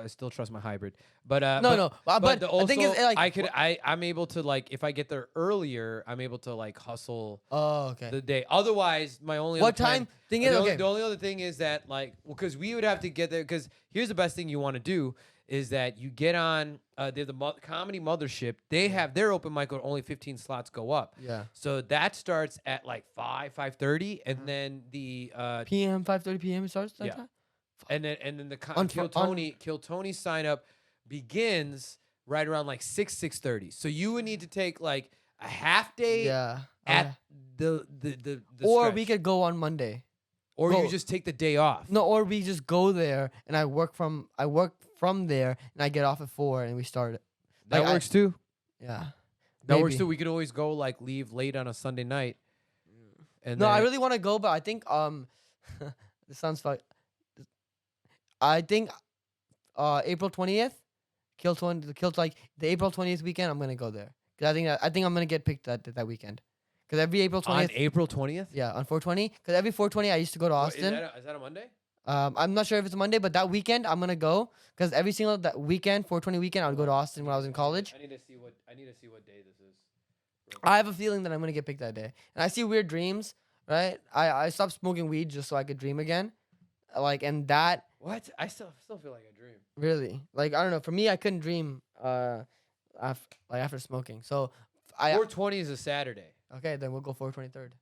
still trust my hybrid, but No. But the the thing is, also, like, I'm able to, like, if I get there earlier, I'm able to, like, hustle oh, okay. the day. Otherwise, my only What other plan- time? Thing is, okay. The only other thing is that, like, because we would have to get there. Because here's the best thing you want to do is that you get on the comedy mothership. They have their open mic where only 15 slots go up. Yeah. So that starts at like 5:30, and then the PM 5:30 p.m. it starts. Like Yeah. that? and then the On Kill fr- on- Tony sign up begins right around like 6:30. So you would need to take like a half day Yeah. at Okay. the Or stretch. we could go on Monday. or go- you just take the day off. No, or we just go there and I work from there and I get off at 4 and we start it. that like, works too. Yeah. That works Maybe. too. We could always go like leave late on a Sunday night. And No, I then- really want to go, but I think this sounds fun. I think April 20th, like the April 20th weekend. I'm gonna go there because I think I'm gonna get picked that weekend. Because every April 20th, on April 20th. yeah, on 420. Because every 420 I used to go to Austin. Is that a Monday? I'm not sure if it's a Monday, but that weekend I'm gonna go because every single that weekend, 420 weekend, I would go to Austin when I was in college. I need to see what day this is. I have a feeling that I'm gonna get picked that day, and I see weird dreams. Right? I stopped smoking weed just so I could dream again, like, and that What? I still feel like I dream. really, like, I don't know. For me, I couldn't dream after smoking. So 420 is a Saturday. okay, then we'll go 423rd.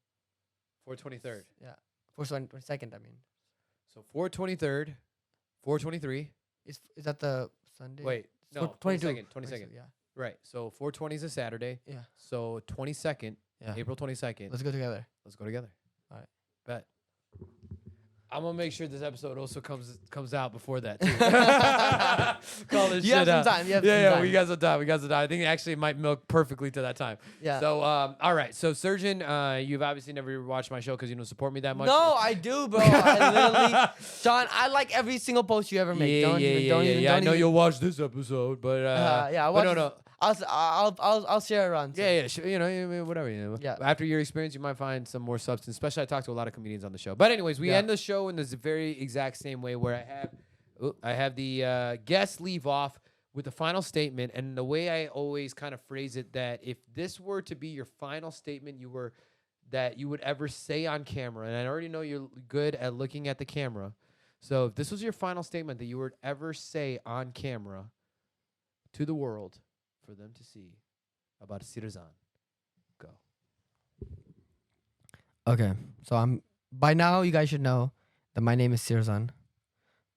423rd. 422nd. I mean, So 423rd, 423. is that the Sunday? Wait, It's no, 22nd. 22nd. Yeah. Right. So 420 is a Saturday. Yeah. So 22nd, Yeah. April 22nd. Let's go together. Let's go together. All right. Bet. I'm gonna make sure this episode also comes out before that too. Call this You shit have some out. time. You have some Yeah, time. we got some time. I think actually it might milk perfectly to that time. Yeah. So, all right. So, Sirjan, you've obviously never watched my show because you don't support me that much. No, I do, bro. I literally, Sean, I like every single post you ever make. Yeah, Don't even, don't even, I don't know even. you'll watch this episode, but Yeah, I but watch. no. I'll share it around. Yeah, whatever. Yeah. After your experience, you might find some more substance. Especially, I talk to a lot of comedians on the show. But anyways, we Yeah. end the show in this very exact same way, where I have the guests leave off with the final statement, and the way I always kind of phrase it, that if this were to be your final statement, that you would ever say on camera, and I already know you're good at looking at the camera, so if this was your final statement that you would ever say on camera to the world for them to see about Sirjan, go. Okay, so by now you guys should know that my name is Sirjan.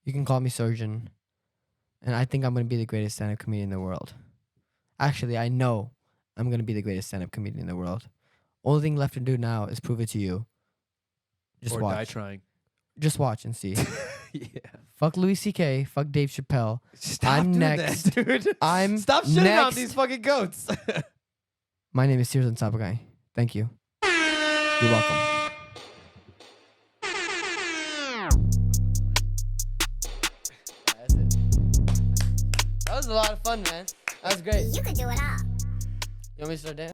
You can call me Sirjan, and I think I'm gonna be the greatest stand-up comedian in the world. Actually, I know I'm gonna be the greatest stand-up comedian in the world. Only thing left to do now is prove it to you. Just Or watch. die trying. Just watch and see. Yeah. Fuck Louis C.K. Fuck Dave Chappelle. Stop I'm doing next. that, dude. I'm Stop shitting on next. these fucking goats. My name is Sirjan Sabagai. Thank you. You're welcome. That's it. That was a lot of fun, man. That was great. You could do it all. You want me to start dancing?